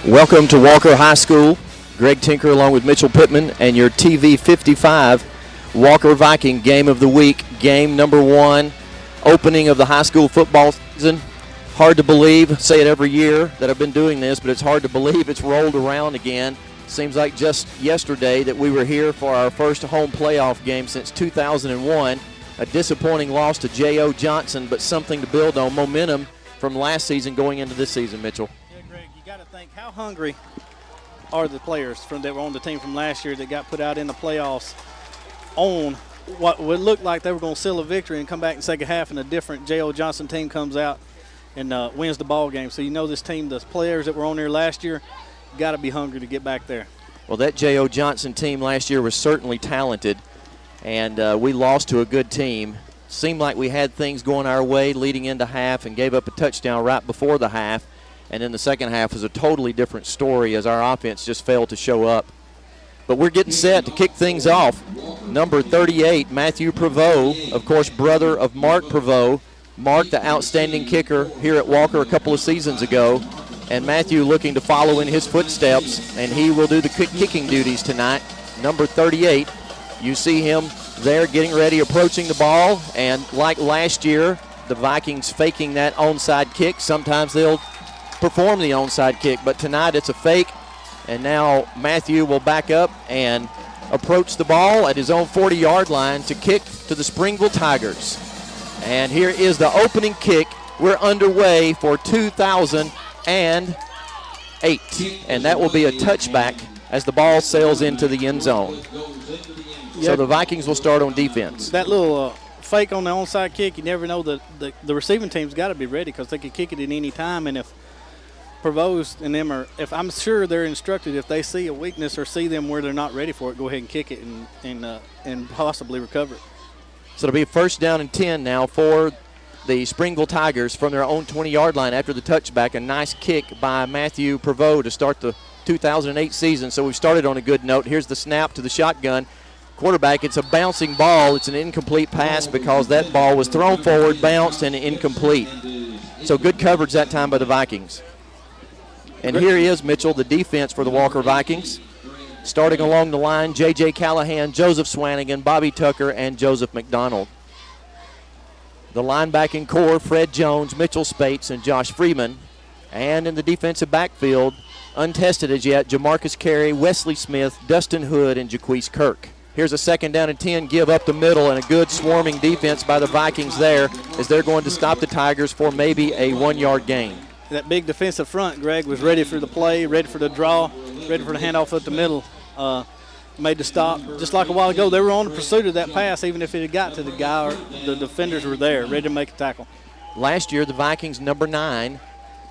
Welcome to Walker High School. Greg Tinker along with Mitchell Pittman and your TV 55 Walker Viking Game of the Week. Game number 1, opening of the high school football season. Hard to believe, say it every year that I've been doing this, but it's hard to believe it's rolled around again. Seems like just yesterday that we were here for our first home playoff game since 2001. A disappointing loss to J.O. Johnson, but something to build on. Momentum from last season going into this season, Mitchell. Yeah, Greg, you got to think, how hungry are the players that were on the team from last year that got put out in the playoffs on what would look like they were going to seal a victory and come back in the second half, and a different J.O. Johnson team comes out and wins the ball game. So you know this team, the players that were on there last year, got to be hungry to get back there. Well, that J.O. Johnson team last year was certainly talented, and we lost to a good team. Seemed like we had things going our way leading into half and gave up a touchdown right before the half. And then the second half was a totally different story as our offense just failed to show up. But we're getting set to kick things off. Number 38, Matthew Prevost, of course, brother of Mark Prevost. Mark, the outstanding kicker here at Walker a couple of seasons ago. And Matthew looking to follow in his footsteps, and he will do the kicking duties tonight. Number 38, you see him there getting ready, approaching the ball. And like last year, the Vikings faking that onside kick. Sometimes they'll perform the onside kick, but tonight it's a fake. And now Matthew will back up and approach the ball at his own 40-yard line to kick to the Springville Tigers. And here is the opening kick. We're underway for 2008, and that will be a touchback as the ball sails into the end zone. Yep. So the Vikings will start on defense. That little fake on the onside kick, you never know. The receiving team's got to be ready because they can kick it at any time, and if Prevost and them if I'm sure they're instructed, if they see a weakness or see them where they're not ready for it, go ahead and kick it and possibly recover it. So it'll be first down and 10 now for the Springville Tigers from their own 20-yard line after the touchback. A nice kick by Matthew Prevost to start the 2008 season. So we've started on a good note. Here's the snap to the shotgun. Quarterback, it's a bouncing ball. It's an incomplete pass because that ball was thrown forward, bounced, and incomplete. So good coverage that time by the Vikings. And here is, Mitchell, the defense for the Walker Vikings. Starting along the line, J.J. Callahan, Joseph Swanigan, Bobby Tucker, and Joseph McDonald. The linebacking core, Fred Jones, Mitchell Spates, and Josh Freeman. And in the defensive backfield, untested as yet, Jamarcus Carey, Wesley Smith, Dustin Hood, and Jaquise Kirk. Here's a second down and 10, give up the middle, and a good swarming defense by the Vikings there as they're going to stop the Tigers for maybe a 1-yard gain. That big defensive front, Greg, was ready for the play, ready for the draw, ready for the handoff up the middle. Made the stop. Just like a while ago, they were on the pursuit of that pass, even if it had got to the guy or the defenders were there, ready to make a tackle. Last year, the Vikings, number 9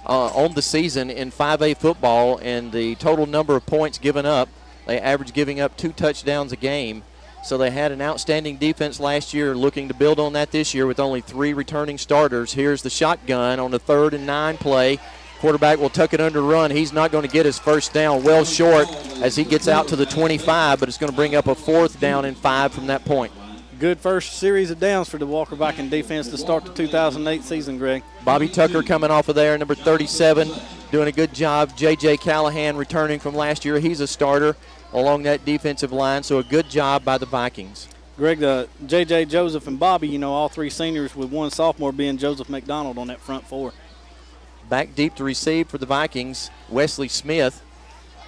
on the season in 5A football, and the total number of points given up, they averaged giving up 2 touchdowns a game. So they had an outstanding defense last year, looking to build on that this year with only 3 returning starters. Here's the shotgun on the 3rd and 9 play. Quarterback will tuck it under run. He's not going to get his first down, well short as he gets out to the 25, but it's going to bring up a 4th down and 5 from that point. Good first series of downs for the Walker Viking defense to start the 2008 season, Greg. Bobby Tucker coming off of there, number 37, doing a good job. J.J. Callahan returning from last year. He's a starter along that defensive line, so a good job by the Vikings. Greg, J.J., Joseph, and Bobby, all 3 seniors with 1 sophomore being Joseph McDonald on that front 4. Back deep to receive for the Vikings, Wesley Smith.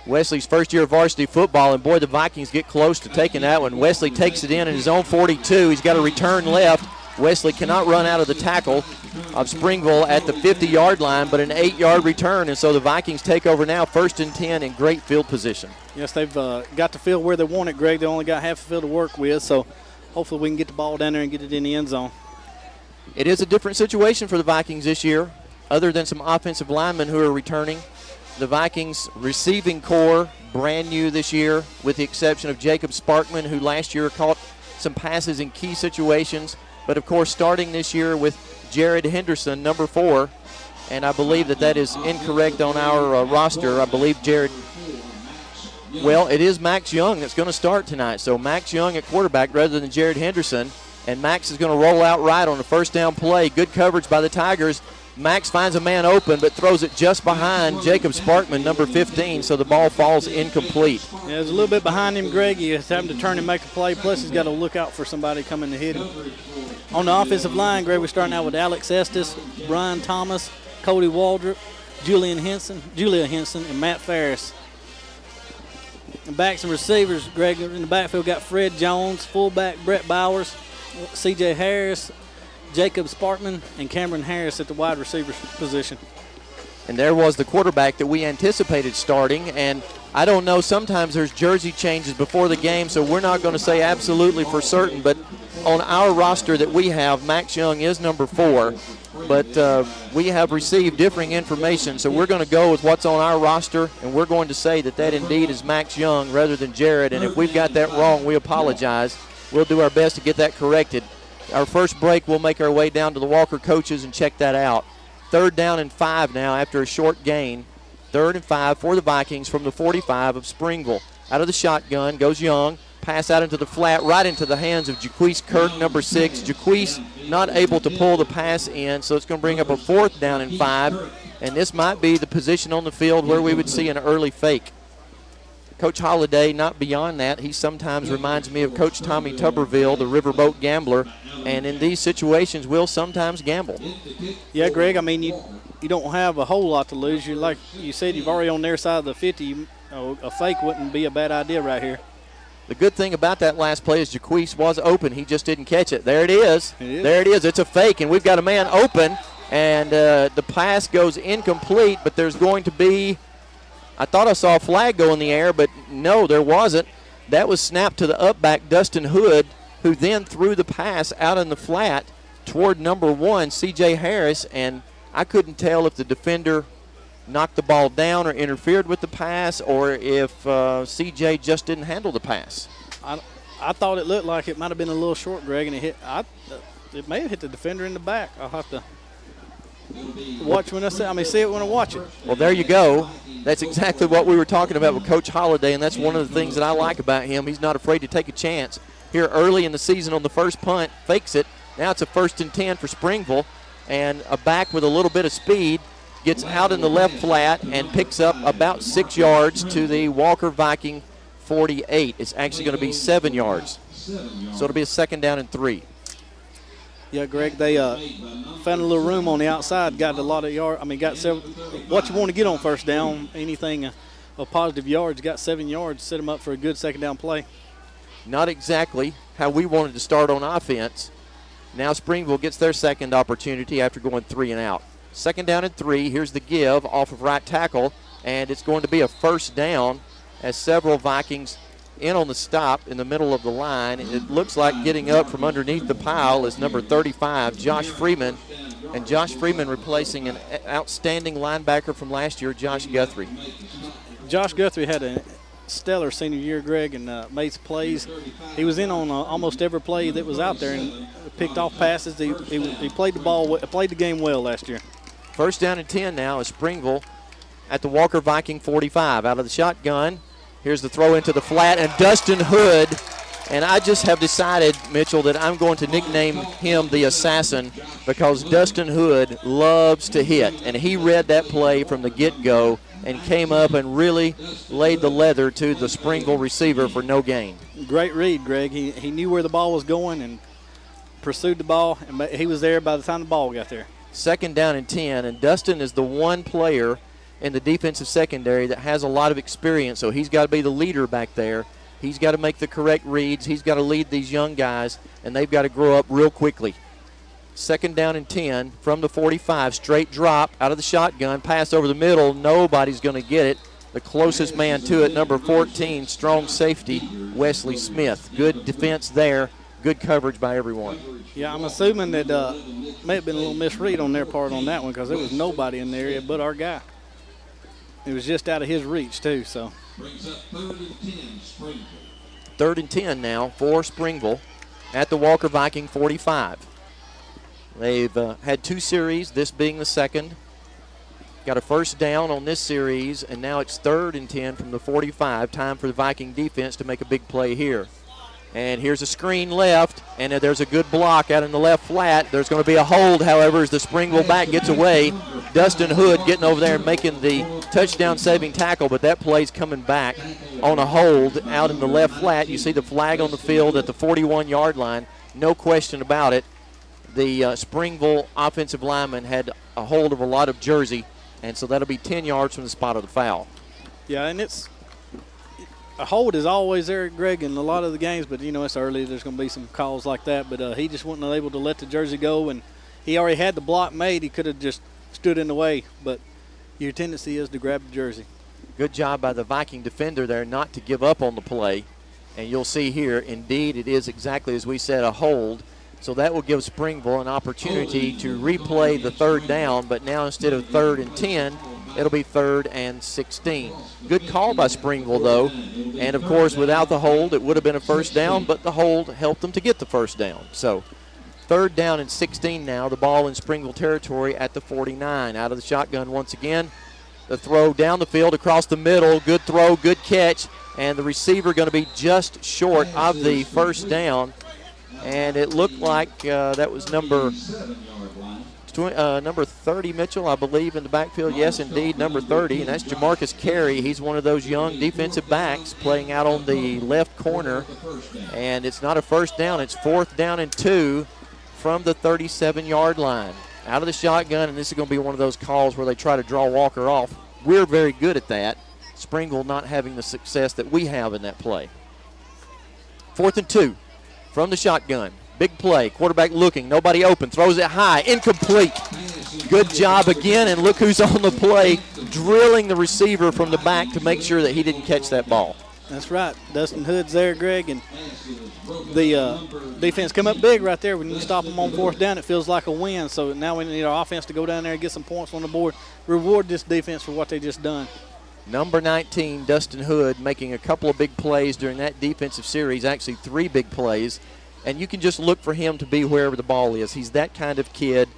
Wesley's first year of varsity football, and boy, the Vikings get close to taking that one. Wesley takes it in at his own 42. He's got a return left. Wesley cannot run out of the tackle of Springville at the 50-yard line, but an 8-yard return, and so the Vikings take over now, 1st and 10 in great field position. Yes, they've got the field where they want it, Greg. They only got half the field to work with, so hopefully we can get the ball down there and get it in the end zone. It is a different situation for the Vikings this year, other than some offensive linemen who are returning. The Vikings receiving core, brand new this year, with the exception of Jacob Sparkman, who last year caught some passes in key situations. But, of course, starting this year with Jared Henderson, number 4, and I believe that is incorrect on our roster. I believe Jared, well, it is Max Young that's going to start tonight. So Max Young at quarterback rather than Jared Henderson, and Max is going to roll out right on the first down play. Good coverage by the Tigers. Max finds a man open but throws it just behind Jacob Sparkman, number 15, so the ball falls incomplete. Yeah, it's a little bit behind him, Greg. He's having to turn and make a play, plus he's got to look out for somebody coming to hit him. On the offensive line, Greg, we're starting out with Alex Estes, Brian Thomas, Cody Waldrop, Julia Henson, and Matt Ferris. And backs and receivers, Greg, in the backfield got Fred Jones, fullback Brett Bowers, C.J. Harris, Jacob Sparkman, and Cameron Harris at the wide receiver position. And there was the quarterback that we anticipated starting. And I don't know, sometimes there's jersey changes before the game, so we're not going to say absolutely for certain. But on our roster that we have, Max Young is number 4. But we have received differing information, so we're going to go with what's on our roster, and we're going to say that indeed is Max Young rather than Jared. And if we've got that wrong, we apologize. We'll do our best to get that corrected. Our first break, we'll make our way down to the Walker coaches and check that out. 3rd down and 5 now after a short gain. 3rd and 5 for the Vikings from the 45 of Springville. Out of the shotgun goes Young. Pass out into the flat, right into the hands of Jaquise Kirk, number 6. Jaquise not able to pull the pass in, so it's going to bring up a 4th down and 5. And this might be the position on the field where we would see an early fake. Coach Holliday, not beyond that. He sometimes reminds me of Coach Tommy Tuberville, the riverboat gambler, and in these situations will sometimes gamble. Yeah, Greg, I mean, you don't have a whole lot to lose. You, like you said, you've already on their side of the 50. A fake wouldn't be a bad idea right here. The good thing about that last play is Jaquise was open. He just didn't catch it. There it is. There it is. It's a fake, and we've got a man open, and the pass goes incomplete, but there's going to be – I thought I saw a flag go in the air, but no, there wasn't. That was snapped to the upback, Dustin Hood, who then threw the pass out in the flat toward number 1, C.J. Harris, and I couldn't tell if the defender knocked the ball down or interfered with the pass or if C.J. just didn't handle the pass. I thought it looked like it might have been a little short, Greg, and it may have hit the defender in the back. I'll have to watch when see it when I watch it. Well, there you go. That's exactly what we were talking about with Coach Holliday, and that's one of the things that I like about him. He's not afraid to take a chance. Here early in the season on the first punt, fakes it. Now it's a 1st and 10 for Springville, and a back with a little bit of speed gets out in the left flat and picks up about 6 yards to the Walker Viking 48. It's actually going to be 7 yards. So it'll be a 2nd down and 3. Yeah, Greg, they found a little room on the outside, got a lot of yards. I mean, got several. What you want to get on 1st down, anything of positive yards, got 7 yards, set them up for a good 2nd down play. Not exactly how we wanted to start on offense. Now Springville gets their 2nd opportunity after going 3 and out. 2nd down and 3. Here's the give off of right tackle, and it's going to be a 1st down as several Vikings in on the stop in the middle of the line. It looks like getting up from underneath the pile is number 35, Josh Freeman. And Josh Freeman replacing an outstanding linebacker from last year, Josh Guthrie. Josh Guthrie had a stellar senior year, Greg, and made some plays. He was in on almost every play that was out there and picked off passes. He played the game well last year. 1st down and 10 now is Springville at the Walker Viking 45. Out of the shotgun. Here's the throw into the flat, and Dustin Hood, and I just have decided, Mitchell, that I'm going to nickname him the Assassin because Dustin Hood loves to hit, and he read that play from the get-go and came up and really laid the leather to the Springville receiver for no gain. Great read, Greg. He knew where the ball was going and pursued the ball, and he was there by the time the ball got there. 2nd down and 10, and Dustin is the one player in the defensive secondary that has a lot of experience, so he's got to be the leader back there. He's got to make the correct reads. He's got to lead these young guys, and they've got to grow up real quickly. 2nd down and 10 from the 45. Straight drop out of the shotgun. Pass over the middle. Nobody's going to get it. The closest man to it, number 14, strong safety, Wesley Smith. Good defense there. Good coverage by everyone. Yeah, I'm assuming that may have been a little misread on their part on that one because there was nobody in the area but our guy. It was just out of his reach, too. So 3rd and 10 now for Springville at the Walker Viking 45. They've had 2 series, this being the 2nd. Got a 1st down on this series, and now it's 3rd and 10 from the 45. Time for the Viking defense to make a big play here. And here's a screen left, and there's a good block out in the left flat. There's going to be a hold, however, as the Springville back gets away. Dustin Hood getting over there and making the touchdown-saving tackle, but that play's coming back on a hold out in the left flat. You see the flag on the field at the 41-yard line. No question about it. The Springville offensive lineman had a hold of a lot of jersey, and so that'll be 10 yards from the spot of the foul. Yeah, and a hold is always there, Greg, in a lot of the games, but, it's early. There's going to be some calls like that. But he just wasn't able to let the jersey go, and he already had the block made. He could have just stood in the way, but your tendency is to grab the jersey. Good job by the Viking defender there not to give up on the play. And you'll see here, indeed, it is exactly as we said, a hold. So that will give Springville an opportunity to replay the third down, but now instead of 3rd and 10, it'll be 3rd and 16. Good call by Springville, though. And, of course, without the hold, it would have been a first down, but the hold helped them to get the first down. So 3rd down and 16 now. The ball in Springville territory at the 49. Out of the shotgun once again. The throw down the field across the middle. Good throw, good catch. And the receiver going to be just short of the first down. And it looked like that was number 30, Mitchell, I believe, in the backfield. Yes, indeed, number 30, and that's Jamarcus Carey. He's one of those young defensive backs playing out on the left corner. And it's not a first down. It's 4th down and 2 from the 37-yard line. Out of the shotgun, and this is going to be one of those calls where they try to draw Walker off. We're very good at that. Springville not having the success that we have in that play. 4th and 2 from the shotgun. Big play. Quarterback looking. Nobody open. Throws it high. Incomplete. Good job again, and look who's on the play, drilling the receiver from the back to make sure that he didn't catch that ball. That's right. Dustin Hood's there, Greg, and the defense come up big right there. When you stop them on 4th down, it feels like a win. So now we need our offense to go down there and get some points on the board, reward this defense for what they just done. Number 19, Dustin Hood, making a couple of big plays during that defensive series, actually 3 big plays. And you can just look for him to be wherever the ball is. He's that kind of kid,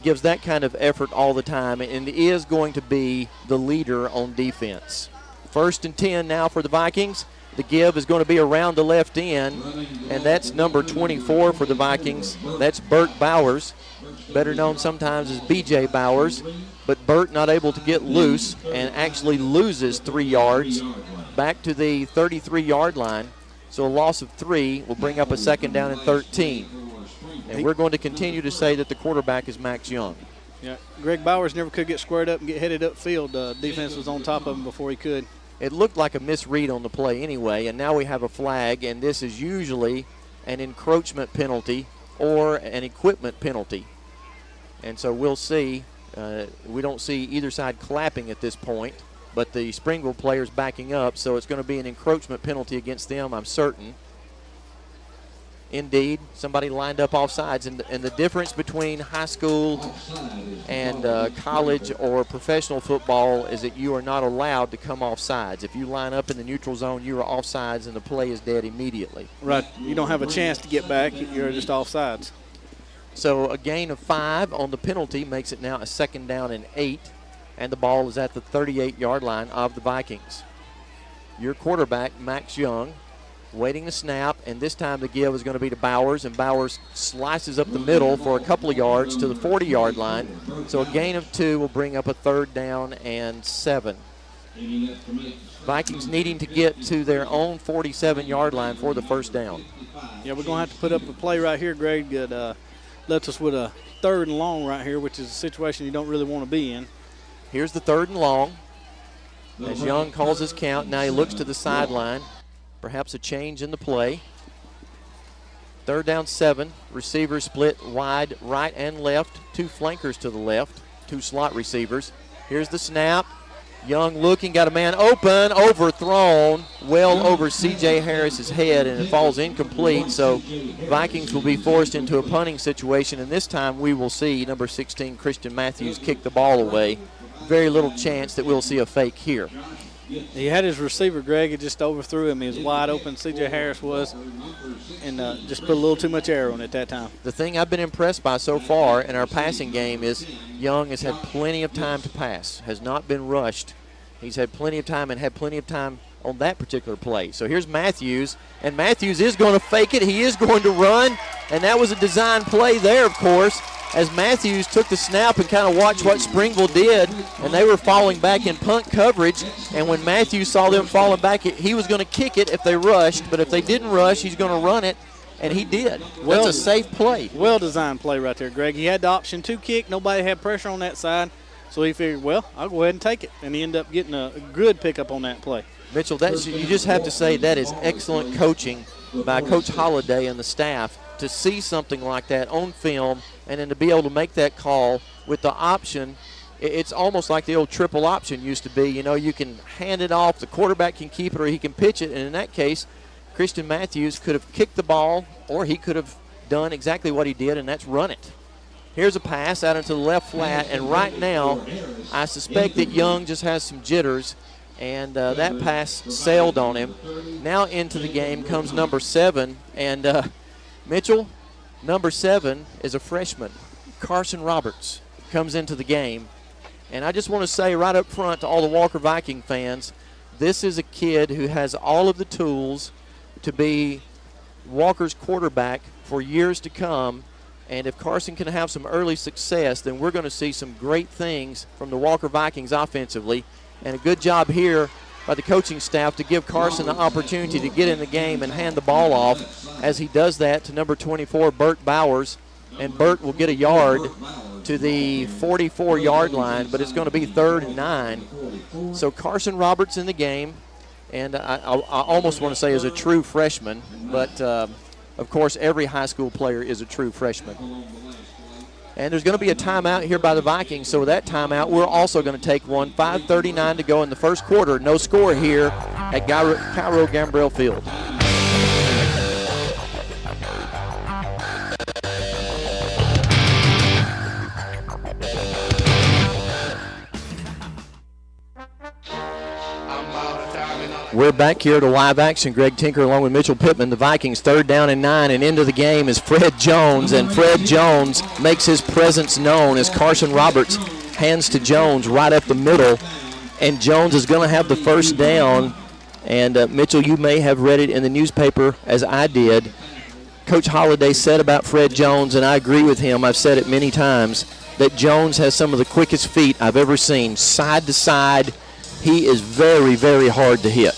gives that kind of effort all the time, and is going to be the leader on defense. 1st and 10 now for the Vikings. The give is going to be around the left end, and that's number 24 for the Vikings. That's Bert Bowers, better known sometimes as B.J. Bowers. But Bert not able to get loose and actually loses 3 yards back to the 33-yard line. So a loss of 3 will bring up a 2nd down and 13. And we're going to continue to say that the quarterback is Max Young. Yeah, Greg Bowers never could get squared up and get headed upfield. Defense was on top of him before he could. It looked like a misread on the play anyway, and now we have a flag, and this is usually an encroachment penalty or an equipment penalty. And so we'll see. We don't see either side clapping at this point, but the Springville players backing up, so it's going to be an encroachment penalty against them, I'm certain. Indeed, somebody lined up offsides, and the difference between high school and college or professional football is that you are not allowed to come offsides. If you line up in the neutral zone, you are offsides, and the play is dead immediately. Right. You don't have a chance to get back. You're just offsides. So a gain of 5 on the penalty makes it now a 2nd down and 8, and the ball is at the 38-yard line of the Vikings. Your quarterback, Max Young, waiting the snap, and this time the give is going to be to Bowers, and Bowers slices up the middle for a couple of yards to the 40-yard line. So a gain of 2 will bring up a 3rd down and 7. Vikings needing to get to their own 47-yard line for the first down. Yeah, we're going to have to put up a play right here, Greg, that left us with a 3rd and long right here, which is a situation you don't really want to be in. Here's the 3rd and long. As Young calls his count, now he looks to the sideline. Perhaps a change in the play. 3rd down 7. Receivers split wide right and left. 2 flankers to the left. 2 slot receivers. Here's the snap. Young looking, got a man open, overthrown, well over C.J. Harris's head, and it falls incomplete. So Vikings will be forced into a punting situation, and this time we will see number 16, Christian Matthews, kick the ball away. Very little chance that we'll see a fake here. He had his receiver, Greg. It just overthrew him. He was wide open, C.J. Harris was, and just put a little too much air on it that time. The thing I've been impressed by so far in our passing game is Young has had plenty of time to pass, has not been rushed. He's had plenty of time and had plenty of time on that particular play. So here's Matthews, and Matthews is going to fake it. He is going to run, and that was a design play there, of course, as Matthews took the snap and kind of watched what Springville did, and they were falling back in punt coverage, and when Matthews saw them falling back, he was going to kick it if they rushed, but if they didn't rush, he's going to run it, and he did. That's a safe play. Well-designed play right there, Greg. He had the option to kick. Nobody had pressure on that side, so he figured, well, I'll go ahead and take it, and he ended up getting a good pickup on that play. Mitchell, you just have to say that is excellent coaching by Coach Holliday and the staff to see something like that on film and then to be able to make that call with the option. It's almost like the old triple option used to be. You know, you can hand it off, the quarterback can keep it, or he can pitch it. And in that case, Christian Matthews could have kicked the ball, or he could have done exactly what he did, and that's run it. Here's a pass out into the left flat, and right now I suspect that Young just has some jitters, and that pass sailed on him. Now into the game comes number 7, and Mitchell, number 7 is a freshman. Carson Roberts comes into the game. And I just want to say right up front to all the Walker Viking fans, this is a kid who has all of the tools to be Walker's quarterback for years to come. And if Carson can have some early success, then we're going to see some great things from the Walker Vikings offensively. And a good job here by the coaching staff to give Carson the opportunity to get in the game and hand the ball off as he does that to number 24, Burt Bowers. And Burt will get a yard to the 44-yard line, but it's going to be 3rd and 9. So Carson Roberts in the game, and I almost want to say is a true freshman, but of course every high school player is a true freshman. And there's going to be a timeout here by the Vikings, so with that timeout, we're also going to take one. 5:39 to go in the first quarter. No score here at Cairo Gambrell Field. We're back here to live action. Greg Tinker along with Mitchell Pittman. The Vikings 3rd down and 9, and into the game is Fred Jones, and Fred Jones makes his presence known as Carson Roberts hands to Jones right up the middle, and Jones is going to have the first down. And Mitchell, you may have read it in the newspaper as I did. Coach Holliday said about Fred Jones, and I agree with him, I've said it many times, that Jones has some of the quickest feet I've ever seen, side to side. He is very, very hard to hit.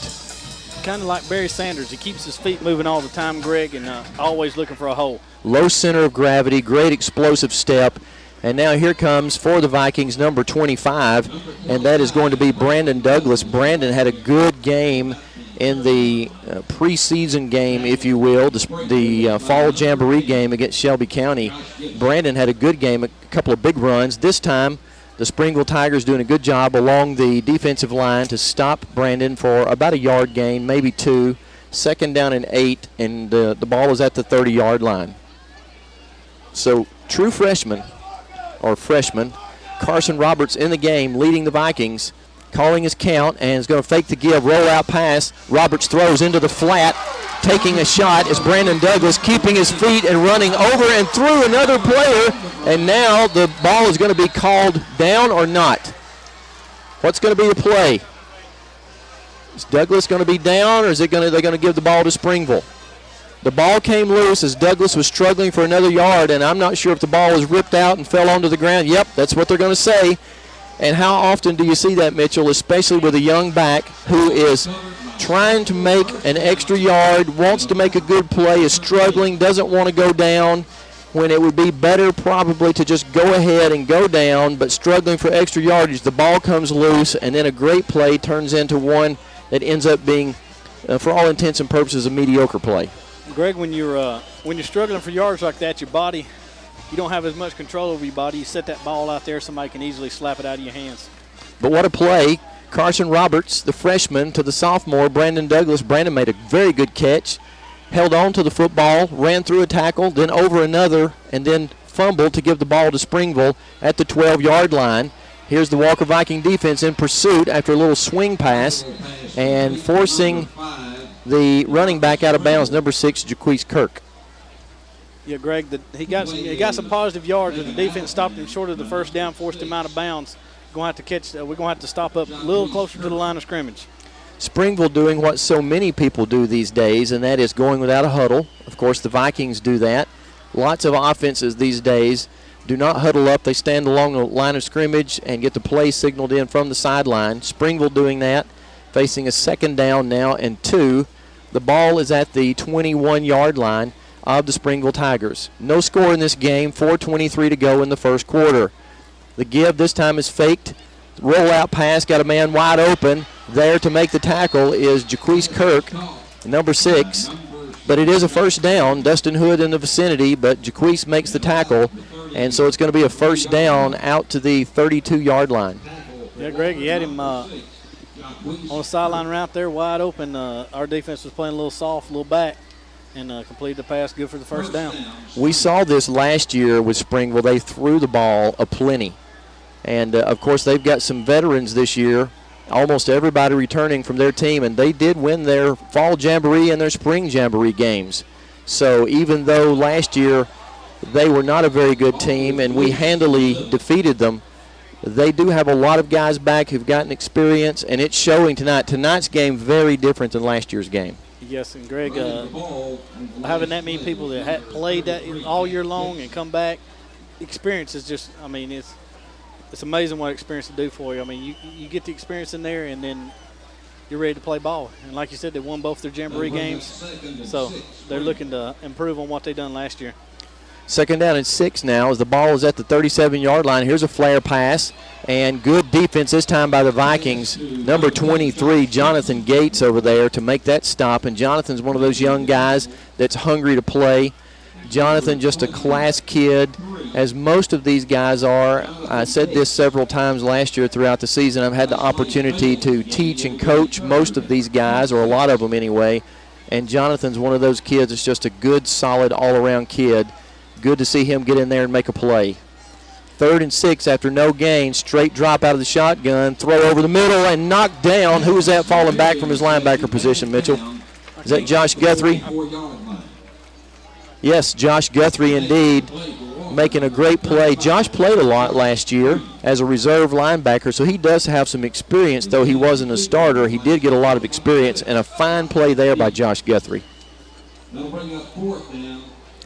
Kind of like Barry Sanders. He keeps his feet moving all the time, Greg, and always looking for a hole. Low center of gravity, great explosive step. And now here comes for the Vikings number 25, and that is going to be Brandon Douglas. Brandon had a good game in the preseason game, if you will, the fall jamboree game against Shelby County. Brandon had a good game, a couple of big runs. This time, the Springville Tigers doing a good job along the defensive line to stop Brandon for about a yard gain, maybe 2. 2nd down and 8, and the ball is at the 30-yard line. So true freshman, Carson Roberts in the game, leading the Vikings, calling his count, and is going to fake the give, roll-out pass. Roberts throws into the flat, taking a shot is Brandon Douglas, keeping his feet and running over and through another player. And now the ball is going to be called down or not. What's going to be the play? Is Douglas going to be down, or is it they're going to give the ball to Springville? The ball came loose as Douglas was struggling for another yard, and I'm not sure if the ball was ripped out and fell onto the ground. Yep, that's what they're going to say. And how often do you see that, Mitchell, especially with a young back who is trying to make an extra yard, wants to make a good play, is struggling, doesn't want to go down, when it would be better probably to just go ahead and go down, but struggling for extra yardage, the ball comes loose, and then a great play turns into one that ends up being, for all intents and purposes, a mediocre play. Greg, when you're struggling for yards like that, your body, you don't have as much control over your body. You set that ball out there, somebody can easily slap it out of your hands. But what a play. Carson Roberts, the freshman, to the sophomore, Brandon Douglas. Brandon made a very good catch, held on to the football, ran through a tackle, then over another, and then fumbled to give the ball to Springville at the 12-yard line. Here's the Walker Viking defense in pursuit after a little swing pass and forcing the running back out of bounds, number 6, Jaquise Kirk. Yeah, Greg, he got some positive yards, but the defense stopped him short of the first down, forced him out of bounds. We're going to have to stop up a little closer to the line of scrimmage. Springville doing what so many people do these days, and that is going without a huddle. Of course, the Vikings do that. Lots of offenses these days do not huddle up. They stand along the line of scrimmage and get the play signaled in from the sideline. Springville doing that, facing a second down now and 2. The ball is at the 21-yard line of the Springville Tigers. No score in this game, 4:23 to go in the first quarter. The give this time is faked. Rollout pass, got a man wide open. There to make the tackle is Jaquise Kirk, number 6. But it is a first down. Dustin Hood in the vicinity, but Jaquise makes the tackle. And so it's going to be a first down out to the 32-yard line. Yeah, Greg, you had him on the sideline route there, wide open. Our defense was playing a little soft, a little back, and completed the pass, good for the first down. We saw this last year with Springville. They threw the ball aplenty. And, of course, they've got some veterans this year, almost everybody returning from their team, and they did win their fall jamboree and their spring jamboree games. So even though last year they were not a very good team and we handily defeated them, they do have a lot of guys back who've gotten experience, and it's showing tonight. Tonight's game very different than last year's game. Yes, and Greg, having that many people that had played that all year long and come back, experience is just, I mean, it's amazing what experience to do for you. I mean, you get the experience in there, and then you're ready to play ball. And like you said, they won both their jamboree games, so they're looking to improve on what they done last year. Second down and 6 now as the ball is at the 37-yard line. Here's a flare pass, and good defense this time by the Vikings. Number 23, Jonathan Gates over there to make that stop, and Jonathan's one of those young guys that's hungry to play. Jonathan, just a class kid, as most of these guys are. I said this several times last year throughout the season. I've had the opportunity to teach and coach most of these guys, or a lot of them anyway, and Jonathan's one of those kids that's just a good, solid, all-around kid. Good to see him get in there and make a play. 3rd and 6 after no gain. Straight drop out of the shotgun. Throw over the middle and knocked down. Who is that falling back from his linebacker position, Mitchell? Is that Josh Guthrie? Yes, Josh Guthrie indeed, making a great play. Josh played a lot last year as a reserve linebacker, so he does have some experience. Though he wasn't a starter, he did get a lot of experience, and a fine play there by Josh Guthrie.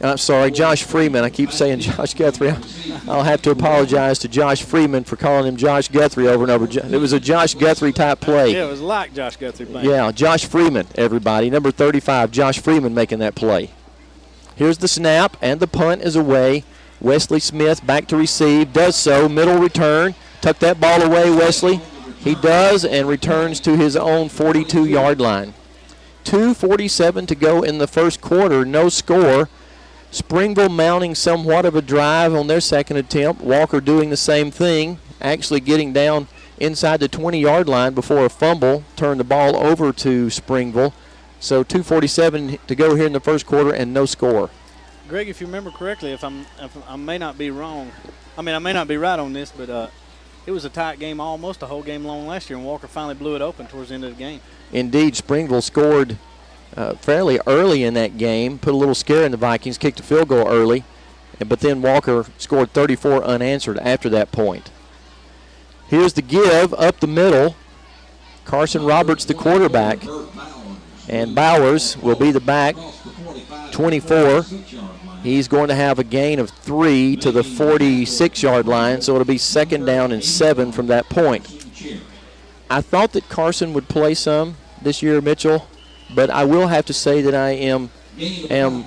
I'm sorry, Josh Freeman. I keep saying Josh Guthrie. I'll have to apologize to Josh Freeman for calling him Josh Guthrie over and over. It was a Josh Guthrie type play. Yeah, it was like Josh Guthrie playing. Yeah, Josh Freeman, everybody. Number 35, Josh Freeman making that play. Here's the snap, and the punt is away. Wesley Smith back to receive, does so. Middle return. Tuck that ball away, Wesley. He does, and returns to his own 42-yard line. 2:47 to go in the first quarter, no score. Springville mounting somewhat of a drive on their second attempt. Walker doing the same thing, actually getting down inside the 20-yard line before a fumble turned the ball over to Springville. So 2:47 to go here in the first quarter and no score. Greg, if you remember correctly, if I may not be wrong, I mean I may not be right on this, but it was a tight game almost a whole game long last year, and Walker finally blew it open towards the end of the game. Indeed, Springville scored fairly early in that game, put a little scare in the Vikings, kicked a field goal early, but then Walker scored 34 unanswered after that point. Here's the give up the middle. Carson Roberts, the quarterback, and Bowers will be the back, 24. He's going to have a gain of 3 to the 46-yard line, so it'll be second down and 7 from that point. I thought that Carson would play some this year, Mitchell, but I will have to say that I am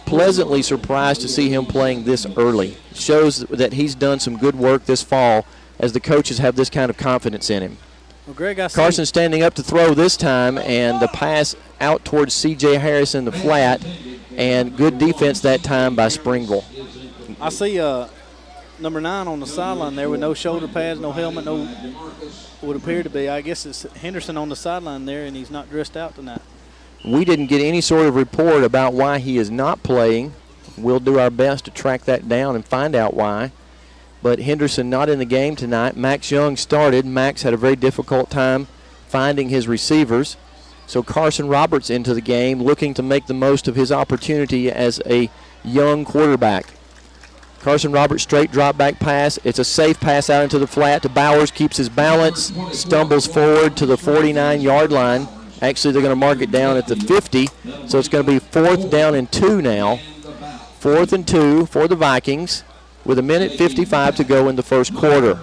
pleasantly surprised to see him playing this early. It shows that he's done some good work this fall as the coaches have this kind of confidence in him. Well, Greg, Carson standing up to throw this time, and the pass out towards C.J. Harris in the flat, and good defense that time by Springville. I see number 9 on the sideline there with no shoulder pads, no helmet, no would appear to be. I guess it's Henderson on the sideline there, and he's not dressed out tonight. We didn't get any sort of report about why he is not playing. We'll do our best to track that down and find out why. But Henderson not in the game tonight. Max Young started. Max had a very difficult time finding his receivers. So Carson Roberts into the game, looking to make the most of his opportunity as a young quarterback. Carson Roberts, straight drop back pass. It's a safe pass out into the flat to Bowers, keeps his balance, stumbles forward to the 49-yard line. Actually, they're going to mark it down at the 50, so it's going to be 4th down and 2 now. 4th and 2 for the Vikings with 1:55 to go in the first quarter.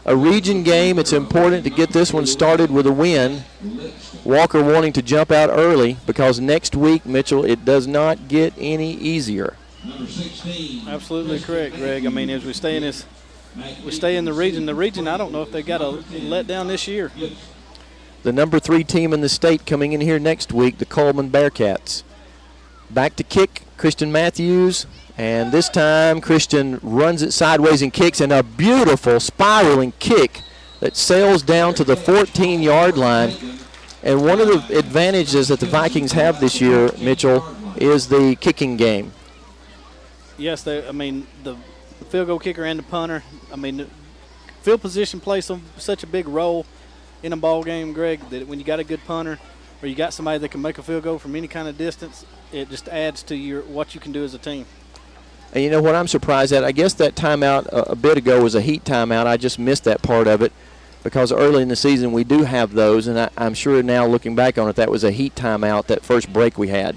A region game, it's important to get this one started with a win. Walker wanting to jump out early because next week, Mitchell, it does not get any easier. Absolutely correct, Greg. I mean, as we stay in the region, I don't know if they got a let down this year. The number 3 team in the state coming in here next week, the Coleman Bearcats. Back to kick, Christian Matthews, and this time Christian runs it sideways and kicks, and a beautiful spiraling kick that sails down to the 14-yard line. And one of the advantages that the Vikings have this year, Mitchell, is the kicking game. Yes, the field goal kicker and the punter. I mean, the field position plays such a big role in a ball game, Greg, that when you got a good punter or you got somebody that can make a field goal from any kind of distance, it just adds to what you can do as a team. And you know what I'm surprised at? I guess that timeout a bit ago was a heat timeout. I just missed that part of it because early in the season we do have those, and I'm sure now looking back on it, that was a heat timeout, that first break we had.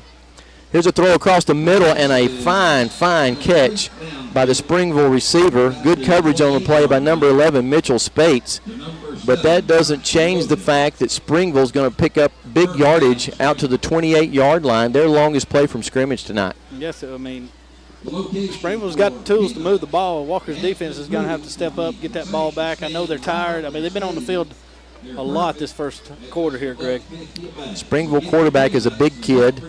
Here's a throw across the middle and a fine catch by the Springville receiver. Good coverage on the play by number 11, Mitchell Spates. But that doesn't change the fact that Springville's going to pick up big yardage out to the 28-yard line, their longest play from scrimmage tonight. Yes, I mean, Springville's got the tools to move the ball. Walker's defense is going to have to step up, get that ball back. I know they're tired. I mean, they've been on the field a lot this first quarter here, Greg. Springville quarterback is a big kid,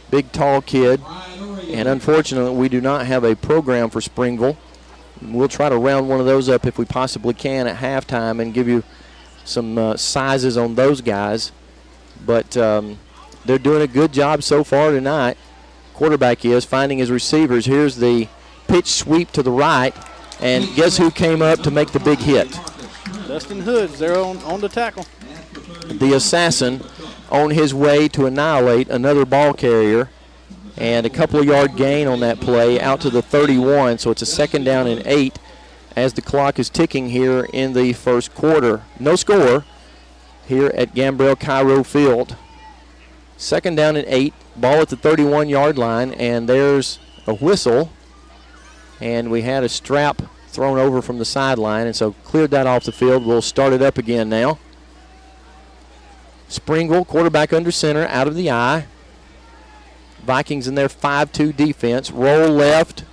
big tall kid, and unfortunately we do not have a program for Springville. We'll try to round one of those up if we possibly can at halftime and give you some sizes on those guys. But they're doing a good job so far tonight. Quarterback is finding his receivers. Here's the pitch sweep to the right, and guess who came up to make the big hit? Dustin Hoods there on the tackle. The assassin on his way to annihilate another ball carrier, and a couple of yard gain on that play out to the 31, so it's a 2nd down and 8 as the clock is ticking here in the first quarter. No score here at Gambrell Cairo Field. 2nd down and 8, ball at the 31-yard line, and there's a whistle, and we had a strap thrown over from the sideline, and so cleared that off the field. We'll start it up again now. Springville, quarterback under center, out of the eye. Vikings in their 5-2 defense, roll left,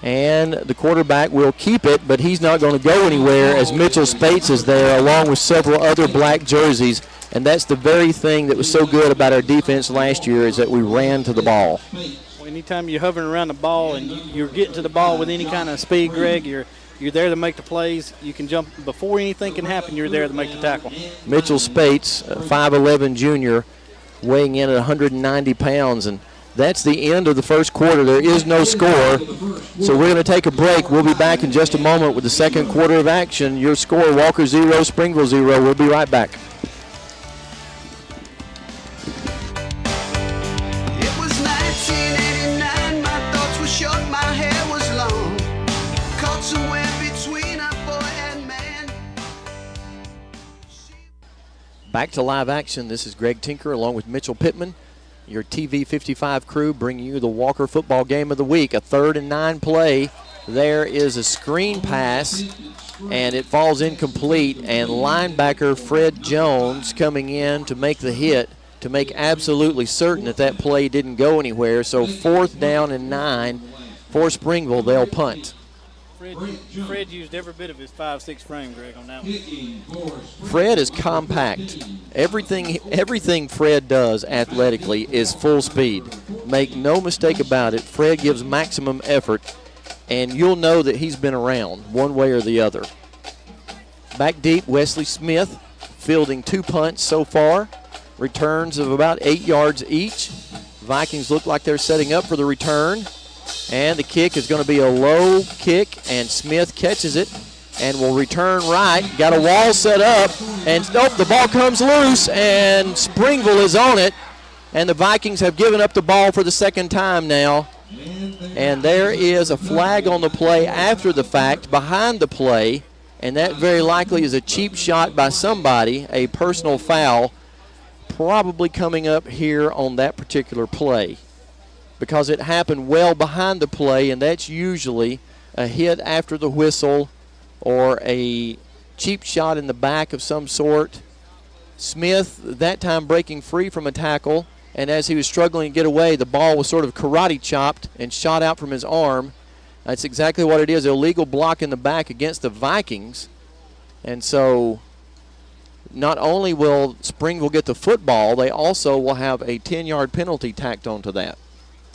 and the quarterback will keep it, but he's not going to go anywhere as Mitchell Spates is there along with several other black jerseys. And that's the very thing that was so good about our defense last year, is that we ran to the ball. Well, anytime you're hovering around the ball and you're getting to the ball with any kind of speed, Greg, you're there to make the plays. You can jump before anything can happen. You're there to make the tackle. Mitchell Spates, 5'11 junior, weighing in at 190 pounds. And that's the end of the first quarter. There is no score. So we're going to take a break. We'll be back in just a moment with the second quarter of action. Your score, Walker 0, Springville 0. We'll be right back. Back to live action. This is Greg Tinker along with Mitchell Pittman, your TV 55 crew, bringing you the Walker football game of the week. A 3rd and 9 play. There is a screen pass, and it falls incomplete, and linebacker Fred Jones coming in to make the hit to make absolutely certain that that play didn't go anywhere. So 4th down and 9 for Springville. They'll punt. Fred used every bit of his 5'6" frame, Greg, on that one. Fred is compact. Everything Fred does athletically is full speed. Make no mistake about it. Fred gives maximum effort, and you'll know that he's been around one way or the other. Back deep, Wesley Smith fielding 2 punts so far. Returns of about 8 yards each. Vikings look like they're setting up for the return. And the kick is going to be a low kick, and Smith catches it and will return right. Got a wall set up, and nope, the ball comes loose, and Springville is on it. And the Vikings have given up the ball for the 2nd time now. And there is a flag on the play after the fact, behind the play, and that very likely is a cheap shot by somebody, a personal foul. probably coming up here on that particular play because it happened well behind the play, and that's usually a hit after the whistle or a cheap shot in the back of some sort. Smith, that time breaking free from a tackle, and as he was struggling to get away, the ball was sort of karate chopped and shot out from his arm. That's exactly what it is, illegal block in the back against the Vikings. And so not only will Springville get the football, they also will have a 10-yard penalty tacked onto that.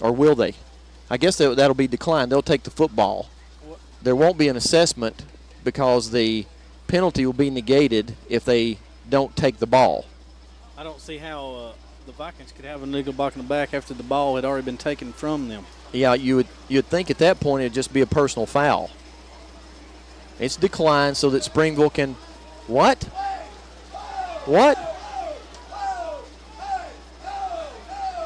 Or will they? I guess that'll be declined. They'll take the football. There won't be an assessment because the penalty will be negated if they don't take the ball. I don't see how the Vikings could have an illegal block in the back after the ball had already been taken from them. Yeah, you'd think at that point it'd just be a personal foul. It's declined so that Springville can – what?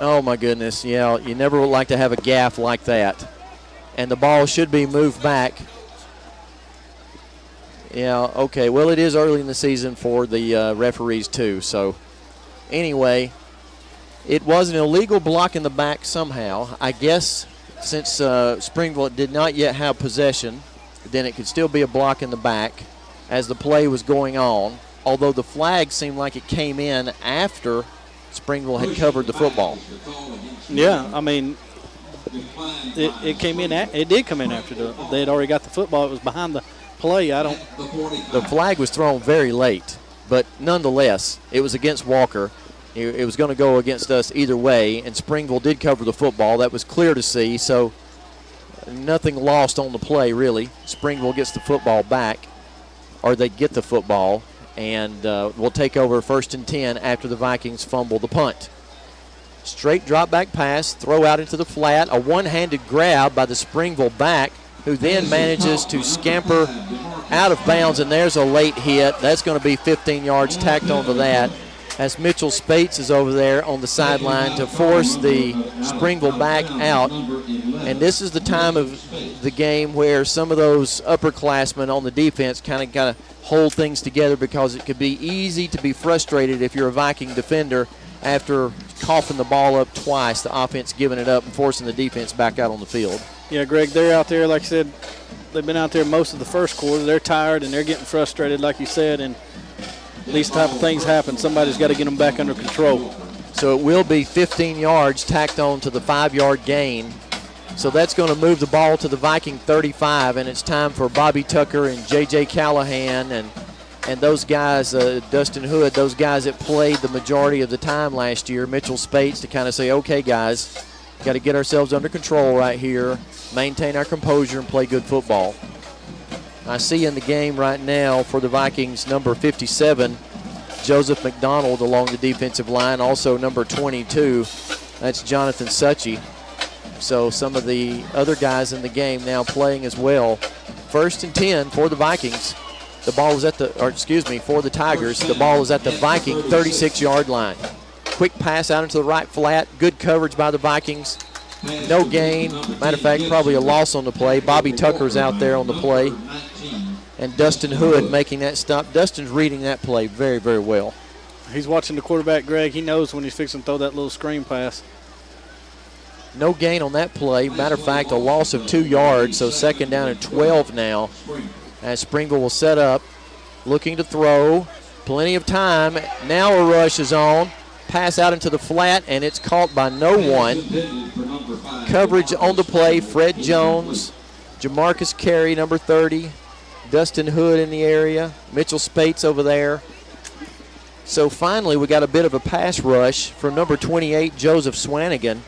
Oh, my goodness. Yeah, you never would like to have a gaffe like that. And the ball should be moved back. Yeah, okay. Well, it is early in the season for the referees, too. So, anyway, it was an illegal block in the back somehow. I guess since Springville did not yet have possession, then it could still be a block in the back as the play was going on, although the flag seemed like it came in after Springville had covered the football. Yeah, I mean, it came in. It did come in after they had already got the football. It was behind the play. The flag was thrown very late, but nonetheless, it was against Walker. It was going to go against us either way, and Springville did cover the football. That was clear to see, so nothing lost on the play, really. Springville gets the football back, or they get the football, and we'll take over 1st and 10 after the Vikings fumble the punt. Straight drop back pass, throw out into the flat, a one-handed grab by the Springville back, who then manages to scamper out of bounds, and there's a late hit. That's going to be 15 yards tacked onto that, as Mitchell Spates is over there on the sideline to force the Springville back out. And this is the time of the game where some of those upperclassmen on the defense kind of hold things together, because it could be easy to be frustrated if you're a Viking defender after coughing the ball up twice, the offense giving it up and forcing the defense back out on the field. Yeah, Greg, they're out there, like I said, they've been out there most of the first quarter. They're tired and they're getting frustrated, like you said, and these type of things happen. Somebody's got to get them back under control. So it will be 15 yards tacked on to the 5-yard gain. So that's going to move the ball to the Viking 35, and it's time for Bobby Tucker and J.J. Callahan and those guys, Dustin Hood, those guys that played the majority of the time last year, Mitchell Spates, to kind of say, okay, guys, got to get ourselves under control right here, maintain our composure, and play good football. I see in the game right now for the Vikings, number 57, Joseph McDonald along the defensive line. Also number 22, that's Jonathan Suchy. So some of the other guys in the game now playing as well. 1st and 10 for the Vikings. The ball was for the Tigers. The ball is at the Viking 36-yard line. Quick pass out into the right flat. Good coverage by the Vikings. No gain. Matter of fact, probably a loss on the play. Bobby Tucker's out there on the play. And Dustin Hood making that stop. Dustin's reading that play very, very well. He's watching the quarterback, Greg. He knows when he's fixing to throw that little screen pass. No gain on that play. Matter of fact, a loss of 2 yards, so 2nd down and 12 now. As Springville will set up, looking to throw. Plenty of time. Now a rush is on. Pass out into the flat, and it's caught by no one. Coverage on the play, Fred Jones, Jamarcus Carey, number 30, Dustin Hood in the area, Mitchell Spates over there. So finally we got a bit of a pass rush from number 28, Joseph Swanigan.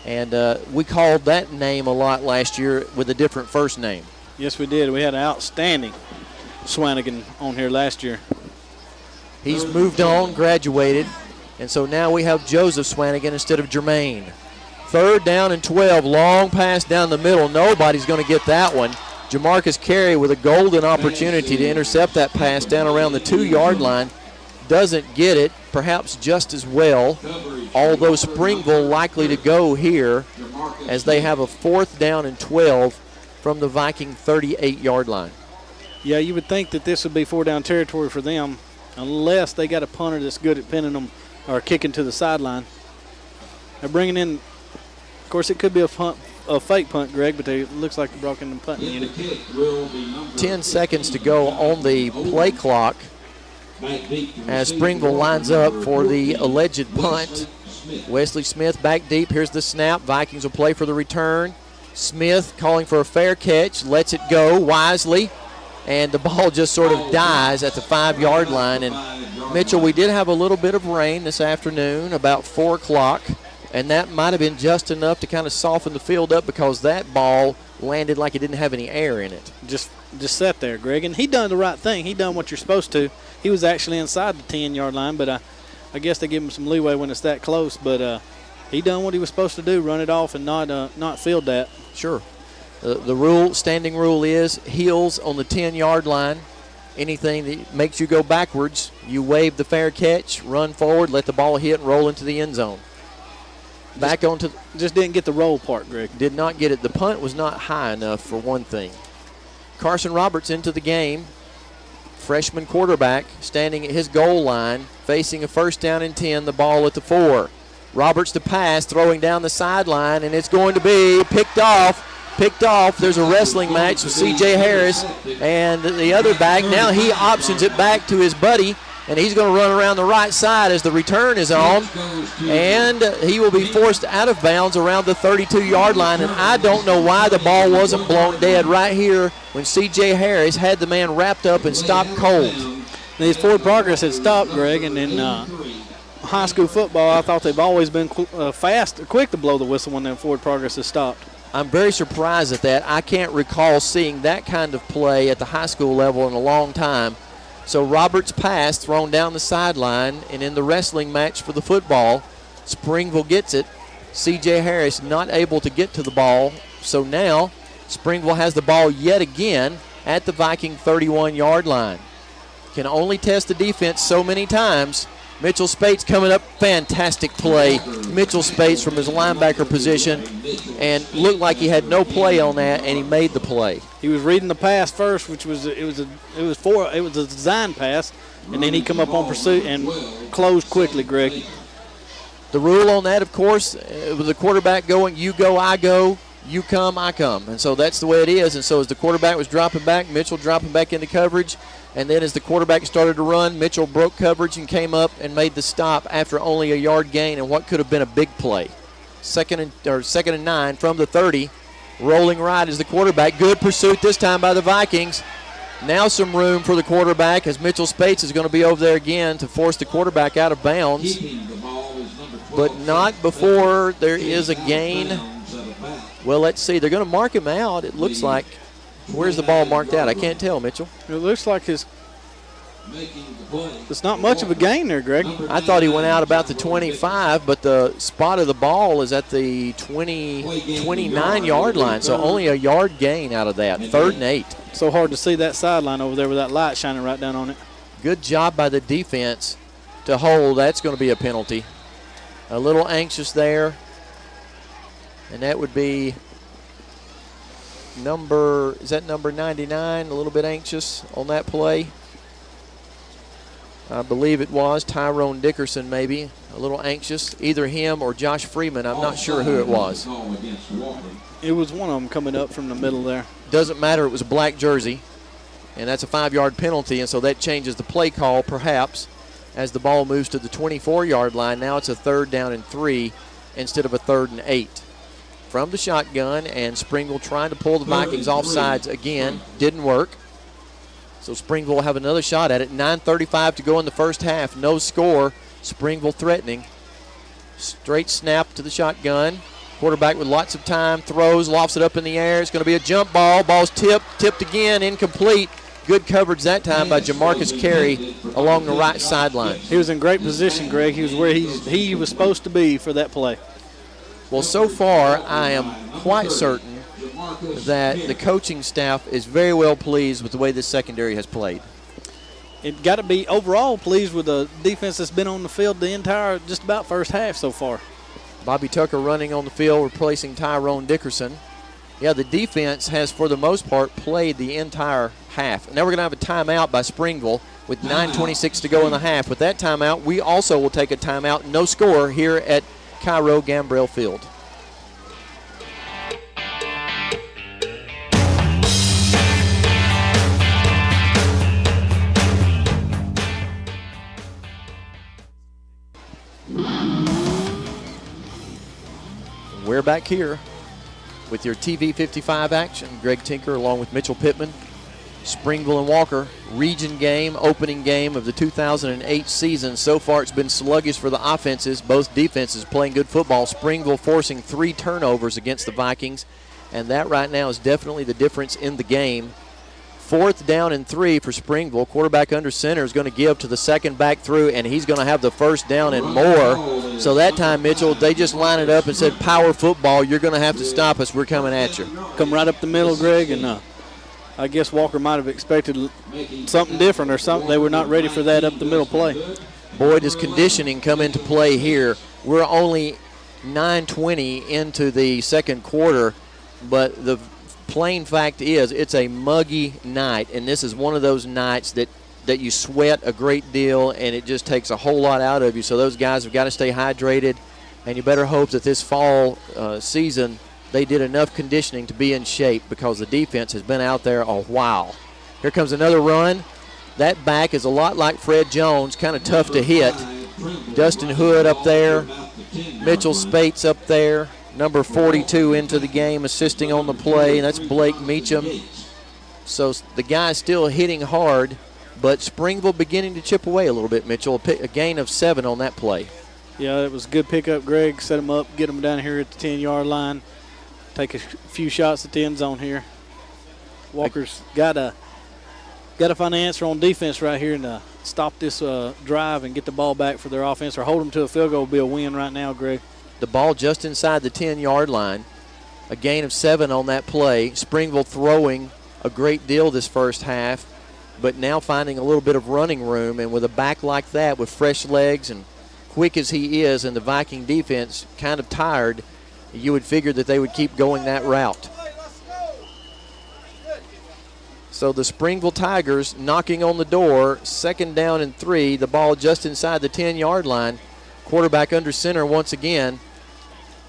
And we called that name a lot last year with a different first name. Yes, we did. We had an outstanding Swanigan on here last year. He's moved on, graduated, and so now we have Joseph Swanigan instead of Jermaine. 3rd down and 12, long pass down the middle. Nobody's going to get that one. Jamarcus Carey with a golden opportunity to intercept that pass down around the 2-yard line. Doesn't get it, perhaps just as well, although Springville likely to go here as they have a 4th down and 12 from the Viking 38-yard line. Yeah, you would think that this would be 4-down territory for them, unless they got a punter that's good at pinning them or kicking to the sideline. They're bringing in, of course, it could be a fake punt, Greg, but it looks like they brought in the punting unit. 10 seconds to go on the play clock as Springville lines up for the alleged punt. Wesley Smith back deep. Here's the snap. Vikings will play for the return. Smith calling for a fair catch, lets it go wisely, and the ball just sort of dies at the 5-yard line. And Mitchell, we did have a little bit of rain this afternoon, about 4 o'clock, and that might have been just enough to kind of soften the field up because that ball landed like it didn't have any air in it. Just sat there, Greg, and he done the right thing. He done what you're supposed to. He was actually inside the 10-yard line, but I guess they give him some leeway when it's that close. But he done what he was supposed to do, run it off and not field that. Sure. The standing rule is heels on the 10-yard line. Anything that makes you go backwards, you wave the fair catch, run forward, let the ball hit and roll into the end zone. Just didn't get the roll part, Greg. Did not get it. The punt was not high enough for one thing. Carson Roberts into the game. Freshman quarterback standing at his goal line, facing a 1st down and 10, the ball at the 4. Roberts to pass, throwing down the sideline, and it's going to be picked off. There's a wrestling match with C.J. Harris and the other back. Now he options it back to his buddy, and he's going to run around the right side as the return is on, and he will be forced out of bounds around the 32-yard line. And I don't know why the ball wasn't blown dead right here when C.J. Harris had the man wrapped up and stopped cold. These forward progress had stopped, Greg, and in high school football, I thought they've always been quick to blow the whistle when their forward progress has stopped. I'm very surprised at that. I can't recall seeing that kind of play at the high school level in a long time. So Roberts' pass thrown down the sideline, and in the wrestling match for the football, Springville gets it. C.J. Harris not able to get to the ball. So now Springville has the ball yet again at the Viking 31-yard line. Can only test the defense so many times. Mitchell Spates coming up, fantastic play. Mitchell Spates from his linebacker position, and looked like he had no play on that, and he made the play. He was reading the pass first, which was it was a design pass, and then he come up on pursuit and closed quickly, Greg. The rule on that, of course, with the quarterback going, you go, I go, you come, I come. And so that's the way it is. And so as the quarterback was dropping back, Mitchell dropping back into coverage. And then as the quarterback started to run, Mitchell broke coverage and came up and made the stop after only a yard gain and what could have been a big play. Second and 9 from the 30. Rolling right is the quarterback. Good pursuit this time by the Vikings. Now some room for the quarterback as Mitchell Spates is going to be over there again to force the quarterback out of bounds. But not before there is a gain. Well, let's see. They're going to mark him out, it looks like. Where's the ball marked out? I can't tell, Mitchell. It looks like it's not much of a gain there, Greg. I thought he went out about the 25, but the spot of the ball is at the 29-yard line, so only a yard gain out of that. 3rd and 8. So hard to see that sideline over there with that light shining right down on it. Good job by the defense to hold. That's going to be a penalty. A little anxious there, and that would be number 99, a little bit anxious on that play. I believe it was Tyrone Dickerson, maybe a little anxious, either him or Josh Freeman. I'm not sure who it was. It was one of them coming up from the middle there. Doesn't matter, it was a black jersey, and that's a 5-yard penalty, and so that changes the play call perhaps as the ball moves to the 24-yard line. Now it's a 3rd down and 3 instead of a 3rd and 8. From the shotgun, and Springville trying to pull the Vikings off sides again. Didn't work. So Springville will have another shot at it. 9:35 to go in the first half. No score. Springville threatening. Straight snap to the shotgun. Quarterback with lots of time. Throws, lofts it up in the air. It's going to be a jump ball. Ball's tipped again, incomplete. Good coverage that time by Jamarcus Carey along the right sideline. He was in great position, Greg. He was where he was supposed to be for that play. Well, so far, I am quite certain that the coaching staff is very well pleased with the way this secondary has played. It got to be overall pleased with the defense that's been on the field the entire just about first half so far. Bobby Tucker running on the field, replacing Tyrone Dickerson. Yeah, the defense has, for the most part, played the entire half. Now we're going to have a timeout by Springville. with 9:26 to go in the half. With that timeout, we also will take a timeout. No score here at Cairo Gambrell Field. We're back here with your TV 55 action. Greg Tinker along with Mitchell Pittman. Springville and Walker, region game, opening game of the 2008 season. So far it's been sluggish for the offenses, both defenses playing good football. Springville forcing 3 turnovers against the Vikings, and that right now is definitely the difference in the game. 4th down and 3 for Springville. Quarterback under center is going to give to the second back through, and he's going to have the first down and more. So that time, Mitchell, they just lined it up and said, power football, you're going to have to stop us. We're coming at you. Come right up the middle, Greg, and I guess Walker might have expected something different or something. They were not ready for that up the middle play. Boy, does conditioning come into play here. We're only 9:20 into the second quarter, but the plain fact is it's a muggy night, and this is one of those nights that you sweat a great deal, and it just takes a whole lot out of you. So those guys have got to stay hydrated, and you better hope that this fall season they did enough conditioning to be in shape, because the defense has been out there a while. Here comes another run. That back is a lot like Fred Jones, kind of tough to hit. Dustin Hood up there. Mitchell Spates up there. Number 42 into the game, assisting on the play. That's Blake Meacham. So the guy's still hitting hard, but Springville beginning to chip away a little bit, Mitchell. A gain of 7 on that play. Yeah, it was a good pickup, Greg. Set him up, get him down here at the 10-yard line. Take a few shots at the end zone here. Walker's got to find an answer on defense right here and stop this drive and get the ball back for their offense, or hold them to a field goal would be a win right now, Greg. The ball just inside the 10-yard line. A gain of 7 on that play. Springville throwing a great deal this first half, but now finding a little bit of running room. And with a back like that, with fresh legs and quick as he is, and the Viking defense kind of tired, you would figure that they would keep going that route. So the Springville Tigers knocking on the door, 2nd down and 3, the ball just inside the 10-yard line. Quarterback under center once again,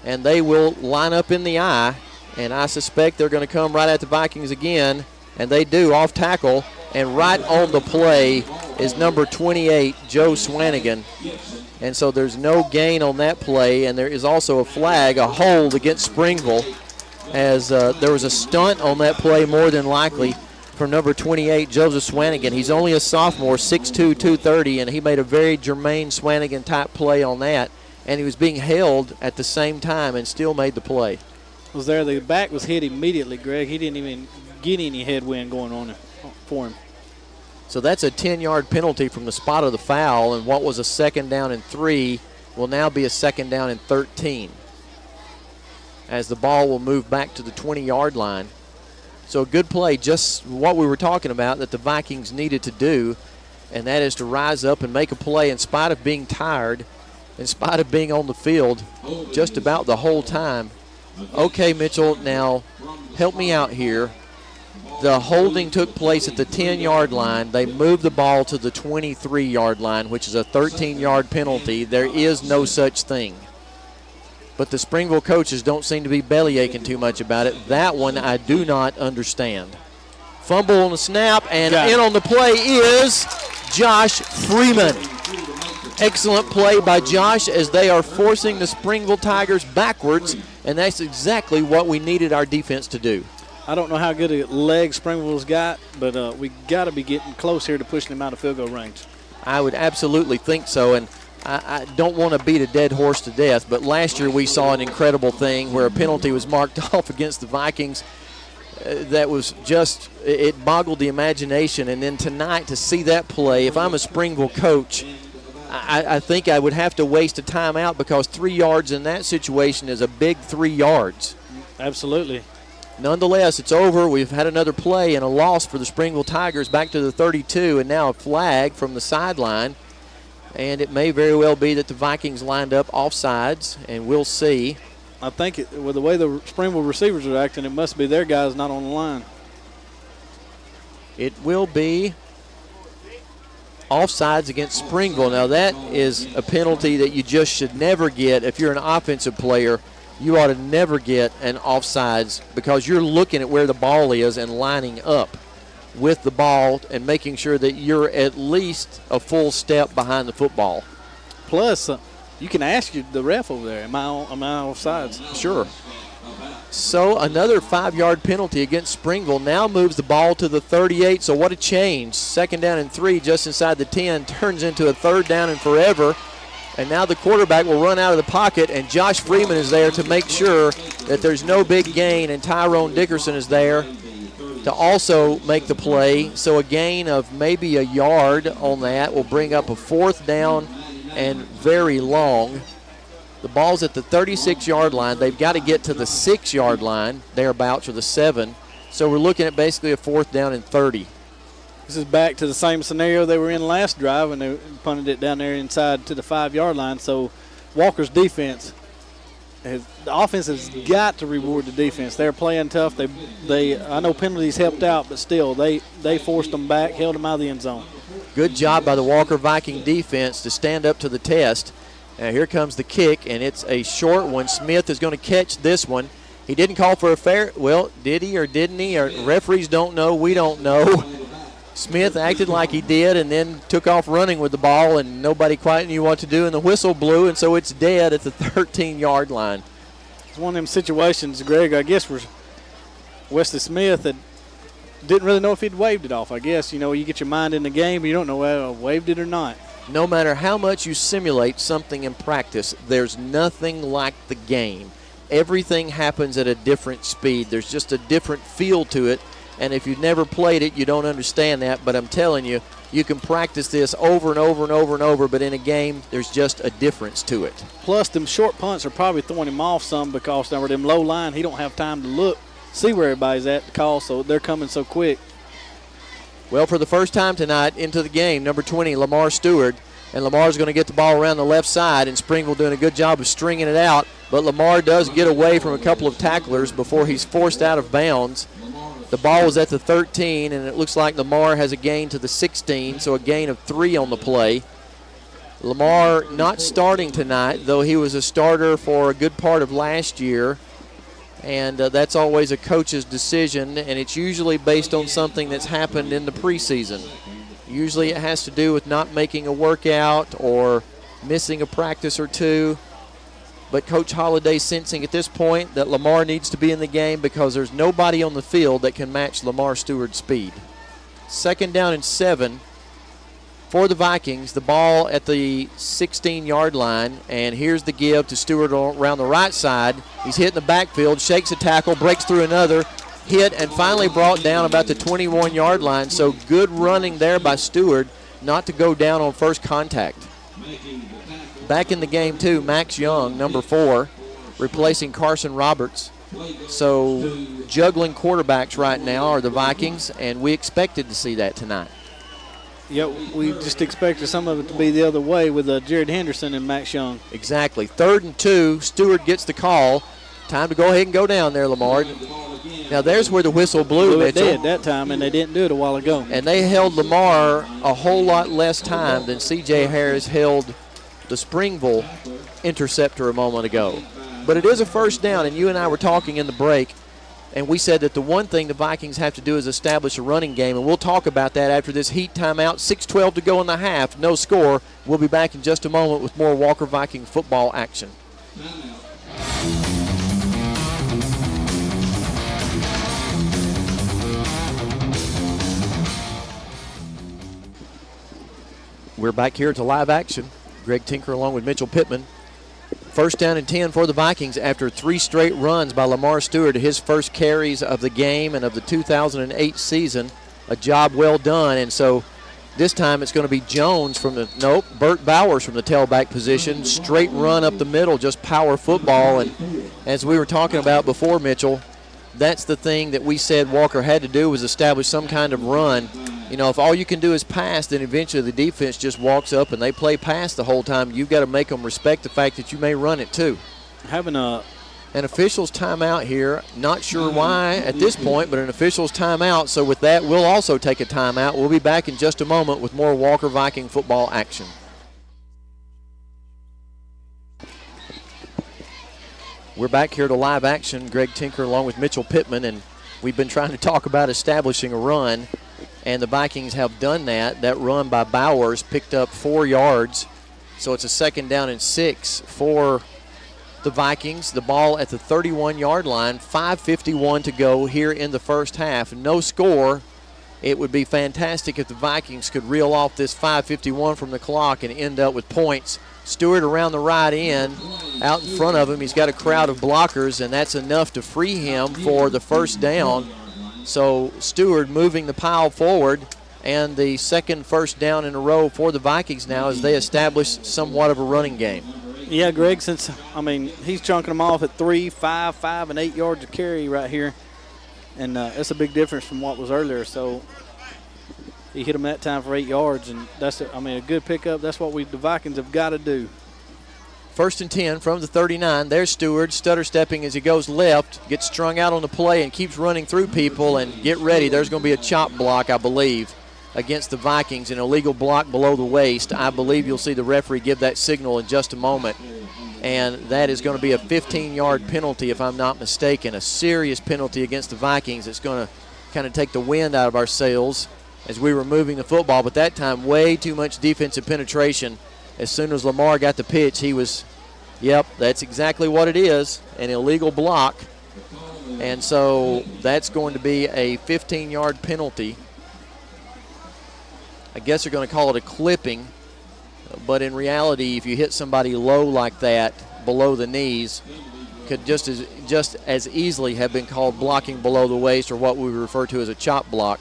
and they will line up in the eye, and I suspect they're going to come right at the Vikings again, and they do, off tackle, and right on the play is number 28, Joe Swanigan. And so there's no gain on that play, and there is also a flag, a hold against Springville, as there was a stunt on that play more than likely from number 28, Joseph Swanigan. He's only a sophomore, 6'2", 230, and he made a very Jermaine Swanigan-type play on that, and he was being held at the same time and still made the play. Was there, the back was hit immediately, Greg. He didn't even get any headwind going on for him. So that's a 10-yard penalty from the spot of the foul, and what was a 2nd down and 3 will now be a 2nd down and 13, as the ball will move back to the 20-yard line. So a good play, just what we were talking about that the Vikings needed to do, and that is to rise up and make a play in spite of being tired, in spite of being on the field just about the whole time. Okay, Mitchell, now help me out here. The holding took place at the 10-yard line. They moved the ball to the 23-yard line, which is a 13-yard penalty. There is no such thing. But the Springville coaches don't seem to be bellyaching too much about it. That one I do not understand. Fumble on the snap, and in on the play is Josh Freeman. Excellent play by Josh as they are forcing the Springville Tigers backwards, and that's exactly what we needed our defense to do. I don't know how good a leg Springville's got, but we got to be getting close here to pushing them out of field goal range. I would absolutely think so, and I don't want to beat a dead horse to death, but last year we saw an incredible thing where a penalty was marked off against the Vikings that was just, it boggled the imagination. And then tonight to see that play, if I'm a Springville coach, I think I would have to waste a timeout, because 3 yards in that situation is a big 3 yards. Absolutely. Nonetheless, it's over. We've had another play and a loss for the Springville Tigers back to the 32, and now a flag from the sideline. And it may very well be that the Vikings lined up offsides, and we'll see. I think with the way the Springville receivers are acting, it must be their guys not on the line. It will be offsides against Springville. Now, that is a penalty that you just should never get. If you're an offensive player, you ought to never get an offsides because you're looking at where the ball is and lining up with the ball and making sure that you're at least a full step behind the football. Plus, you can ask the ref over there, am I offsides? Sure. So another 5-yard penalty against Springville now moves the ball to the 38. So what a change. 2nd down and 3 just inside the 10 turns into a 3rd down and forever. And now the quarterback will run out of the pocket, and Josh Freeman is there to make sure that there's no big gain, and Tyrone Dickerson is there to also make the play. So a gain of maybe a yard on that will bring up a 4th down and very long. The ball's at the 36-yard line. They've got to get to the 6-yard line, thereabouts, or the 7. So we're looking at basically a 4th down and 30. This is back to the same scenario they were in last drive, and they punted it down there inside to the 5-yard line. So Walker's defense, the offense has got to reward the defense. They're playing tough. I know penalties helped out, but still, they forced them back, held them out of the end zone. Good job by the Walker Viking defense to stand up to the test. Here comes the kick, and it's a short one. Smith is going to catch this one. He didn't call for a fair. Well, did he or didn't he? Or referees don't know. We don't know. Smith acted like he did and then took off running with the ball, and nobody quite knew what to do, and the whistle blew, and so it's dead at the 13-yard line. It's one of them situations, Greg, I guess, where Wesley Smith didn't really know if he'd waved it off. I guess, you get your mind in the game, but you don't know whether I waved it or not. No matter how much you simulate something in practice, there's nothing like the game. Everything happens at a different speed. There's just a different feel to it. And if you've never played it, you don't understand that. But I'm telling you, you can practice this over and over and over and over, but in a game, there's just a difference to it. Plus, them short punts are probably throwing him off some because now with them low line, he don't have time to look, see where everybody's at to call, so they're coming so quick. Well, for the first time tonight into the game, number 20, Lamar Stewart. And Lamar's going to get the ball around the left side, and Springville doing a good job of stringing it out. But Lamar does get away from a couple of tacklers before he's forced out of bounds. The ball was at the 13, and it looks like Lamar has a gain to the 16, so a gain of 3 on the play. Lamar not starting tonight, though he was a starter for a good part of last year. And that's always a coach's decision, and it's usually based on something that's happened in the preseason. Usually it has to do with not making a workout or missing a practice or two. But Coach Holliday sensing at this point that Lamar needs to be in the game because there's nobody on the field that can match Lamar Stewart's speed. 2nd down and 7 for the Vikings. The ball at the 16-yard line, and here's the give to Stewart around the right side. He's hit in the backfield, shakes a tackle, breaks through another, hit, and finally brought down about the 21-yard line. So good running there by Stewart not to go down on first contact. Back in the game, too, Max Young, number 4, replacing Carson Roberts. So juggling quarterbacks right now are the Vikings, and we expected to see that tonight. Yeah, we just expected some of it to be the other way with Jared Henderson and Max Young. Exactly. 3rd and 2, Stewart gets the call. Time to go ahead and go down there, Lamar. Now, there's where the whistle blew, Mitchell. It did that time, and they didn't do it a while ago. And they held Lamar a whole lot less time than C.J. Harris held the Springville interceptor a moment ago. But it is a first down, and you and I were talking in the break, and we said that the one thing the Vikings have to do is establish a running game, and we'll talk about that after this heat timeout. 6:12 to go in the half, no score. We'll be back in just a moment with more Walker Viking football action. We're back here to live action. Greg Tinker along with Mitchell Pittman. 1st down and 10 for the Vikings after 3 straight runs by Lamar Stewart, his first carries of the game and of the 2008 season. A job well done, and so this time it's going to be Jones Burt Bowers from the tailback position. Straight run up the middle, just power football. And as we were talking about before, Mitchell, that's the thing that we said Walker had to do was establish some kind of run. You know, if all you can do is pass, then eventually the defense just walks up and they play pass the whole time. You've got to make them respect the fact that you may run it too. Having a An official's timeout here. Not sure why at this point, but an official's timeout. So with that, we'll also take a timeout. We'll be back in just a moment with more Walker Viking football action. We're back here to live action. Greg Tinker along with Mitchell Pittman, and we've been trying to talk about establishing a run, and the Vikings have done that. That run by Bowers picked up 4 yards, so it's a 2nd down and 6 for the Vikings. The ball at the 31-yard line, 5:51 to go here in the first half. No score. It would be fantastic if the Vikings could reel off this 5:51 from the clock and end up with points. Stewart around the right end, out in front of him. He's got a crowd of blockers, and that's enough to free him for the first down. So Stewart moving the pile forward, and the second first down in a row for the Vikings now as they establish somewhat of a running game. Yeah, Greg, he's chunking them off at 3, 5, 5, and 8 yards of carry right here. And that's a big difference from what was earlier. So he hit him that time for 8 yards, and that's a good pickup. That's what the Vikings have got to do. 1st and 10 from the 39. There's Stewart stutter stepping as he goes left, gets strung out on the play and keeps running through people. And get ready, there's going to be a chop block, I believe, against the Vikings, an illegal block below the waist. I believe you'll see the referee give that signal in just a moment. And that is going to be a 15-yard penalty, if I'm not mistaken, a serious penalty against the Vikings. It's going to kind of take the wind out of our sails as we were moving the football. But that time, way too much defensive penetration. As soon as Lamar got the pitch, he was, yep, that's exactly what it is, an illegal block. And so that's going to be a 15-yard penalty. I guess they're going to call it a clipping. But in reality, if you hit somebody low like that, below the knees, could just as easily have been called blocking below the waist, or what we refer to as a chop block.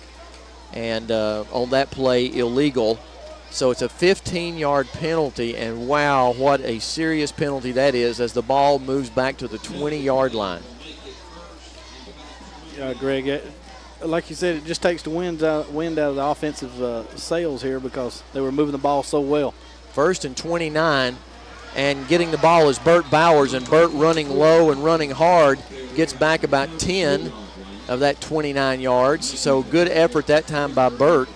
And on that play, illegal. So it's a 15-yard penalty, and wow, what a serious penalty that is as the ball moves back to the 20-yard line. Greg, like you said, it just takes the wind out of the offensive sails here because they were moving the ball so well. 1st and 29, and getting the ball is Burt Bowers, and Burt running low and running hard gets back about 10 of that 29 yards. So good effort that time by Burt.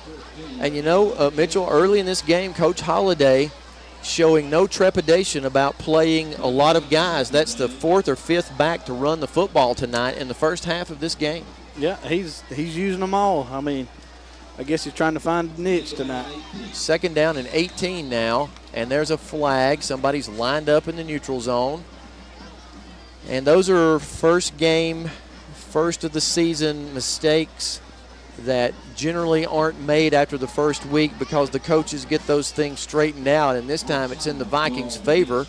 And Mitchell, early in this game, Coach Holliday showing no trepidation about playing a lot of guys. That's the 4th or 5th back to run the football tonight in the first half of this game. Yeah, he's using them all. I guess he's trying to find a niche tonight. 2nd down and 18 now, and there's a flag. Somebody's lined up in the neutral zone. And those are first of the season mistakes that generally aren't made after the first week because the coaches get those things straightened out. And this time it's in the Vikings' favor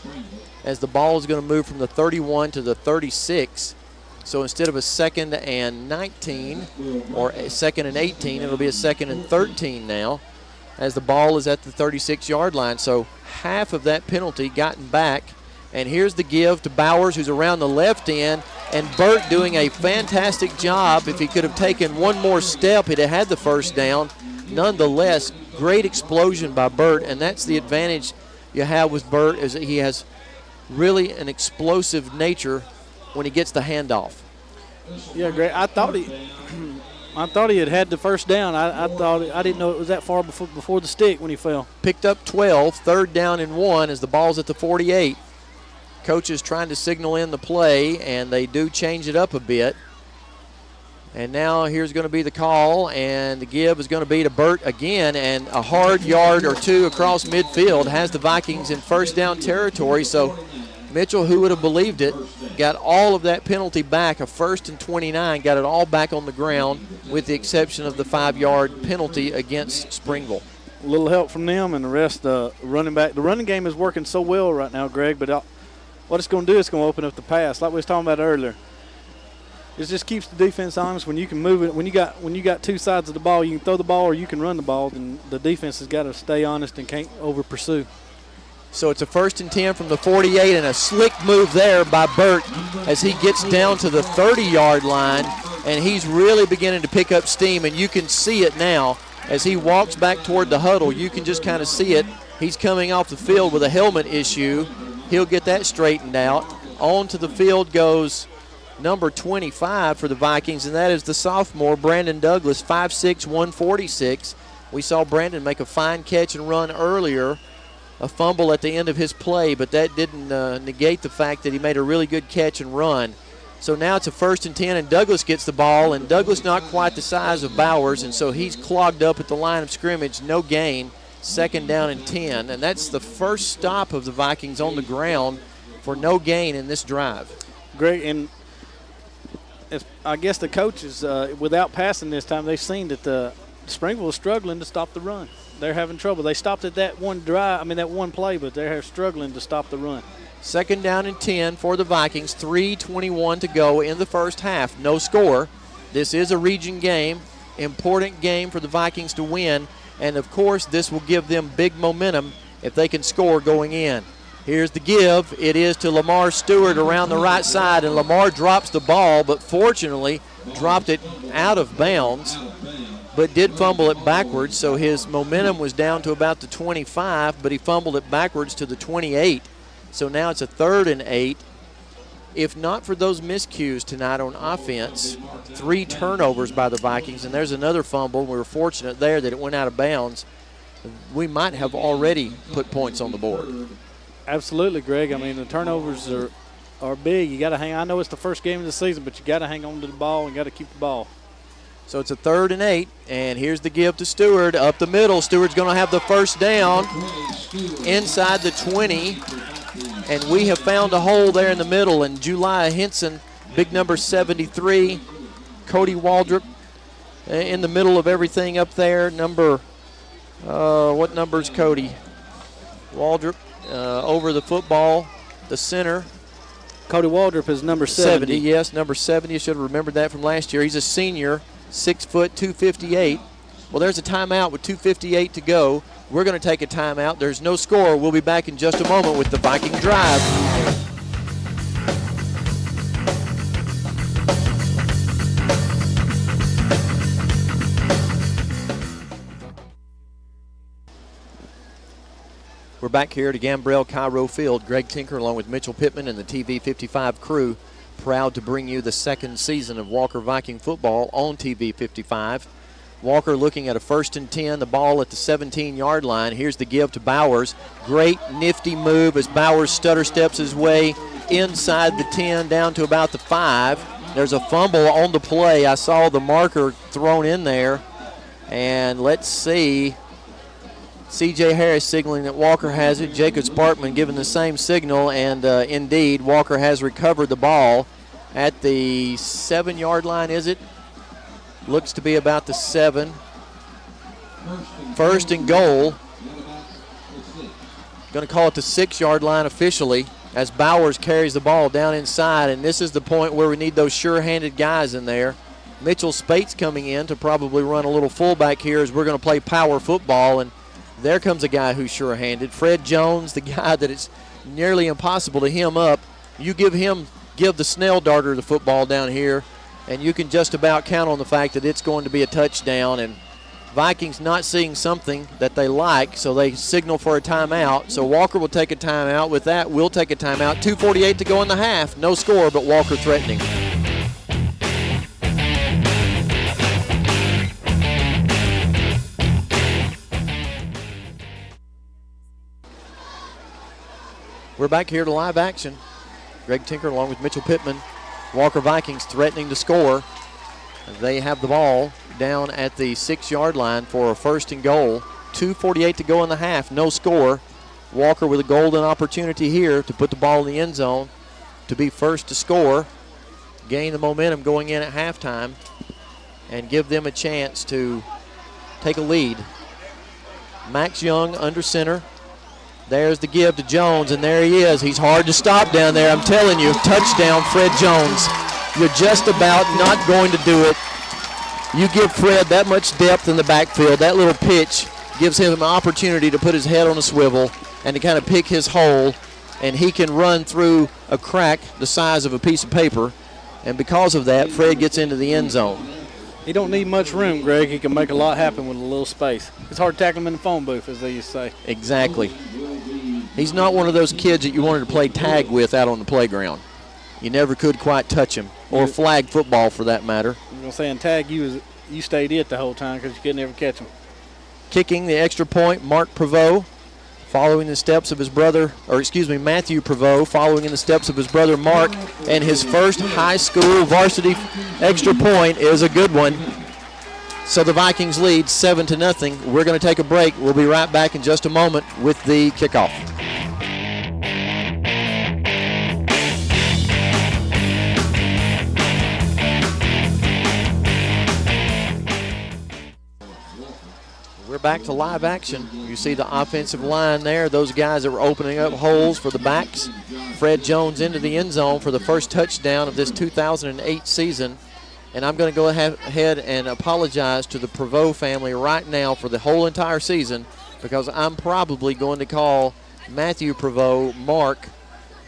as the ball is going to move from the 31 to the 36. So instead of a 2nd and 19 or a 2nd and 18, it'll be a 2nd and 13 now as the ball is at the 36-yard line. So half of that penalty gotten back. And here's the give to Bowers, who's around the left end, and Burt doing a fantastic job. If he could have taken one more step, he'd have had the first down. Nonetheless, great explosion by Burt, and that's the advantage you have with Burt, is that he has really an explosive nature when he gets the handoff. Yeah, great. I thought he had the first down. I didn't know it was that far before the stick when he fell. Picked up 12, 3rd down and 1 as the ball's at the 48. Coaches trying to signal in the play, and they do change it up a bit. And now here's going to be the call, and the give is going to be to Burt again, and a hard yard or two across midfield has the Vikings in first down territory. So Mitchell, who would have believed it, got all of that penalty back, a 1st and 29, got it all back on the ground with the exception of the 5-yard penalty against Springville. A little help from them, and the rest running back. The running game is working so well right now, Greg, but what it's going to do is going to open up the pass, like we was talking about earlier. It just keeps the defense honest. When you can move it, when you got two sides of the ball, you can throw the ball or you can run the ball, then the defense has got to stay honest and can't over pursue. So it's a 1st and 10 from the 48, and a slick move there by Burt as he gets down to the 30-yard line, and he's really beginning to pick up steam, and you can see it now as he walks back toward the huddle. You can just kind of see it. He's coming off the field with a helmet issue. He'll get that straightened out. On to the field goes number 25 for the Vikings, and that is the sophomore, Brandon Douglas, 5'6", 146. We saw Brandon make a fine catch and run earlier, a fumble at the end of his play, but that didn't negate the fact that he made a really good catch and run. So now it's a 1st and 10, and Douglas gets the ball, and Douglas not quite the size of Bowers, and so he's clogged up at the line of scrimmage, no gain, 2nd down and 10. And that's the first stop of the Vikings on the ground for no gain in this drive. Greg, and I guess the coaches, without passing this time, they've seen that Springville is struggling to stop the run. They're having trouble. They stopped at that one play, but they're struggling to stop the run. 2nd down and 10 for the Vikings, 3:21 to go in the first half. No score. This is a region game, important game for the Vikings to win, and of course this will give them big momentum if they can score going in. Here's the give. It is to Lamar Stewart around the right side, and Lamar drops the ball, but fortunately dropped it out of bounds, but did fumble it backwards, so his momentum was down to about the 25, but he fumbled it backwards to the 28. So now it's a 3rd and 8. If not for those miscues tonight on offense, 3 turnovers by the Vikings, and there's another fumble. We were fortunate there that it went out of bounds. We might have already put points on the board. Absolutely, Greg. I mean, the turnovers are big. You got to hang. I know it's the first game of the season, but you got to hang on to the ball and got to keep the ball. So it's a 3rd and 8, and here's the give to Stewart up the middle. Stewart's going to have the first down inside the 20, and we have found a hole there in the middle. And Julia Henson, big number 73, Cody Waldrop in the middle of everything up there. What number is Cody? Waldrop over the football, the center. Cody Waldrop is number 70. Yes, number 70. You should have remembered that from last year. He's a senior, 6 foot, 258. Well, there's a timeout with 2:58 to go. We're going to take a timeout. There's no score. We'll be back in just a moment with the Viking Drive. We're back here at Gambrell Cairo Field. Greg Tinker along with Mitchell Pittman and the TV 55 crew, proud to bring you the 2nd season of Walker Viking football on TV 55. Walker looking at a 1st and 10, the ball at the 17-yard line. Here's the give to Bowers. Great nifty move as Bowers stutter steps his way inside the 10 down to about the 5. There's a fumble on the play. I saw the marker thrown in there. And let's see. C.J. Harris signaling that Walker has it. Jacob Sparkman giving the same signal, and indeed, Walker has recovered the ball at the 7-yard line, is it? Looks to be about the 7. 1st and goal. Going to call it the 6-yard line officially as Bowers carries the ball down inside, and this is the point where we need those sure-handed guys in there. Mitchell Spates coming in to probably run a little fullback here as we're going to play power football, and there comes a guy who's sure-handed. Fred Jones, the guy that it's nearly impossible to hem up. You give the Snell darter the football down here, and you can just about count on the fact that it's going to be a touchdown. And Vikings not seeing something that they like, so they signal for a timeout. So Walker will take a timeout. With that, we'll take a timeout. 2:48 to go in the half. No score, but Walker threatening. We're back here to live action. Greg Tinker along with Mitchell Pittman. Walker Vikings threatening to score. They have the ball down at the 6-yard line for a 1st and goal. 2:48 to go in the half. No score. Walker with a golden opportunity here to put the ball in the end zone, to be first to score, gain the momentum going in at halftime, and give them a chance to take a lead. Max Young under center. There's the give to Jones, and there he is. He's hard to stop down there. I'm telling you, touchdown, Fred Jones. You're just about not going to do it. You give Fred that much depth in the backfield. That little pitch gives him an opportunity to put his head on a swivel and to kind of pick his hole, and he can run through a crack the size of a piece of paper. And because of that, Fred gets into the end zone. He don't need much room, Greg. He can make a lot happen with a little space. It's hard to tackle him in the phone booth, as they used to say. Exactly. He's not one of those kids that you wanted to play tag with out on the playground. You never could quite touch him, or flag football for that matter. I'm going to say in tag, you stayed it the whole time because you could never catch him. Kicking the extra point, Mark Prevost, following the steps of his brother, Matthew Prevost, following in the steps of his brother Mark, and his first high school varsity extra point is a good one. So the Vikings lead 7-0. We're going to take a break. We'll be right back in just a moment with the kickoff. We're back to live action. You see the offensive line there. Those guys that were opening up holes for the backs. Fred Jones into the end zone for the first touchdown of this 2008 season. And I'm going to go ahead and apologize to the Prevost family right now for the whole entire season, because I'm probably going to call Matthew Prevost Mark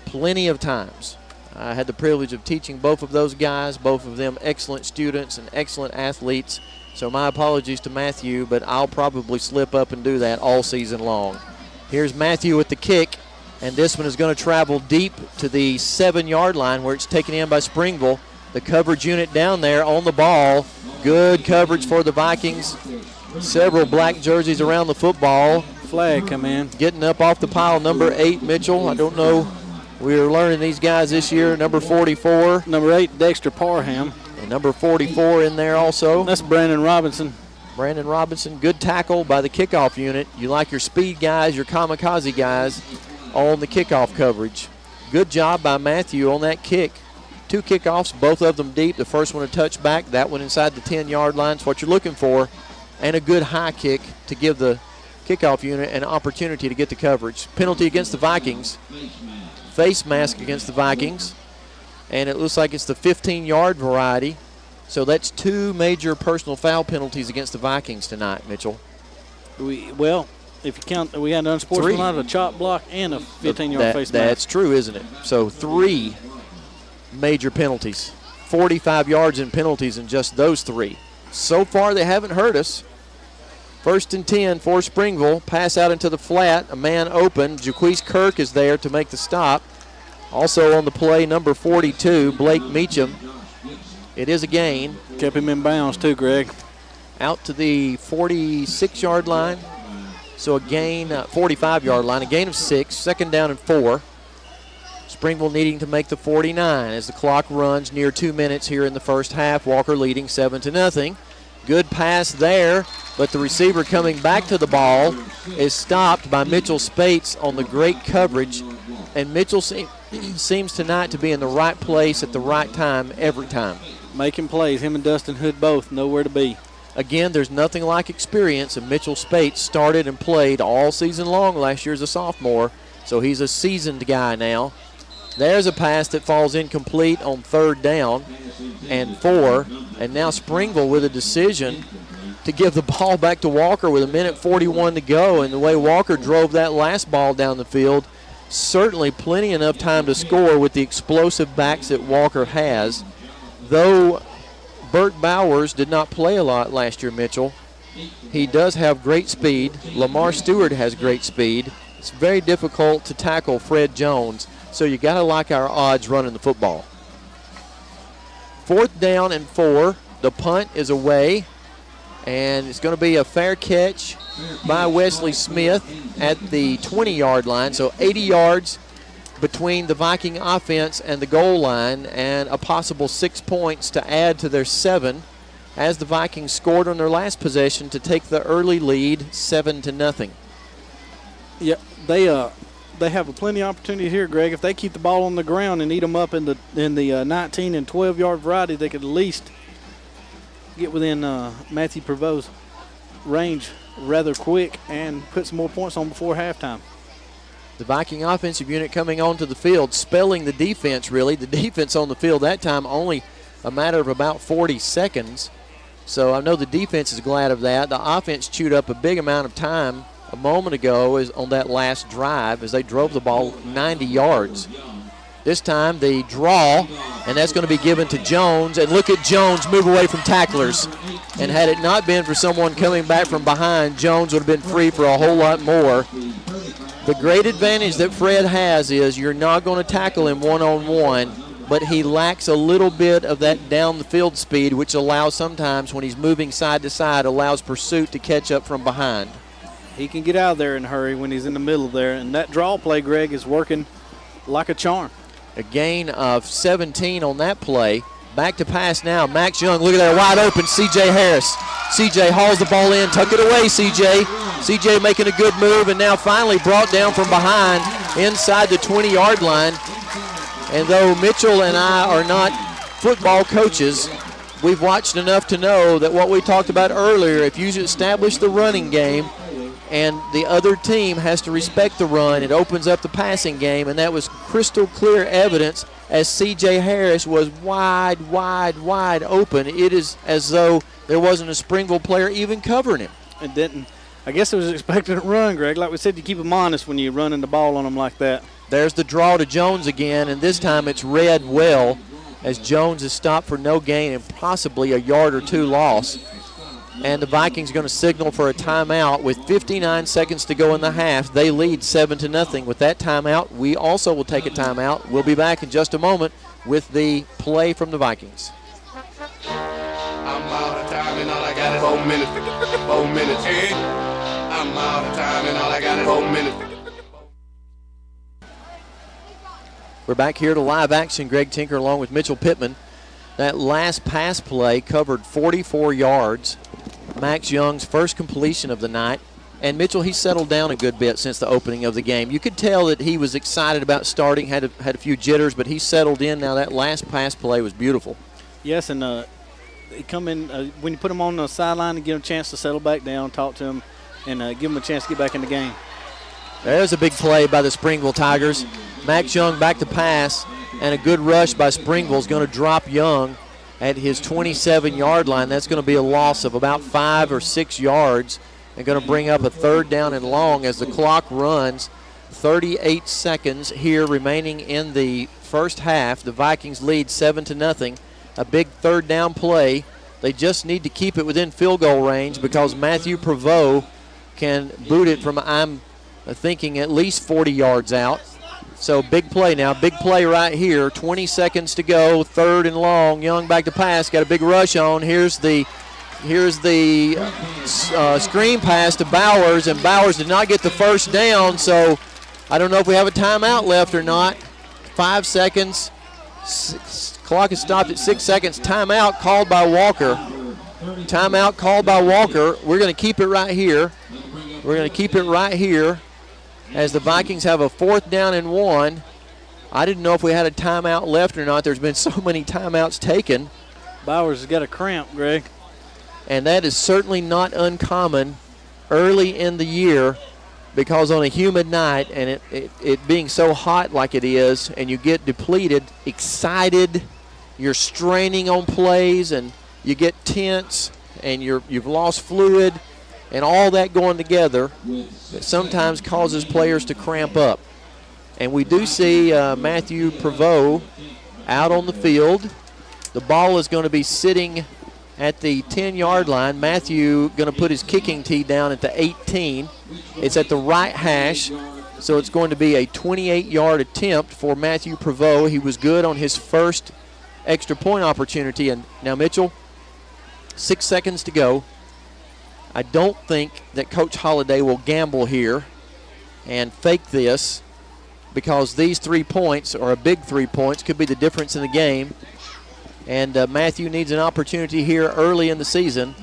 plenty of times. I had the privilege of teaching both of those guys, both of them excellent students and excellent athletes. So my apologies to Matthew, but I'll probably slip up and do that all season long. Here's Matthew with the kick, and this one is going to travel deep to the 7-yard line where it's taken in by Springville. The coverage unit down there on the ball. Good coverage for the Vikings. Several black jerseys around the football. Flag come in. Getting up off the pile, number 8, Mitchell. I don't know. We're learning these guys this year. Number 44. Number 8, Dexter Parham. And number 44 in there also. That's Brandon Robinson. Brandon Robinson, good tackle by the kickoff unit. You like your speed guys, your kamikaze guys on the kickoff coverage. Good job by Matthew on that kick. 2 kickoffs, both of them deep. The first one a touchback, that one inside the 10-yard line. It's what you're looking for. And a good high kick to give the kickoff unit an opportunity to get the coverage. Penalty against the Vikings. Face mask against the Vikings. And it looks like it's the 15-yard variety. So that's 2 major personal foul penalties against the Vikings tonight, Mitchell. Well, if you count, we had an unsportsmanlike, a chop block, and a 15-yard face mask. That's true, isn't it? So 3 major penalties. 45 yards in penalties in just those 3. So far, they haven't hurt us. 1st and 10 for Springville. Pass out into the flat. A man open. Jaquise Kirk is there to make the stop. Also on the play, number 42, Blake Meacham. It is a gain. Kept him in bounds too, Greg. Out to the 46-yard line. So a gain, 45-yard line, a gain of 6. 2nd down and 4. Springville needing to make the 49 as the clock runs near 2 minutes here in the first half. Walker leading 7-0. Good pass there, but the receiver coming back to the ball is stopped by Mitchell Spates on the great coverage. And Mitchell seems tonight to be in the right place at the right time every time. Making plays, him and Dustin Hood both nowhere to be. Again, there's nothing like experience, and Mitchell Spates started and played all season long last year as a sophomore, so he's a seasoned guy now. There's a pass that falls incomplete on 3rd down and 4, and now Springville with a decision to give the ball back to Walker with 1:41 to go, and the way Walker drove that last ball down the field, certainly plenty enough time to score with the explosive backs that Walker has. Though Burt Bowers did not play a lot last year, Mitchell, he does have great speed. Lamar Stewart has great speed. It's very difficult to tackle Fred Jones, so you got to like our odds running the football. 4th down and 4. The punt is away, and it's going to be a fair catch by Wesley Smith at the 20-yard line. So 80 yards between the Viking offense and the goal line, and a possible 6 points to add to their 7 as the Vikings scored on their last possession to take the early lead 7-0. Yep, they have a plenty of opportunity here, Greg. If they keep the ball on the ground and eat them up in the 19 and 12-yard variety, they could at least get within Matthew Prevost's range rather quick and put some more points on before halftime. The Viking offensive unit coming onto the field, spelling the defense, really. The defense on the field that time only a matter of about 40 seconds. So I know the defense is glad of that. The offense chewed up a big amount of time a moment ago on that last drive as they drove the ball 90 yards. This time the draw, and that's going to be given to Jones. And look at Jones move away from tacklers. And had it not been for someone coming back from behind, Jones would have been free for a whole lot more. The great advantage that Fred has is you're not going to tackle him one-on-one, but he lacks a little bit of that down the field speed, which allows sometimes when he's moving side to side, allows pursuit to catch up from behind. He can get out of there in a hurry when he's in the middle there, and that draw play, Greg, is working like a charm. A gain of 17 on that play. Back to pass now. Max Young, look at that, wide open, C.J. Harris. C.J. hauls the ball in. Tuck it away, C.J. C.J. making a good move, and now finally brought down from behind inside the 20-yard line. And though Mitchell and I are not football coaches, we've watched enough to know that what we talked about earlier, if you establish the running game and the other team has to respect the run, it opens up the passing game, and that was crystal clear evidence as C.J. Harris was wide open. It is as though there wasn't a Springville player even covering him. It didn't. I guess it was expecting to run, Greg. Like we said, you keep them honest when you're running the ball on them like that. There's the draw to Jones again, and this time it's read well as Jones is stopped for no gain and possibly a yard or two loss. And the Vikings going to signal for a timeout with 59 seconds to go in the half. They lead 7-0. With that timeout, we also will take a timeout. We'll be back in just a moment with the play from the Vikings. I'm out of time and all I got is 4 minutes. 4 minutes. I'm out of time and all I got is 4 minutes. We're back here to live action. Greg Tinker along with Mitchell Pittman. That last pass play covered 44 yards. Max Young's first completion of the night. And Mitchell, he settled down a good bit since the opening of the game. You could tell that he was excited about starting, had a few jitters, but he settled in. Now that last pass play was beautiful. Yes, and he come in when you put him on the sideline and give him a chance to settle back down, talk to him, and give him a chance to get back in the game. There's a big play by the Springville Tigers. Max Young back to pass, and a good rush by Springville is going to drop Young at his 27-yard line. That's going to be a loss of about 5 or 6 yards and going to bring up a third down and long as the clock runs. 38 seconds here remaining in the first half. The Vikings lead 7-0. A big third down play. They just need to keep it within field goal range because Matthew Prevost can boot it from, I'm thinking, at least 40 yards out. So big play now, big play right here. 20 seconds to go, third and long. Young back to pass, got a big rush on. Here's the screen pass to Bowers, and Bowers did not get the first down. So I don't know if we have a timeout left or not. 5 seconds. Clock is stopped at 6 seconds. Timeout called by Walker. Timeout called by Walker. We're going to keep it right here. We're going to keep it right here as the Vikings have a 4th down and 1. I didn't know if we had a timeout left or not. There's been so many timeouts taken. Bowers has got a cramp, Greg. And that is certainly not uncommon early in the year because on a humid night and it being so hot like it is and you get depleted, excited, you're straining on plays and you get tense and you've lost fluid and all that going together, that sometimes causes players to cramp up. And we do see Matthew Prevost out on the field. The ball is going to be sitting at the 10-yard line. Matthew going to put his kicking tee down at the 18. It's at the right hash, so it's going to be a 28-yard attempt for Matthew Prevost. He was good on his first extra point opportunity. And now, Mitchell, 6 seconds to go. I don't think that Coach Holliday will gamble here and fake this because these 3 points, or a big 3 points, could be the difference in the game. And Matthew needs an opportunity here early in the season.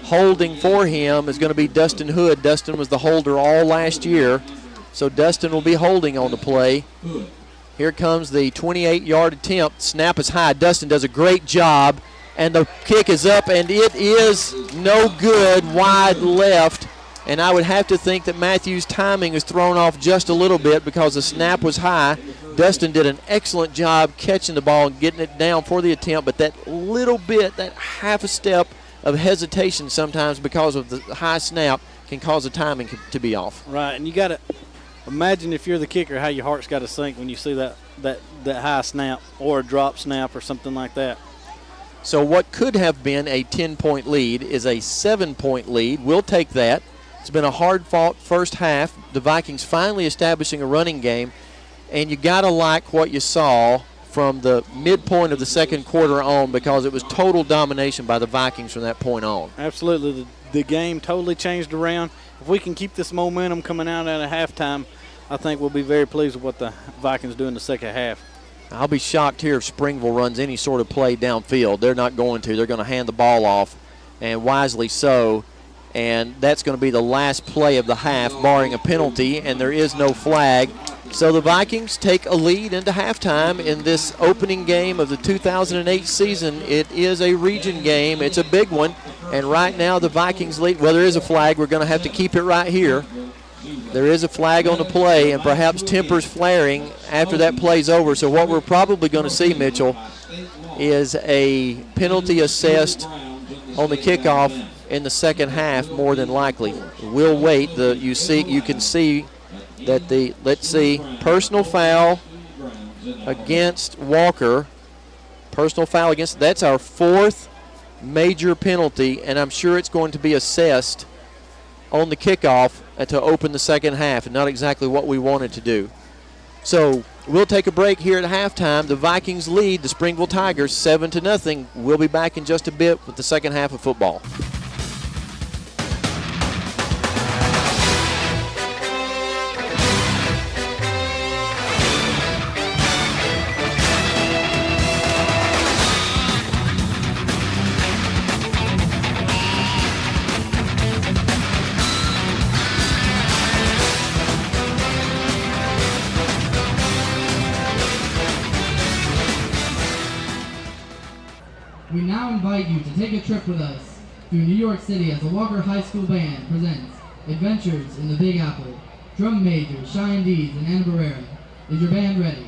Holding for him is going to be Dustin Hood. Dustin was the holder all last year, so Dustin will be holding on the play. Here comes the 28-yard attempt. Snap is high. Dustin does a great job. And the kick is up, and it is no good, wide left. And I would have to think that Matthew's timing was thrown off just a little bit because the snap was high. Dustin did an excellent job catching the ball and getting it down for the attempt, but that little bit, that half a step of hesitation sometimes because of the high snap can cause the timing to be off. Right, and you got to imagine if you're the kicker how your heart's got to sink when you see that high snap or a drop snap or something like that. So what could have been a 10-point lead is a 7-point lead. We'll take that. It's been a hard-fought first half. The Vikings finally establishing a running game, and you got to like what you saw from the midpoint of the second quarter on, because it was total domination by the Vikings from that point on. Absolutely. The game totally changed around. If we can keep this momentum coming out at halftime, I think we'll be very pleased with what the Vikings do in the second half. I'll be shocked here if Springville runs any sort of play downfield. They're not going to. They're going to hand the ball off, and wisely so. And that's going to be the last play of the half, barring a penalty, and there is no flag. So the Vikings take a lead into halftime in this opening game of the 2008 season. It is a region game. It's a big one. And right now the Vikings lead. Well, there is a flag. We're going to have to keep it right here. There is a flag on the play, and perhaps tempers flaring after that play's over. So what we're probably going to see, Mitchell, is a penalty assessed on the kickoff in the second half, more than likely. We'll wait. You can see that let's see, personal foul against Walker. Personal foul against, that's our fourth major penalty, and I'm sure it's going to be assessed on the kickoff to open the second half, and not exactly what we wanted to do. So we'll take a break here at halftime. The Vikings lead the Springville Tigers 7-0. We'll be back in just a bit with the second half of football. We now invite you to take a trip with us through New York City as the Walker High School Band presents Adventures in the Big Apple. Drum majors Cheyenne Dees and Anna Barrera. Is your band ready?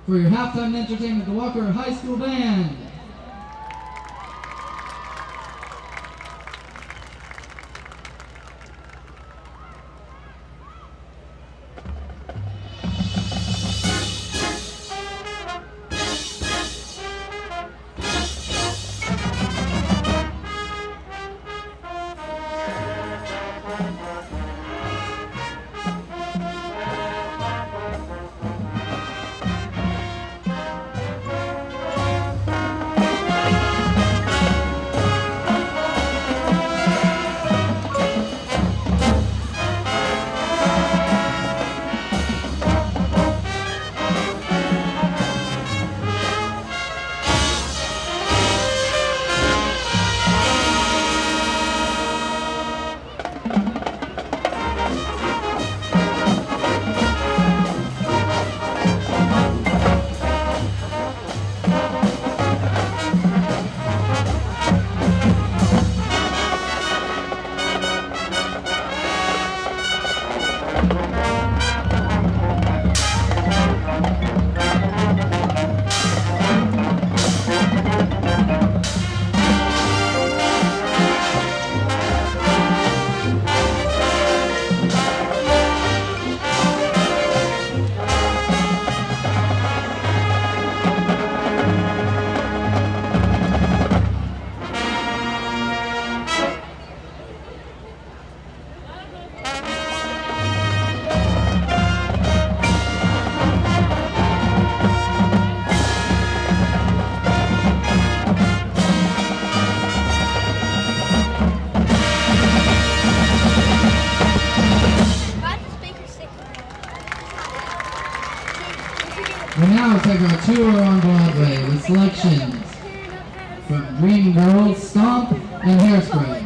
For your halftime entertainment, the Walker High School Band. We now take our tour on Broadway with selections from Dreamgirls, Stomp, and Hairspray.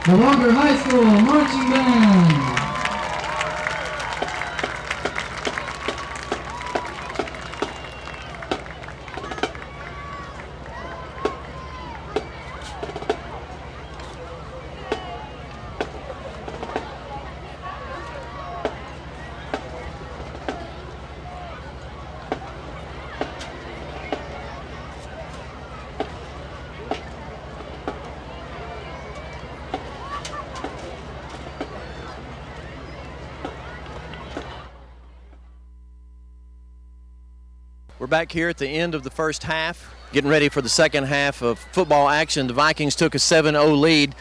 The Walker High School Marching Band. We're back here at the end of the first half, getting ready for the second half of football action. The Vikings took a 7-0 lead.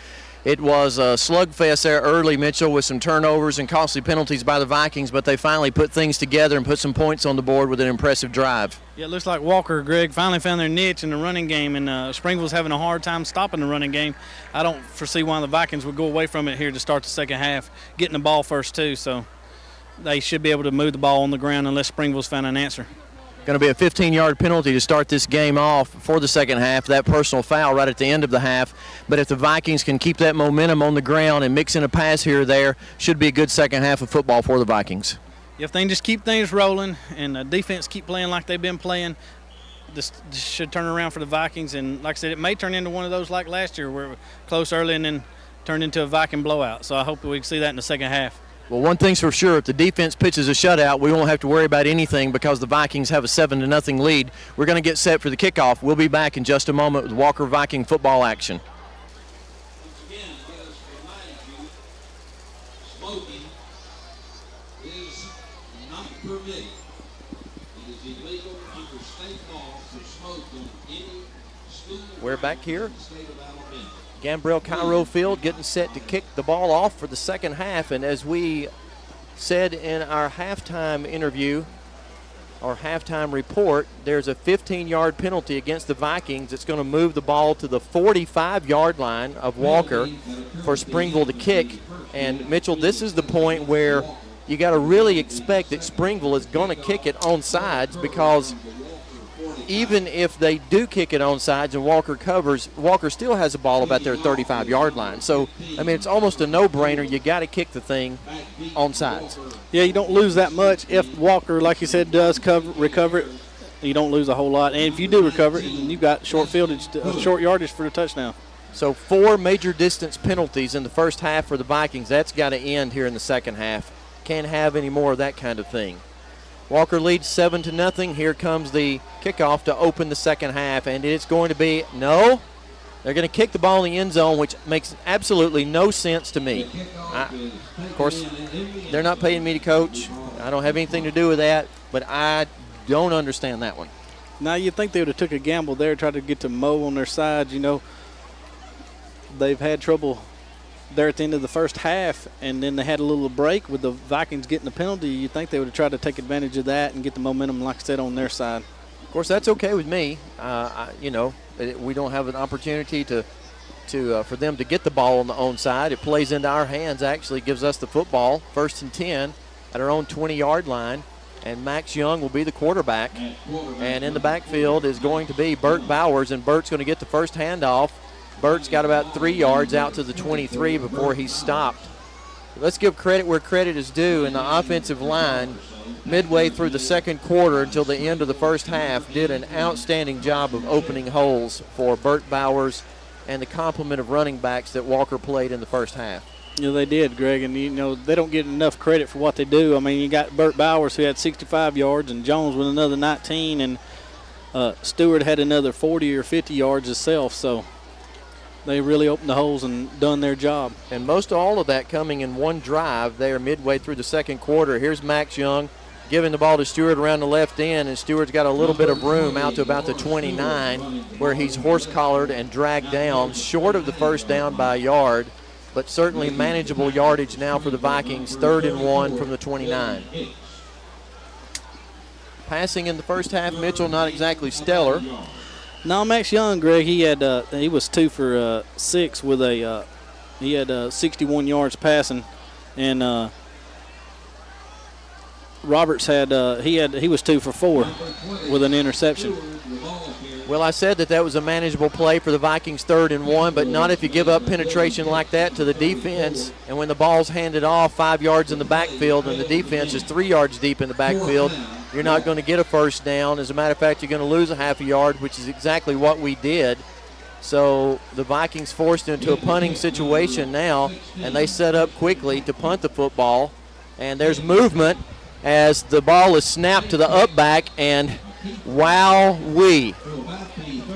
It was a slugfest there early, Mitchell, with some turnovers and costly penalties by the Vikings, but they finally put things together and put some points on the board with an impressive drive. Yeah, it looks like Walker, Greg, finally found their niche in the running game, and Springville's having a hard time stopping the running game. I don't foresee why the Vikings would go away from it here to start the second half, getting the ball first too, so they should be able to move the ball on the ground unless Springville's found an answer. Going to be a 15-yard penalty to start this game off for the second half, that personal foul right at the end of the half. But if the Vikings can keep that momentum on the ground and mix in a pass here or there, should be a good second half of football for the Vikings. If they can just keep things rolling and the defense keep playing like they've been playing, this should turn around for the Vikings. And like I said, it may turn into one of those like last year where we're close early and then turned into a Viking blowout. So I hope that we can see that in the second half. Well, one thing's for sure, if the defense pitches a shutout, we won't have to worry about anything because the Vikings have a 7-0 lead. We're going to get set for the kickoff. We'll be back in just a moment with Walker Viking football action. Again, let us remind you, smoking is not permitted. It is illegal under state law to smoke on any school. We're back here. In the state of Alabama. Gambrell Cairo Field getting set to kick the ball off for the second half. And as we said in our halftime interview, or halftime report, there's a 15-yard penalty against the Vikings. It's going to move the ball to the 45-yard line of Walker for Springville to kick. And, Mitchell, this is the point where you got to really expect that Springville is going to kick it on sides, because even if they do kick it on sides and Walker covers, Walker still has the ball about their 35-yard line. So, I mean, it's almost a no-brainer. You got to kick the thing on sides. Yeah, you don't lose that much. If Walker, like you said, does recover it, you don't lose a whole lot. And if you do recover it, you've got short yardage for the touchdown. So 4 major distance penalties in the first half for the Vikings. That's got to end here in the second half. Can't have any more of that kind of thing. Walker leads 7-0. Here comes the kickoff to open the second half, and it's going to be no. They're going to kick the ball in the end zone, which makes absolutely no sense to me. Of course, they're not paying me to coach. I don't have anything to do with that, but I don't understand that one. Now you'd think they would have took a gamble there, tried to get to Mo on their side. You know, they've had trouble there at the end of the first half, and then they had a little break with the Vikings getting the penalty. You'd think they would have tried to take advantage of that and get the momentum, like I said, on their side. Of course, that's okay with me. You know, we don't have an opportunity for them to get the ball on the own side. It plays into our hands, actually gives us the football, 1st and 10 at our own 20-yard line. And Max Young will be the quarterback. And in the backfield is going to be Bert Bowers, and Bert's going to get the first handoff. Bert's got about 3 yards out to the 23 before he's stopped. Let's give credit where credit is due. In the offensive line, midway through the second quarter until the end of the first half, did an outstanding job of opening holes for Bert Bowers and the complement of running backs that Walker played in the first half. Yeah, they did, Greg, and they don't get enough credit for what they do. I mean, you got Bert Bowers, who had 65 yards, and Jones with another 19, and Stewart had another 40 or 50 yards himself. So they really opened the holes and done their job. And most all of that coming in one drive there midway through the second quarter. Here's Max Young giving the ball to Stewart around the left end, and Stewart's got a little bit of room out to about the 29 where he's horse-collared and dragged down, short of the first down by a yard, but certainly manageable yardage now for the Vikings, 3rd and 1 from the 29. Passing in the first half, Mitchell not exactly stellar. No, Max Young, Greg, he was 2 for 6 with he had 61 yards passing, and Roberts he was 2 for 4 with an interception. Well, I said that was a manageable play for the Vikings, 3rd and 1, but not if you give up penetration like that to the defense. And when the ball's handed off 5 yards in the backfield and the defense is 3 yards deep in the backfield, you're not going to get a first down. As a matter of fact, you're going to lose a half a yard, which is exactly what we did. So the Vikings forced into a punting situation now, and they set up quickly to punt the football. And there's movement as the ball is snapped to the up back, and wow-wee.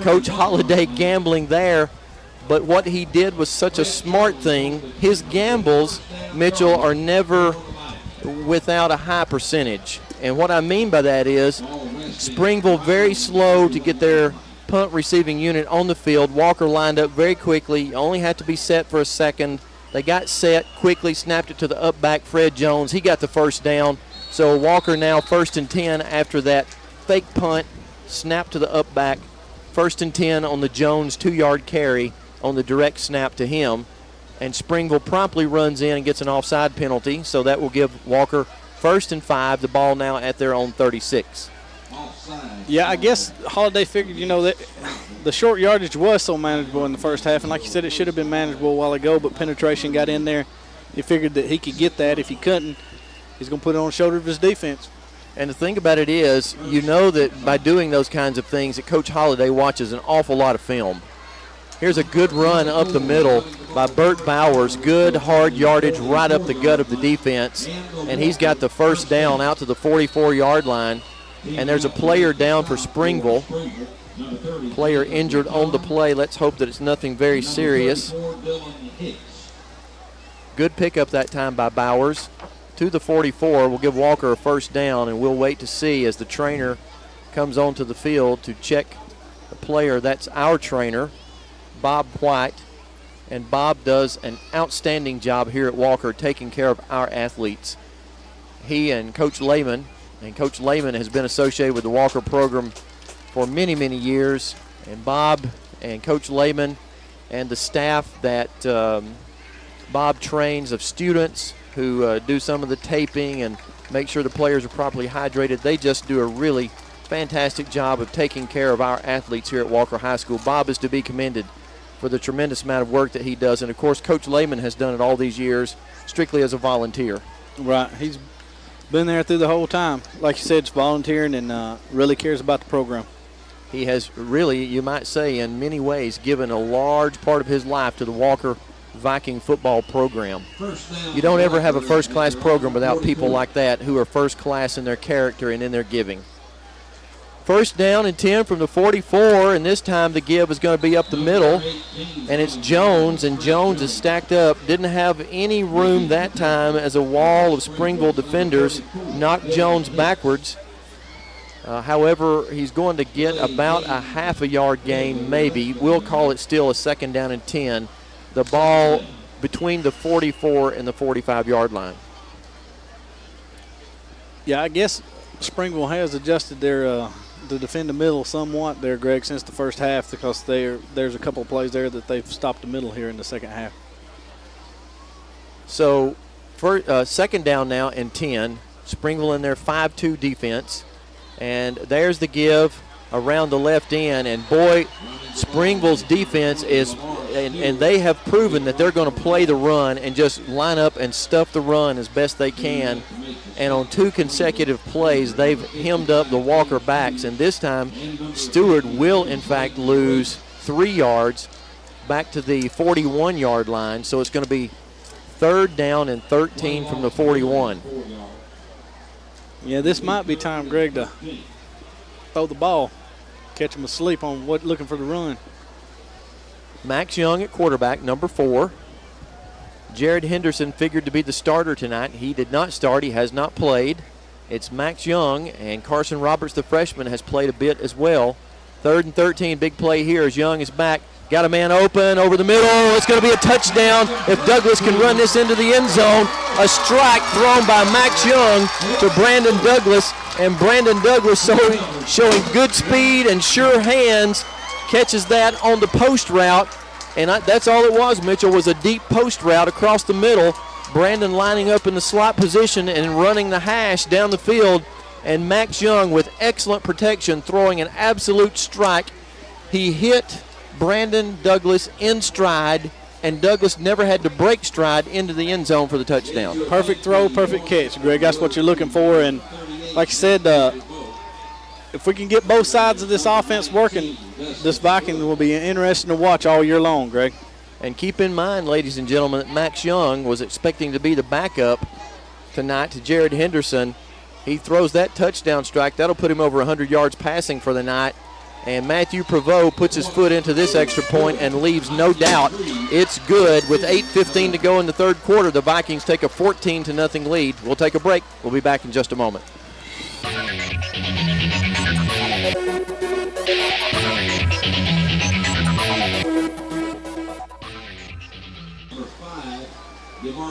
Coach Holliday gambling there, but what he did was such a smart thing. His gambles, Mitchell, are never without a high percentage. And what I mean by that is Springville very slow to get their punt receiving unit on the field. Walker lined up very quickly, only had to be set for a second. They got set, quickly snapped it to the up back, Fred Jones. He got the first down. So Walker now 1st and 10 after that fake punt, snap to the up back, 1st and 10 on the Jones 2-yard carry on the direct snap to him. And Springville promptly runs in and gets an offside penalty, so that will give Walker 1st and 5, the ball now at their own 36. Yeah, I guess Holliday figured, that the short yardage was so manageable in the first half, and like you said, it should have been manageable a while ago, but penetration got in there. He figured that he could get that. If he couldn't, he's going to put it on the shoulder of his defense. And the thing about it is, that by doing those kinds of things, that Coach Holliday watches an awful lot of film. Here's a good run up the middle by Bert Bowers. Good hard yardage right up the gut of the defense. And he's got the first down out to the 44-yard line. And there's a player down for Springville. Player injured on the play. Let's hope that it's nothing very serious. Good pickup that time by Bowers. To the 44, will give Walker a first down, and we'll wait to see as the trainer comes onto the field to check the player. That's our trainer, Bob White, and Bob does an outstanding job here at Walker taking care of our athletes. He and Coach Lehman has been associated with the Walker program for many, many years, and Bob and Coach Lehman and the staff that Bob trains of students who do some of the taping and make sure the players are properly hydrated. They just do a really fantastic job of taking care of our athletes here at Walker High School. Bob is to be commended for the tremendous amount of work that he does. And, of course, Coach Lehman has done it all these years strictly as a volunteer. Right. He's been there through the whole time. Like you said, it's volunteering and really cares about the program. He has really, you might say, in many ways, given a large part of his life to the Walker Viking football program. You don't ever have a first-class program without people like that who are first-class in their character and in their giving. First down and 10 from the 44, and this time the give is going to be up the middle, and it's Jones, and Jones is stacked up. Didn't have any room that time as a wall of Springville defenders knocked Jones backwards. However, he's going to get about a half a yard gain maybe. We'll call it still a 2nd down and 10. The ball between the 44 and the 45-yard line. Yeah, I guess Springville has adjusted their to defend the middle somewhat there, Greg, since the first half, because there's a couple of plays there that they've stopped the middle here in the second half. So, 2nd down now and 10. Springville in their 5-2 defense. And there's the give around the left end. And, boy, Springville's defense is and they have proven that they're going to play the run and just line up and stuff the run as best they can. And on 2 consecutive plays, they've hemmed up the Walker backs. And this time, Stewart will, in fact, lose 3 yards back to the 41-yard line. So it's going to be 3rd down and 13 from the 41. Yeah, this might be time, Greg, to throw the ball, catch him asleep on looking for the run. Max Young at quarterback, number 4. Jared Henderson figured to be the starter tonight. He did not start. He has not played. It's Max Young, and Carson Roberts, the freshman, has played a bit as well. 3rd and 13, big play here as Young is back. Got a man open over the middle. It's going to be a touchdown if Douglas can run this into the end zone. A strike thrown by Max Young to Brandon Douglas, and Brandon Douglas showing good speed and sure hands, catches that on the post route. And that's all it was, Mitchell, was a deep post route across the middle. Brandon lining up in the slot position and running the hash down the field. And Max Young with excellent protection throwing an absolute strike. He hit Brandon Douglas in stride, and Douglas never had to break stride into the end zone for the touchdown. Perfect throw, perfect catch, Greg. That's what you're looking for. And like I said, if we can get both sides of this offense working, this Viking will be interesting to watch all year long, Greg. And keep in mind, ladies and gentlemen, that Max Young was expecting to be the backup tonight to Jared Henderson. He throws that touchdown strike. That'll put him over 100 yards passing for the night. And Matthew Prevost puts his foot into this extra point and leaves no doubt it's good. With 8:15 to go in the 3rd quarter, the Vikings take a 14-0 lead. We'll take a break. We'll be back in just a moment.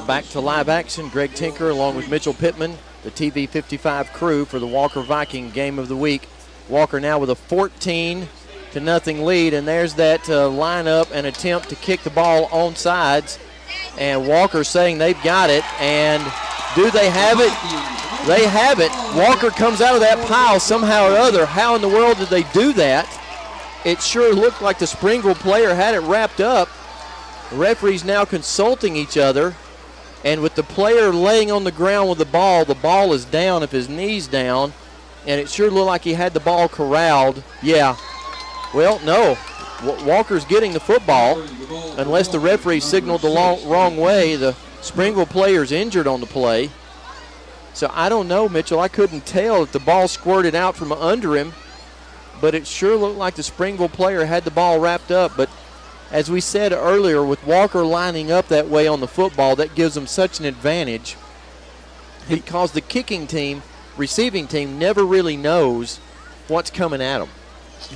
Back to live action. Greg Tinker along with Mitchell Pittman, the TV 55 crew for the Walker Viking Game of the Week. Walker now with a 14-0 lead, and there's that lineup and attempt to kick the ball on sides. And Walker saying they've got it, and do they have it? They have it. Walker comes out of that pile somehow or other. How in the world did they do that? It sure looked like the Springville player had it wrapped up. The referees now consulting each other, and with the player laying on the ground with the ball is down if his knee's down. And it sure looked like he had the ball corralled. Yeah. Well, no. Walker's getting the football unless the referee signaled the wrong way. The Springville player's injured on the play. So I don't know, Mitchell. I couldn't tell if the ball squirted out from under him. But it sure looked like the Springville player had the ball wrapped up. But as we said earlier, with Walker lining up that way on the football, that gives them such an advantage because the receiving team never really knows what's coming at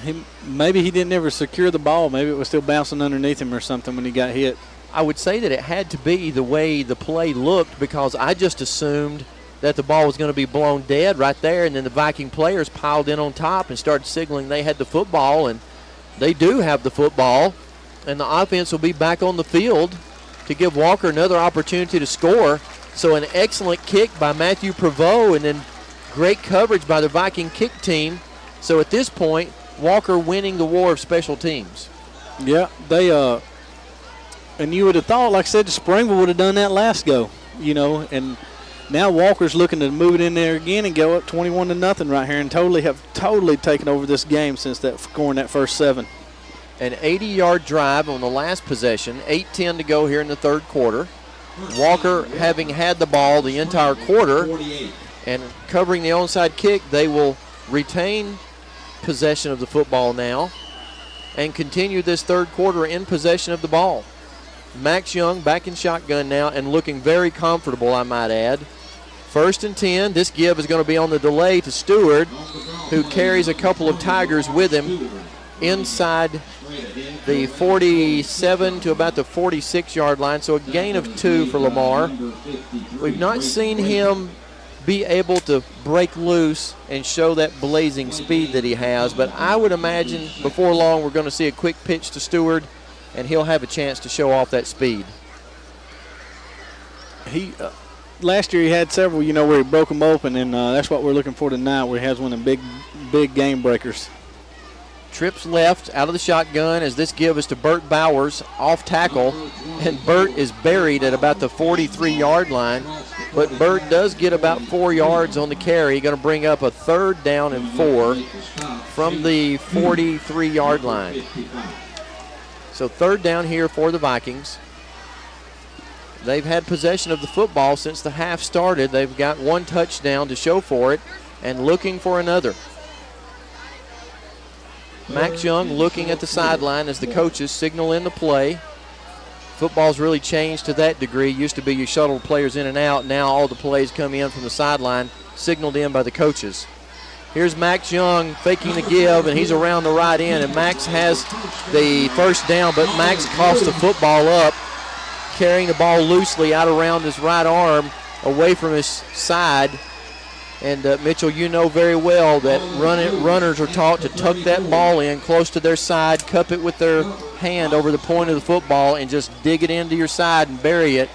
him. Maybe he didn't ever secure the ball. Maybe it was still bouncing underneath him or something when he got hit. I would say that it had to be the way the play looked, because I just assumed that the ball was going to be blown dead right there, and then the Viking players piled in on top and started signaling they had the football, and they do have the football, and the offense will be back on the field to give Walker another opportunity to score. So an excellent kick by Matthew Prevost, and then great coverage by the Viking kick team. So at this point, Walker winning the war of special teams. Yeah, and you would have thought, like I said, Springville would have done that last go, and now Walker's looking to move it in there again and go up 21-0 right here, and totally taken over this game since scoring that first 7. An 80-yard drive on the last possession, 8:10 to go here in the 3rd quarter. Walker having had the ball the entire quarter and covering the onside kick, they will retain possession of the football now and continue this 3rd quarter in possession of the ball. Max Young back in shotgun now and looking very comfortable, I might add. 1st and 10. This give is going to be on the delay to Stewart, who carries a couple of Tigers with him inside the 47 to about the 46-yard line, so a gain of 2 for Lamar. We've not seen him be able to break loose and show that blazing speed that he has, but I would imagine before long we're going to see a quick pitch to Stewart, and he'll have a chance to show off that speed. last year he had several, where he broke them open, and that's what we're looking for tonight, where he has one of them big game breakers. Trips left out of the shotgun as this give is to Burt Bowers off tackle, and Burt is buried at about the 43-yard line, but Burt does get about 4 yards on the carry, going to bring up a 3rd down and 4 from the 43-yard line. So 3rd down here for the Vikings. They've had possession of the football since the half started. They've got 1 touchdown to show for it and looking for another. Max Young looking at the sideline as the coaches signal in the play. Football's really changed to that degree. Used to be you shuttle players in and out. Now all the plays come in from the sideline, signaled in by the coaches. Here's Max Young faking the give, and he's around the right end, and Max has the 1st down, but Max coughs the football up, carrying the ball loosely out around his right arm, away from his side. And Mitchell, you know very well that runners are taught to tuck that ball in close to their side, cup it with their hand over the point of the football, and just dig it into your side and bury it.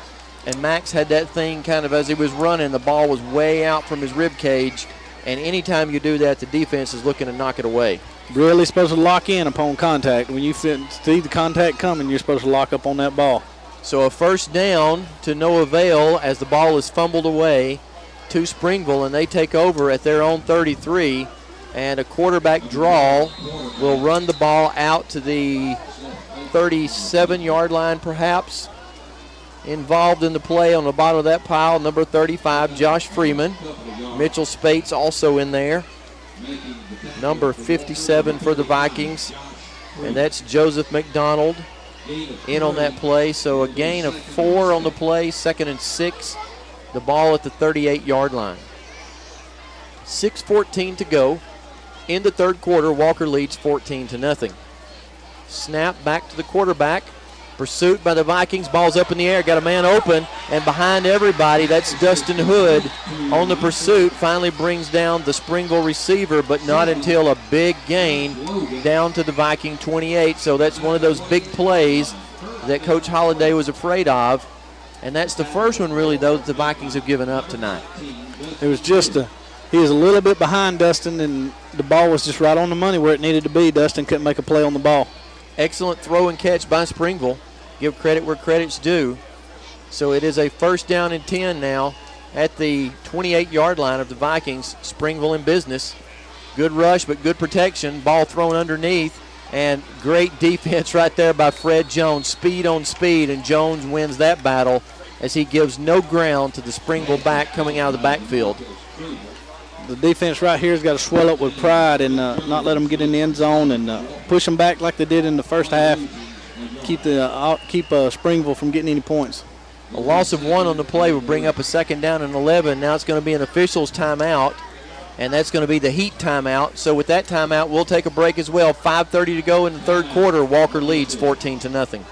And Max had that thing kind of as he was running, the ball was way out from his rib cage. And anytime you do that, the defense is looking to knock it away. Really supposed to lock in upon contact. When you see the contact coming, you're supposed to lock up on that ball. So a 1st down to no avail as the ball is fumbled away to Springville, and they take over at their own 33, and a quarterback draw will run the ball out to the 37-yard line perhaps. Involved in the play on the bottom of that pile, number 35, Josh Freeman. Mitchell Spates also in there. Number 57 for the Vikings, and that's Joseph McDonald in on that play. So a gain of 4 on the play, 2nd and 6. The ball at the 38-yard line. 6:14 to go. In the 3rd quarter, Walker leads 14-0. Snap back to the quarterback. Pursuit by the Vikings. Ball's up in the air. Got a man open. And behind everybody, that's Dustin Hood on the pursuit. Finally brings down the Springville receiver, but not until a big gain down to the Viking 28. So that's one of those big plays that Coach Holliday was afraid of. And that's the first one, really, though, that the Vikings have given up tonight. It was just he was a little bit behind Dustin, and the ball was just right on the money where it needed to be. Dustin couldn't make a play on the ball. Excellent throw and catch by Springville. Give credit where credit's due. So it is a 1st down and 10 now at the 28-yard line of the Vikings. Springville in business. Good rush, but good protection. Ball thrown underneath. And great defense right there by Fred Jones. Speed on speed, and Jones wins that battle as he gives no ground to the Springville back coming out of the backfield. The defense right here has got to swell up with pride and not let them get in the end zone and push them back like they did in the 1st half. Keep Springville from getting any points. A loss of 1 on the play will bring up a 2nd down and 11. Now it's going to be an official's timeout, and that's going to be the Heat timeout. So with that timeout, we'll take a break as well. 5:30 to go in the 3rd quarter. Walker leads 14-0.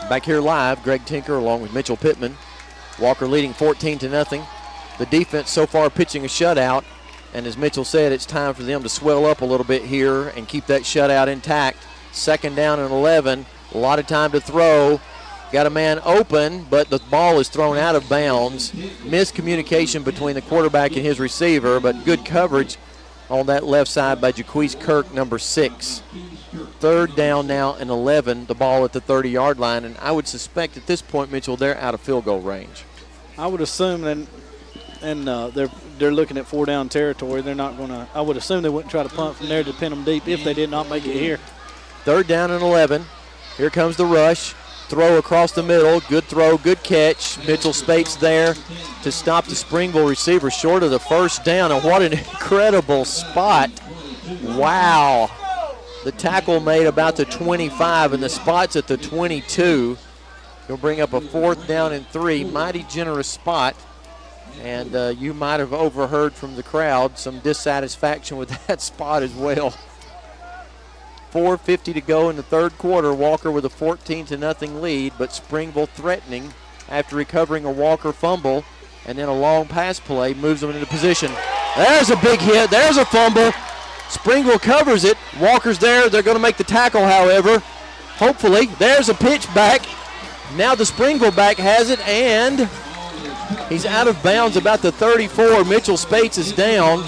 Back here live, Greg Tinker along with Mitchell Pittman. Walker leading 14-0. The defense so far pitching a shutout, and as Mitchell said, it's time for them to swell up a little bit here and keep that shutout intact. 2nd down and 11. A lot of time to throw. Got a man open, but the ball is thrown out of bounds. Miscommunication between the quarterback and his receiver, but good coverage on that left side by Jaquise Kirk, number 6. 3rd down now and 11, the ball at the 30-yard line, and I would suspect at this point, Mitchell, they're out of field goal range. I would assume they're looking at 4-down territory. They're not going to. I would assume they wouldn't try to punt from there to pin them deep if they did not make it here. 3rd down and 11. Here comes the rush. Throw across the middle. Good throw, good catch. Mitchell Spates there to stop the Springville receiver short of the 1st down. And what an incredible spot. Wow. The tackle made about the 25, and the spot's at the 22. He'll bring up a 4th down and 3. Mighty generous spot. And you might have overheard from the crowd some dissatisfaction with that spot as well. 4:50 to go in the 3rd quarter. Walker with a 14-0 lead, but Springville threatening after recovering a Walker fumble and then a long pass play moves them into position. There's a big hit. There's a fumble. Springville covers it. Walker's there. They're going to make the tackle, however. Hopefully. There's a pitch back. Now the Springville back has it, and he's out of bounds about the 34. Mitchell Spates is down.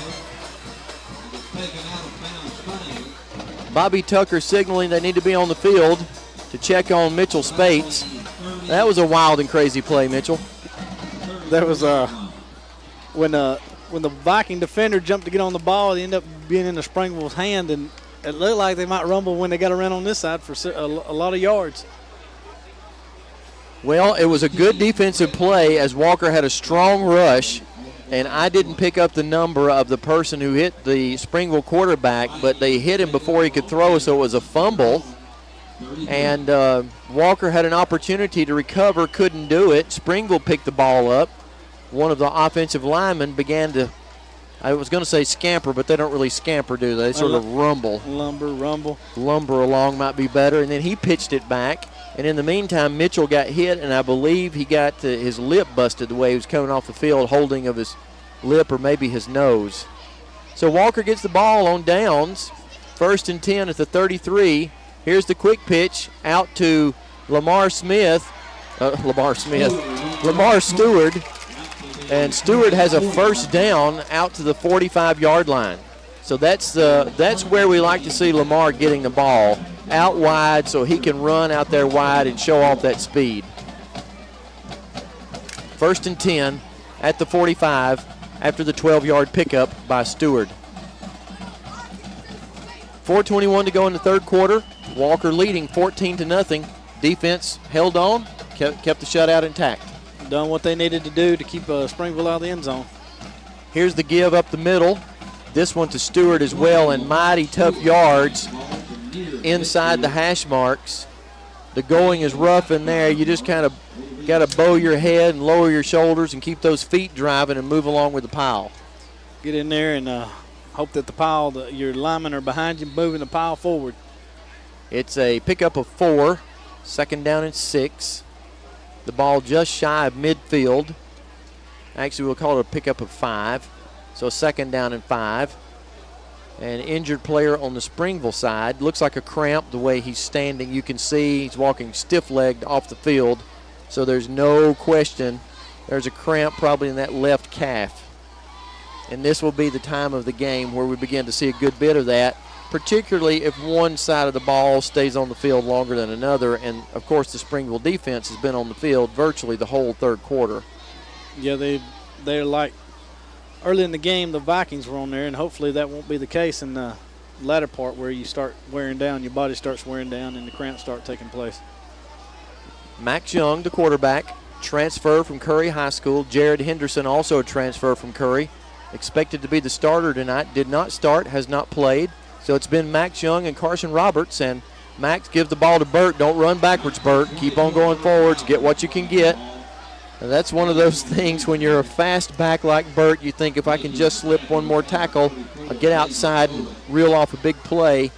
Bobby Tucker signaling they need to be on the field to check on Mitchell Spates. That was a wild and crazy play, Mitchell. That was when the Viking defender jumped to get on the ball, it ended up being in the Springville's hand, and it looked like they might rumble when they got around on this side for a lot of yards. Well, it was a good defensive play as Walker had a strong rush, and I didn't pick up the number of the person who hit the Springville quarterback, but they hit him before he could throw, so it was a fumble. And Walker had an opportunity to recover, couldn't do it. Springville picked the ball up. One of the offensive linemen began to, I was going to say scamper, but they don't really scamper, do they? They sort of rumble. Lumber along might be better. And then he pitched it back. And in the meantime, Mitchell got hit, and I believe he got his lip busted the way he was coming off the field, holding of his lip or maybe his nose. So Walker gets the ball on downs. 1st and 10 at the 33. Here's the quick pitch out to Lamar Stewart. And Stewart has a first down out to the 45-yard line. So that's where we like to see Lamar getting the ball, out wide so he can run out there wide and show off that speed. 1st and 10 at the 45 after the 12-yard pickup by Stewart. 4:21 to go in the third quarter. Walker leading 14-0. Defense held on, kept the shutout intact. Done what they needed to do to keep Springville out of the end zone. Here's the give up the middle. This one to Stewart as well, and mighty tough yards inside the hash marks. The going is rough in there. You just kind of got to bow your head and lower your shoulders and keep those feet driving and move along with the pile. Get in there and hope that the pile, your linemen are behind you, moving the pile forward. It's a pickup of 4, 2nd down and 6. The ball just shy of midfield. Actually, we'll call it a pickup of 5. So 2nd down and 5. An injured player on the Springville side. Looks like a cramp the way he's standing. You can see he's walking stiff-legged off the field. So there's no question there's a cramp probably in that left calf. And this will be the time of the game where we begin to see a good bit of that, particularly if one side of the ball stays on the field longer than another. And, of course, the Springville defense has been on the field virtually the whole third quarter. Yeah, they're like early in the game, the Vikings were on there, and hopefully that won't be the case in the latter part where you start wearing down, your body starts wearing down, and the cramps start taking place. Max Young, the quarterback, transfer from Curry High School. Jared Henderson, also a transfer from Curry, expected to be the starter tonight. Did not start, has not played. So it's been Max Young and Carson Roberts, and Max, give the ball to Burt. Don't run backwards, Burt. Keep on going forwards. Get what you can get. And that's one of those things when you're a fast back like Burt, you think if I can just slip one more tackle, I'll get outside and reel off a big play.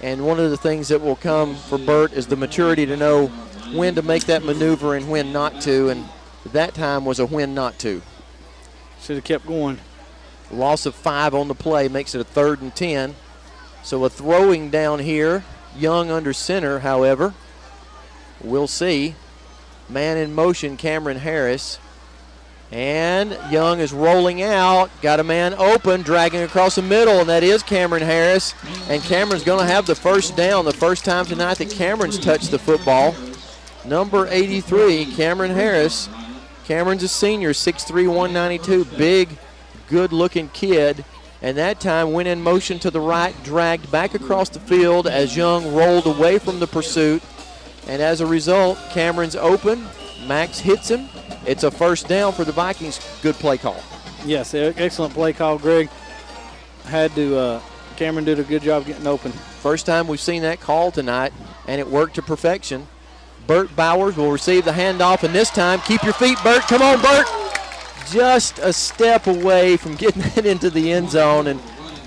And one of the things that will come for Burt is the maturity to know when to make that maneuver and when not to. And that time was a when not to. Should have kept going. Loss of 5 on the play makes it a 3rd and 10. So a throwing down here. Young under center, however. We'll see. Man in motion, Cameron Harris. And Young is rolling out. Got a man open, dragging across the middle, and that is Cameron Harris. And Cameron's going to have the first down, the first time tonight that Cameron's touched the football. Number 83, Cameron Harris. Cameron's a senior, 6'3", 192. Big, good-looking kid. And that time went in motion to the right, dragged back across the field as Young rolled away from the pursuit. And as a result, Cameron's open. Max hits him. It's a first down for the Vikings. Good play call. Yes, excellent play call, Greg. Cameron did a good job getting open. First time we've seen that call tonight, and it worked to perfection. Burt Bowers will receive the handoff, and this time, keep your feet, Burt. Come on, Burt. Just a step away from getting it into the end zone, and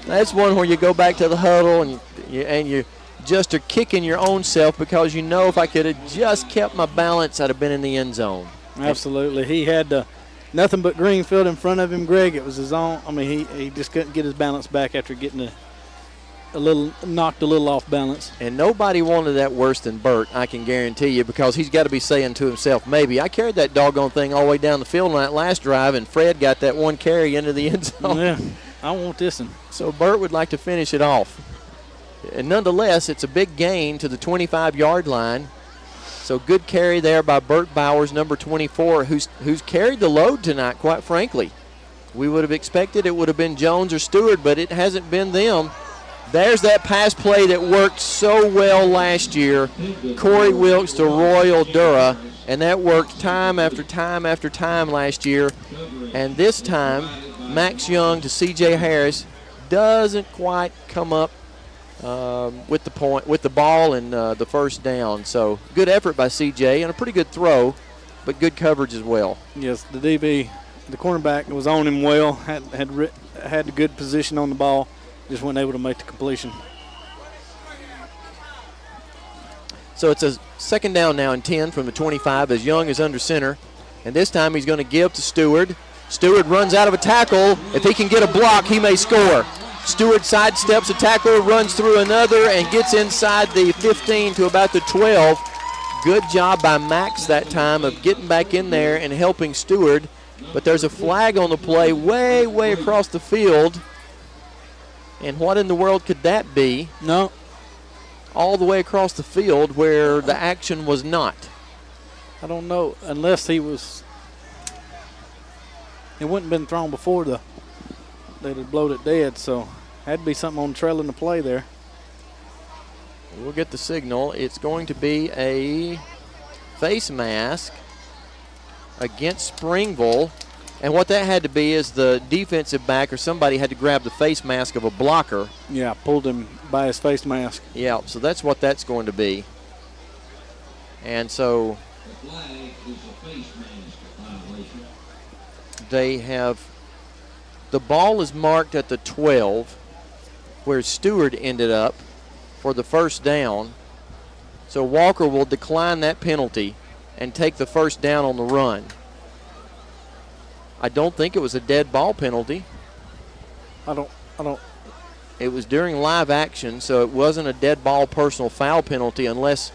that's one where you go back to the huddle and you just are kicking your own self because you know if I could have just kept my balance, I'd have been in the end zone. Absolutely. He had nothing but green field in front of him, Greg. It was his own. I mean, he just couldn't get his balance back after getting knocked a little off balance. And nobody wanted that worse than Bert, I can guarantee you, because he's got to be saying to himself, maybe I carried that doggone thing all the way down the field on that last drive, and Fred got that one carry into the end zone. Yeah, I want this one. So Bert would like to finish it off. And nonetheless, it's a big gain to the 25-yard line. So good carry there by Bert Bowers, number 24, who's carried the load tonight, quite frankly. We would have expected it would have been Jones or Stewart, but it hasn't been them. There's that pass play that worked so well last year. Corey Wilkes to Royal Dura, and that worked time after time after time last year. And this time, Max Young to C.J. Harris doesn't quite come up with the ball and the first down. So good effort by C.J. and a pretty good throw, but good coverage as well. Yes, the DB, the cornerback was on him well, had a good position on the ball, just wasn't able to make the completion. So it's a second down now and 10 from the 25 as Young is under center. And this time he's going to give to Stewart. Stewart runs out of a tackle. If he can get a block, he may score. Stewart sidesteps a tackle, runs through another, and gets inside the 15 to about the 12. Good job by Max that time of getting back in there and helping Stewart. But there's a flag on the play way, way across the field. And what in the world could that be? No. All the way across the field where the action was not. I don't know, unless he was. It wouldn't have been thrown before they'd have blowed it dead, so had to be something on the trail in the play there. We'll get the signal. It's going to be a face mask against Springville. And what that had to be is the defensive back or somebody had to grab the face mask of a blocker. Yeah, pulled him by his face mask. Yeah, so that's what that's going to be. And so The flag is a face mask violation. they have, the ball is marked at the 12 where Stewart ended up for the first down. So Walker will decline that penalty and take the first down on the run. I don't think it was a dead ball penalty. I don't. It was during live action, so it wasn't a dead ball personal foul penalty unless,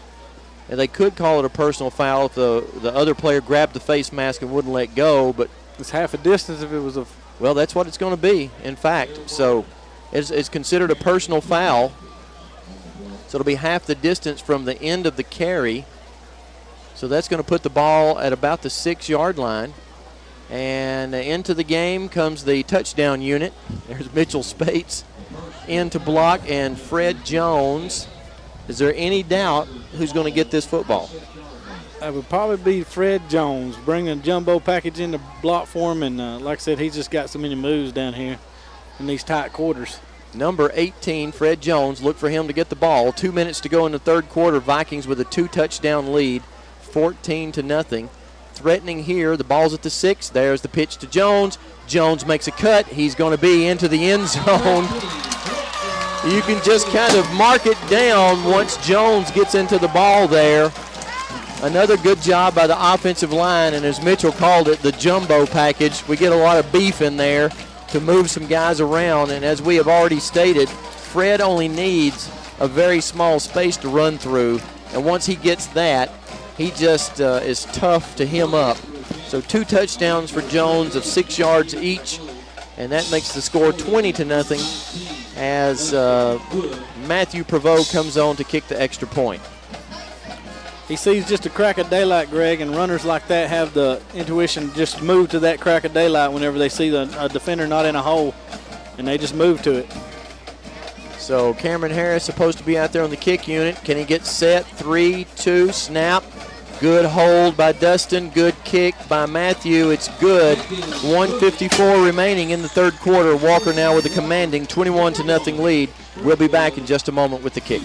and they could call it a personal foul if the other player grabbed the face mask and wouldn't let go, but It's half a distance if it was a. well, that's what it's going to be, in fact. So it's considered a personal foul. So it'll be half the distance from the end of the carry. So that's going to put the ball at about the 6-yard line. And into the game comes the touchdown unit. There's Mitchell Spates in to block, and Fred Jones. Is there any doubt who's going to get this football? That would probably be Fred Jones, bringing a jumbo package in the block for him. And like I said, he's just got so many moves down here in these tight quarters. Number 18, Fred Jones. Look for him to get the ball. 2 minutes to go in the third quarter. Vikings with a 2-touchdown lead, 14-0. Threatening here. The ball's at the 6. There's the pitch to Jones. Jones makes a cut. He's going to be into the end zone. You can just kind of mark it down once Jones gets into the ball there. Another good job by the offensive line, and as Mitchell called it, the jumbo package. We get a lot of beef in there to move some guys around, and as we have already stated, Fred only needs a very small space to run through, and once he gets that, he just is tough to hem up. So 2 touchdowns for Jones of 6 yards each, and that makes the score 20-0 as Matthew Prevost comes on to kick the extra point. He sees just a crack of daylight, Greg, and runners like that have the intuition just move to that crack of daylight whenever they see a defender not in a hole, and they just move to it. So Cameron Harris supposed to be out there on the kick unit. Can he get set? 3, 2, snap. Good hold by Dustin. Good kick by Matthew. It's good. 1:54 remaining in the third quarter. Walker now with a commanding 21-0 lead. We'll be back in just a moment with the kick.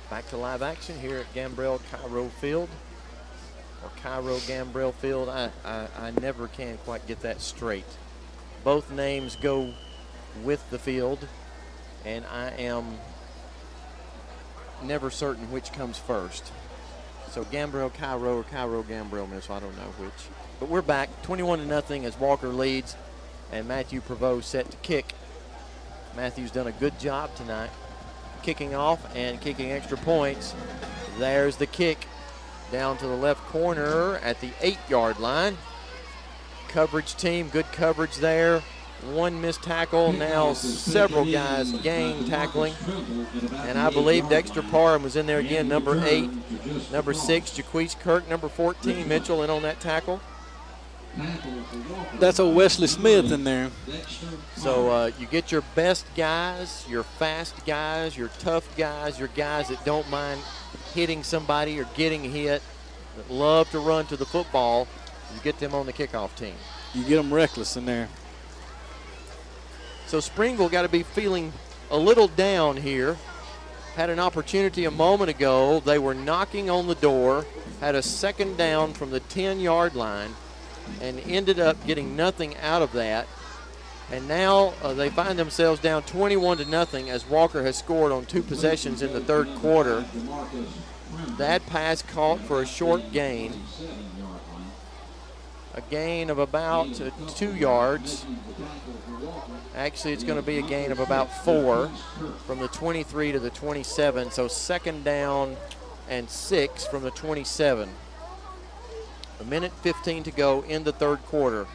Back to live action here at Gambrell Cairo Field. Or Cairo Gambrell Field. I never can quite get that straight. Both names go with the field, and I am never certain which comes first. So Gambrell, Cairo, or Cairo, Gambrell, so I don't know which. But we're back 21-0 as Walker leads, and Matthew Prevost set to kick. Matthew's done a good job tonight, kicking off and kicking extra points. There's the kick down to the left corner at the 8-yard line. Coverage team, good coverage there. One missed tackle, now several guys gained tackling. And I believe Dexter Parham was in there again, number 8. Number 6, Jaquise Kirk. Number 14, Mitchell, in on that tackle. That's old Wesley Smith in there. So you get your best guys, your fast guys, your tough guys, your guys that don't mind hitting somebody or getting hit, that love to run to the football. You get them on the kickoff team. You get them reckless in there. So Springville got to be feeling a little down here. Had an opportunity a moment ago. They were knocking on the door, had a second down from the 10-yard line, and ended up getting nothing out of that. And now they find themselves down 21-0 as Walker has scored on 2 possessions in the third quarter. That pass caught for a short gain. A gain of about 2 yards. Actually, it's going to be a gain of about 4 from the 23 to the 27. So second down and 6 from the 27. A minute 15 to go in the third quarter.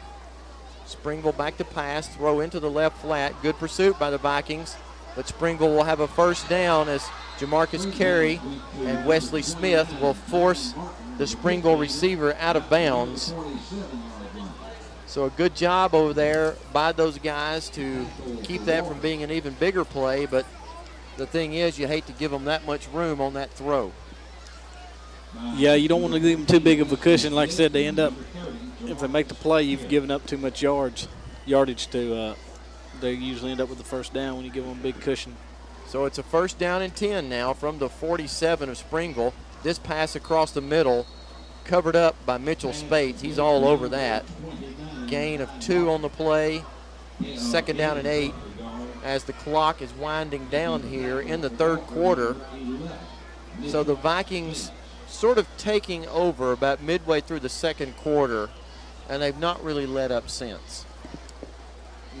Springville back to pass, throw into the left flat. Good pursuit by the Vikings, but Springville will have a first down as Jamarcus Carey and Wesley Smith will force the Springville receiver out of bounds. So a good job over there by those guys to keep that from being an even bigger play, but the thing is you hate to give them that much room on that throw. Yeah, you don't want to give them too big of a cushion. Like I said, they end up, if they make the play, you've given up too much yardage to, they usually end up with the first down when you give them a big cushion. So it's a first down and 10 now from the 47 of Springville. This pass across the middle, covered up by Mitchell Spates. He's all over that. Gain of 2 on the play. Second down and 8 as the clock is winding down here in the third quarter. So the Vikings sort of taking over about midway through the second quarter, and they've not really let up since.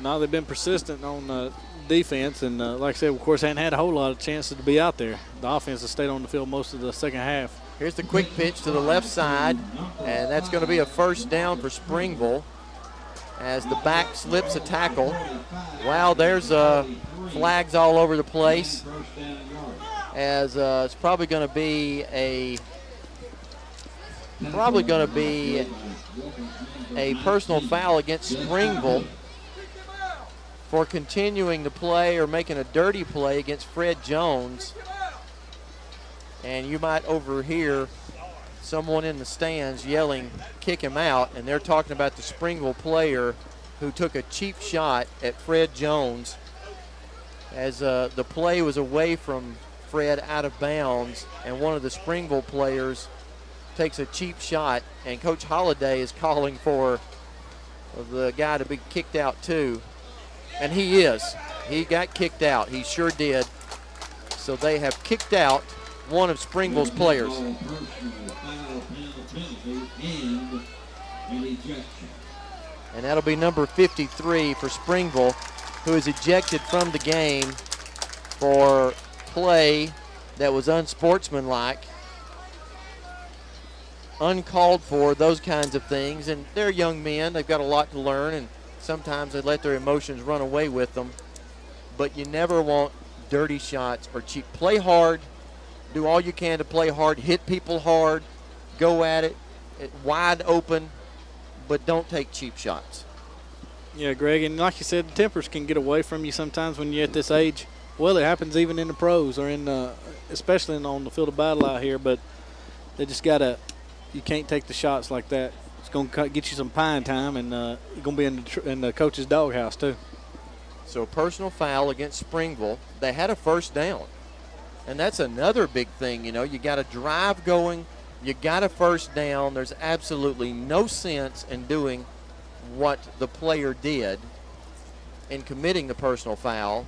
No, they've been persistent on defense, and like I said, of course, hadn't had a whole lot of chances to be out there. The offense has stayed on the field most of the second half. Here's the quick pitch to the left side, and that's going to be a first down for Springville as the back slips a tackle. Wow, there's flags all over the place, as it's probably going to be a personal foul against Springville for continuing to play or making a dirty play against Fred Jones. And you might overhear someone in the stands yelling, "Kick him out," and they're talking about the Springville player who took a cheap shot at Fred Jones as the play was away from Fred out of bounds, and one of the Springville players takes a cheap shot, and Coach Holliday is calling for the guy to be kicked out too. And he is. He got kicked out. He sure did. So they have kicked out one of Springville's players. And that'll be number 53 for Springville, who is ejected from the game for play that was unsportsmanlike, uncalled for, those kinds of things. And they're young men. They've got a lot to learn, and sometimes they let their emotions run away with them. But you never want dirty shots or cheap. Play hard. Do all you can to play hard. Hit people hard. Go at it wide open, but don't take cheap shots. Yeah, Greg, and like you said, the tempers can get away from you sometimes when you're at this age. Well, it happens even in the pros or especially on the field of battle out here, but they just you can't take the shots like that. It's going to get you some pine time, and you're going to be in the coach's doghouse too. So personal foul against Springville. They had a first down, and that's another big thing. You got a drive going. You got a first down. There's absolutely no sense in doing what the player did in committing the personal foul.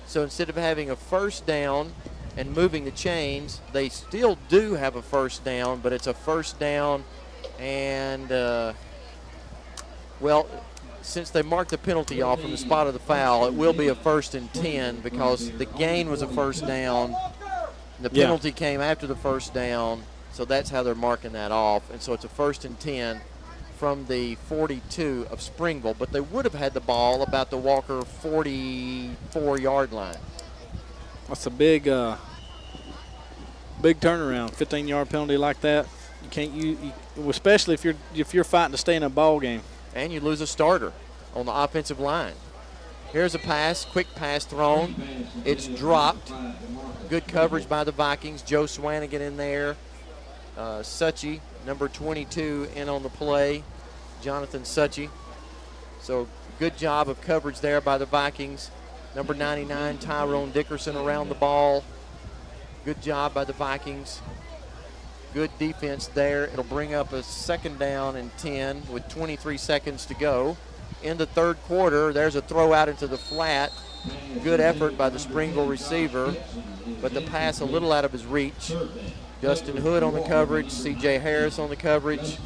So instead of having a first down and moving the chains. They still do have a first down, but it's a first down, and, well, since they marked the penalty off from the spot of the foul, it will be a 1st and 10 because the gain was a first down. The penalty came after the first down, so that's how they're marking that off. And so it's a 1st and 10 from the 42 of Springville, but they would have had the ball about the Walker 44-yard line. That's a big turnaround. 15-yard penalty like that. You can't especially if you're fighting to stay in a ball game. And you lose a starter on the offensive line. Here's a pass, quick pass thrown. It's dropped. Good coverage by the Vikings. Joe Swanigan in there. Suchy, number 22, in on the play. Jonathan Suchy. So good job of coverage there by the Vikings. Number 99, Tyrone Dickerson around the ball. Good job by the Vikings. Good defense there. It'll bring up a 2nd down and 10 with 23 seconds to go. In the 3rd quarter, there's a throw out into the flat. Good effort by the Springville receiver, but the pass a little out of his reach. Dustin Hood on the coverage, C.J. Harris on the coverage,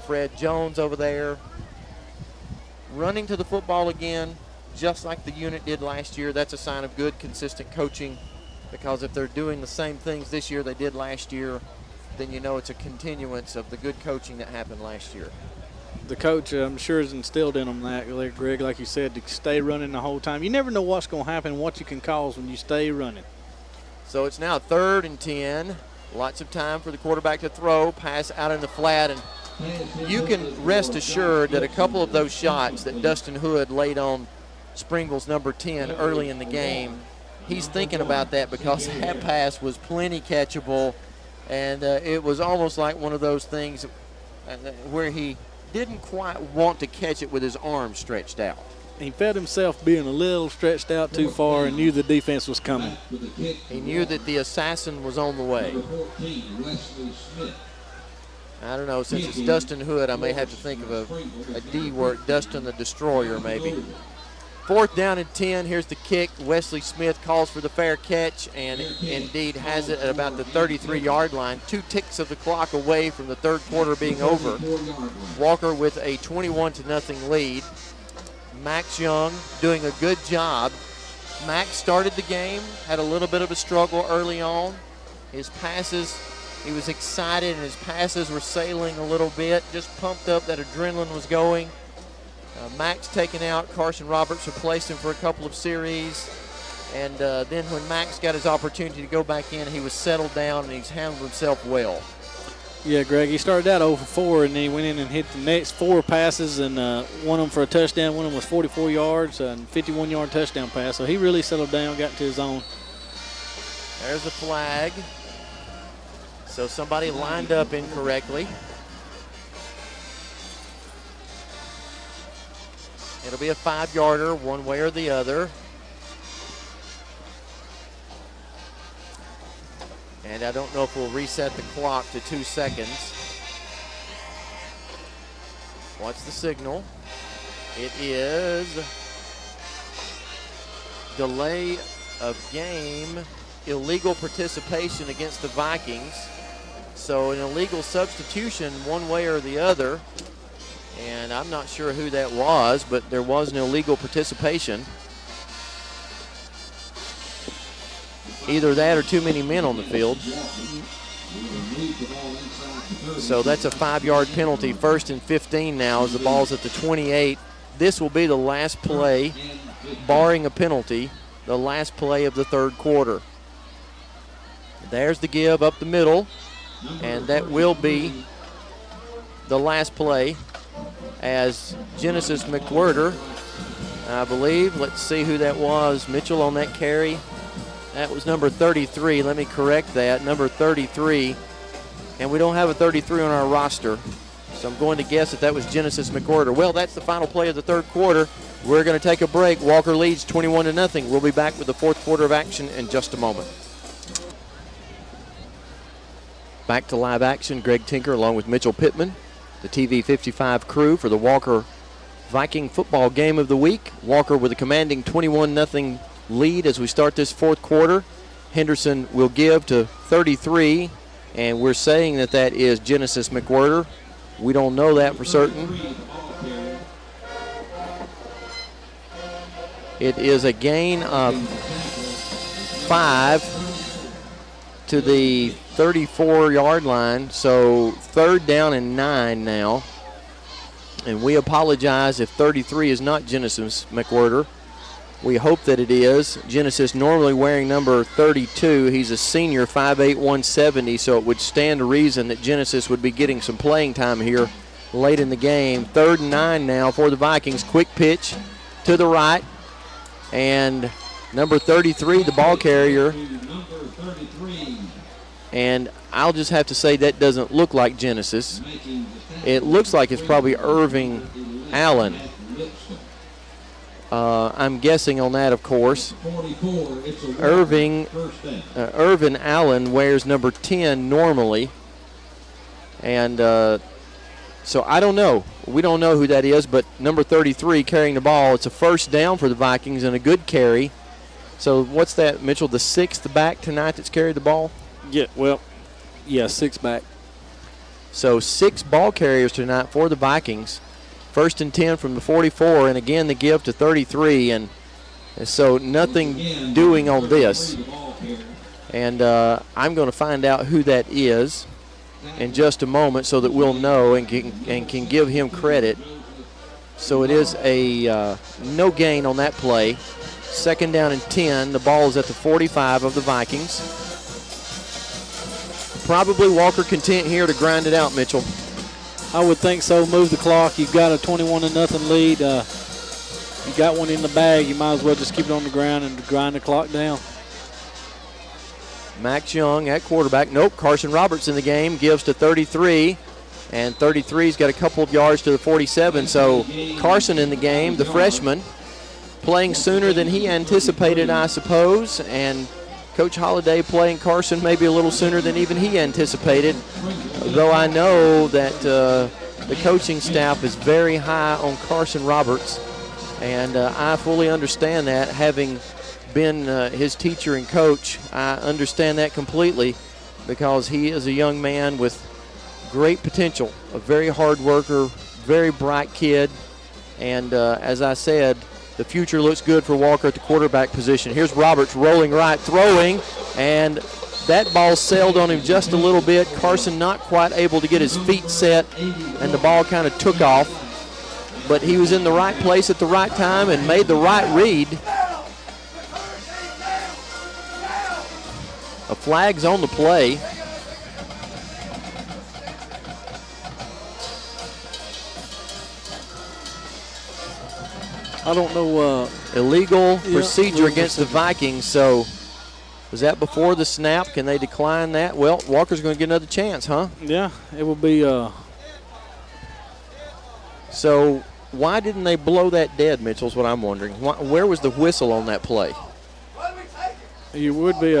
Fred Jones over there. Running to the football again, just like the unit did last year. That's a sign of good, consistent coaching, because if they're doing the same things this year they did last year, then you know it's a continuance of the good coaching that happened last year. The coach, I'm sure, has instilled in them that, Greg, like you said, to stay running the whole time. You never know what's going to happen, what you can cause when you stay running. So it's now 3rd and 10. Lots of time for the quarterback to throw, pass out in the flat, and you can rest assured that a couple of those shots that Dustin Hood laid on Springville's number 10 early in the game, he's thinking about that because that pass was plenty catchable, and it was almost like one of those things where he didn't quite want to catch it with his arms stretched out. He felt himself being a little stretched out too far and knew the defense was coming. He knew that the assassin was on the way. I don't know, since it's Dustin Hood, I may have to think of a D word, Dustin the Destroyer maybe. 4th down and 10, here's the kick. Wesley Smith calls for the fair catch and indeed has it at about the 33-yard line. 2 ticks of the clock away from the 3rd quarter being over. Walker with a 21-0 lead. Max Young doing a good job. Max started the game, had a little bit of a struggle early on. His passes, he was excited and his passes were sailing a little bit, just pumped up, that adrenaline was going. Max taken out, Carson Roberts replaced him for a couple of series. And then when Max got his opportunity to go back in, he was settled down and he's handled himself well. Yeah, Greg, he started out 0 for 4, and then he went in and hit the next 4 passes, and one of them for a touchdown. One of them was 44 yards and 51-yard touchdown pass. So he really settled down, got to his own. There's a flag. So somebody lined up incorrectly. It'll be a 5-yarder one way or the other. And I don't know if we'll reset the clock to 2 seconds. What's the signal? It is delay of game, illegal participation against the Vikings. So an illegal substitution one way or the other. And I'm not sure who that was, but there was an illegal participation. Either that or too many men on the field. So that's a 5-yard penalty. 1st and 15 now as the ball's at the 28. This will be the last play, barring a penalty, the last play of the 3rd quarter. There's the give up the middle, and that will be the last play as Genesis McWhirter, I believe. Let's see who that was. Mitchell on that carry. That was number 33. Let me correct that. Number 33. And we don't have a 33 on our roster. So I'm going to guess that was Genesis McWhirter. Well, that's the final play of the 3rd quarter. We're going to take a break. Walker leads 21-0. We'll be back with the 4th quarter of action in just a moment. Back to live action. Greg Tinker along with Mitchell Pittman, the TV 55 crew for the Walker Viking football game of the week. Walker with a commanding 21-0 lead as we start this 4th quarter. Henderson will give to 33, and we're saying that that is Genesis McWhirter. We don't know that for certain. It is a gain of 5 to the 34-yard line, so 3rd down and 9 now. And we apologize if 33 is not Genesis McWhirter. We hope that it is. Genesis normally wearing number 32. He's a senior, 5'8", 170, so it would stand to reason that Genesis would be getting some playing time here late in the game. 3rd and 9 now for the Vikings. Quick pitch to the right. And number 33, the ball carrier. And I'll just have to say that doesn't look like Genesis. It looks like it's probably Irving Allen. I'm guessing on that, of course. Irvin Allen wears number 10 normally. And so I don't know. We don't know who that is, but number 33 carrying the ball. It's a 1st down for the Vikings and a good carry. So what's that, Mitchell, the 6th back tonight that's carried the ball? Yeah, 6 back. So 6 ball carriers tonight for the Vikings. 1st and 10 from the 44, and again the give to 33, and so nothing doing on this. And I'm going to find out who that is in just a moment so that we'll know and can give him credit. So it is a no gain on that play. 2nd down and 10. The ball is at the 45 of the Vikings. Probably Walker content here to grind it out, Mitchell. I would think so. Move the clock. You've got a 21-0 lead. You got one in the bag. You might as well just keep it on the ground and grind the clock down. Max Young at quarterback. Nope, Carson Roberts in the game. Gives to 33. And 33's got a couple of yards to the 47. So Carson in the game, the freshman, playing sooner than he anticipated, I suppose. And Coach Holliday playing Carson maybe a little sooner than even he anticipated. Though I know that the coaching staff is very high on Carson Roberts. And I fully understand that. Having been his teacher and coach, I understand that completely because he is a young man with great potential, a very hard worker, very bright kid. And as I said, the future looks good for Walker at the quarterback position. Here's Roberts rolling right, throwing, and that ball sailed on him just a little bit. Carson not quite able to get his feet set, and the ball kind of took off. But he was in the right place at the right time and made the right read. A flag's on the play. I don't know. Illegal procedure against the Vikings. So was that before the snap? Can they decline that? Well, Walker's going to get another chance, huh? Yeah, it will be. So why didn't they blow that dead, Mitchell, is what I'm wondering. Where was the whistle on that play? You would be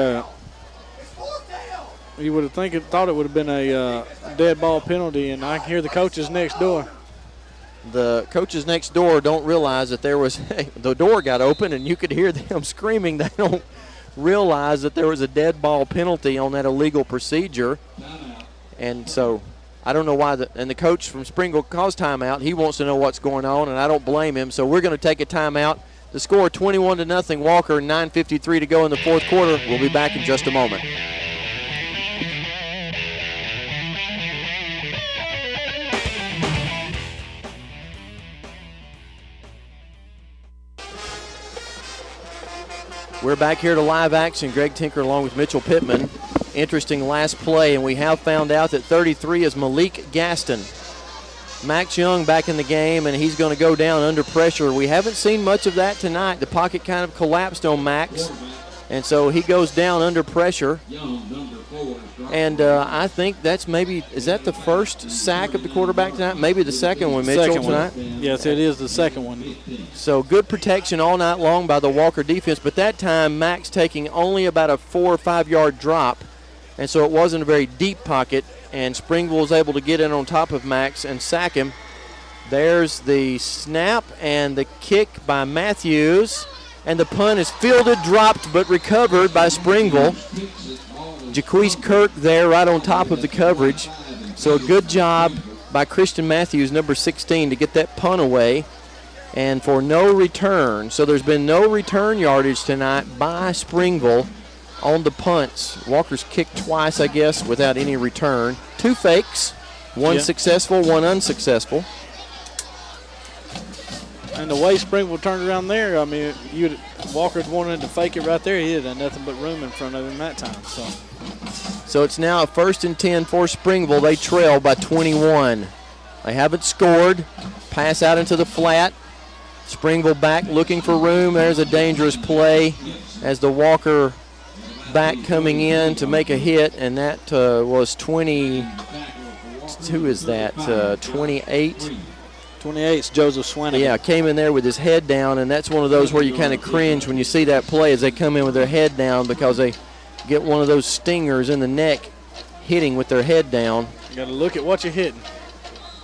you would have thought it would have been a dead ball penalty, and I can hear the coaches next door. The coaches next door don't realize that there was the door got open and you could hear them screaming. They don't realize that there was a dead ball penalty on that illegal procedure. And so I don't know why. And the coach from Springville calls timeout. He wants to know what's going on, and I don't blame him. So we're going to take a timeout. The score 21-0 Walker, 9:53 to go in the 4th quarter. We'll be back in just a moment. We're back here to live action. Greg Tinker along with Mitchell Pittman. Interesting last play, and we have found out that 33 is Malik Gaston. Max Young back in the game, and he's going to go down under pressure. We haven't seen much of that tonight. The pocket kind of collapsed on Max, and so he goes down under pressure. And I think that's is that the first sack of the quarterback tonight? Maybe the second one, Mitchell, tonight? Yes, it is the second one. So good protection all night long by the Walker defense, but that time Max taking only about a 4 or 5 yard drop, and so it wasn't a very deep pocket, and Springville was able to get in on top of Max and sack him. There's the snap and the kick by Matthews, And the punt is fielded, dropped, but recovered by Springville. Jaquise Kirk there right on top of the coverage. So a good job by Christian Matthews, number 16, to get that punt away. And for no return. So there's been no return yardage tonight by Springville on the punts. Walker's kicked twice, I guess, without any return. 2 fakes, one successful, one unsuccessful. And the way Springville turned around there, I mean, Walker wanted to fake it right there. He had nothing but room in front of him that time. So it's now a 1st and 10 for Springville. They trail by 21. They haven't scored. Pass out into the flat. Springville back looking for room. There's a dangerous play as the Walker back coming in to make a hit, and that was 20. Who is that? 28. 28's Joseph Swanigan. Yeah, came in there with his head down, and that's one of those where you kind of cringe when you see that play as they come in with their head down because they get one of those stingers in the neck hitting with their head down. You got to look at what you're hitting.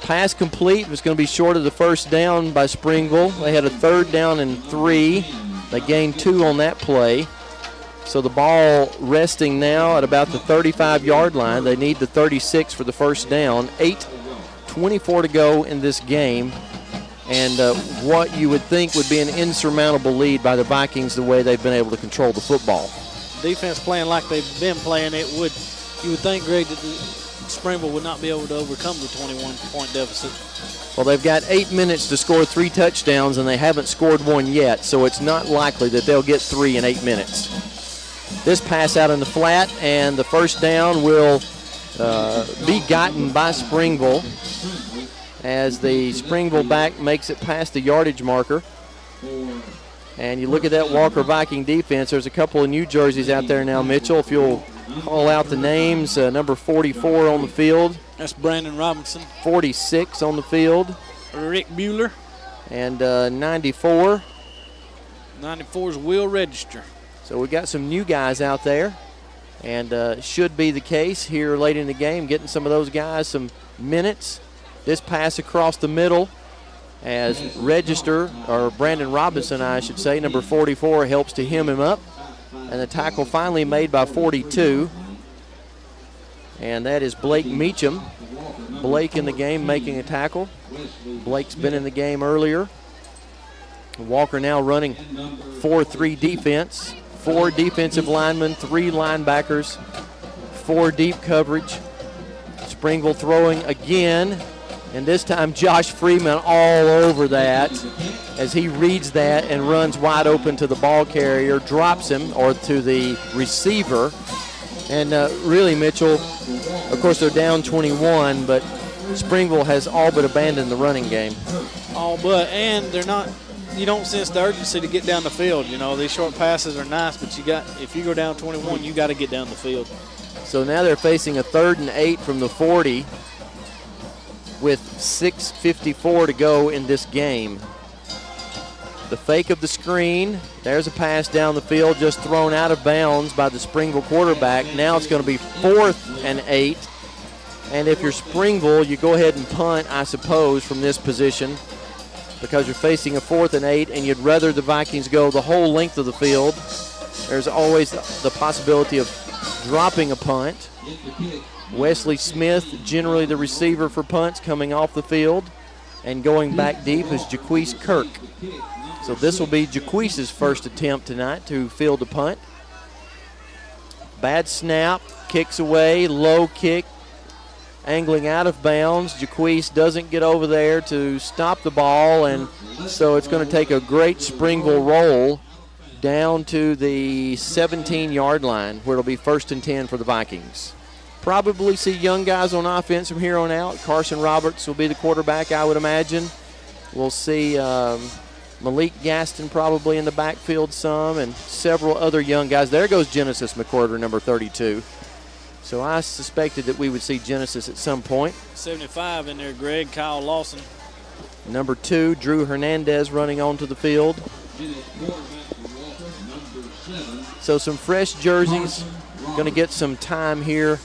Pass complete. Was going to be short of the first down by Springville. They had a 3rd down and 3. They gained 2 on that play. So the ball resting now at about the 35-yard line. They need the 36 for the first down. 8:24 to go in this game. And what you would think would be an insurmountable lead by the Vikings the way they've been able to control the football. Defense playing like they've been playing, you would think, Greg, that Springville would not be able to overcome the 21-point deficit. Well, they've got 8 minutes to score 3 touchdowns, and they haven't scored one yet, so it's not likely that they'll get 3 in 8 minutes. This pass out in the flat, and the first down will be gotten by Springville as the Springville back makes it past the yardage marker. And you look at that Walker Viking defense, there's a couple of new jerseys out there now, Mitchell. If you'll call out the names, number 44 on the field. That's Brandon Robinson. 46 on the field. Rick Bueller. And 94. 94's Will Register. So we got some new guys out there. And should be the case here late in the game, getting some of those guys some minutes. This pass across the middle as Register, or Brandon Robinson, I should say, number 44, helps to hem him up. And the tackle finally made by 42. And that is Blake Meacham. Blake in the game making a tackle. Blake's been in the game earlier. Walker now running 4-3 defense. 4 defensive linemen, 3 linebackers, 4 deep coverage. Springville throwing again. And this time Josh Freeman all over that as he reads that and runs wide open to the ball carrier, drops him, or to the receiver. And really, Mitchell, of course, they're down 21, but Springville has all but abandoned the running game. All but, and they're not, you don't sense the urgency to get down the field. You know, these short passes are nice, but if you go down 21, you got to get down the field. So now they're facing a 3rd and 8 from the 40 with 6:54 to go in this game. The fake of the screen. There's a pass down the field, just thrown out of bounds by the Springville quarterback. Now it's going to be 4th and 8. And if you're Springville, you go ahead and punt, I suppose, from this position because you're facing a 4th and 8, and you'd rather the Vikings go the whole length of the field. There's always the possibility of dropping a punt. Wesley Smith, generally the receiver for punts, coming off the field. And going back deep is Jaquise Kirk. So this will be Jaquise's first attempt tonight to field a punt. Bad snap, kicks away, low kick, angling out of bounds. Jaquise doesn't get over there to stop the ball, and so it's going to take a great Springville roll down to the 17-yard line where it'll be 1st and 10 for the Vikings. Probably see young guys on offense from here on out. Carson Roberts will be the quarterback, I would imagine. We'll see Malik Gaston probably in the backfield some, and several other young guys. There goes Genesis McWhorter, number 32. So I suspected that we would see Genesis at some point. 75 in there, Greg. Kyle Lawson. Number 2, Drew Hernandez running onto the field. So some fresh jerseys. Going to get some time here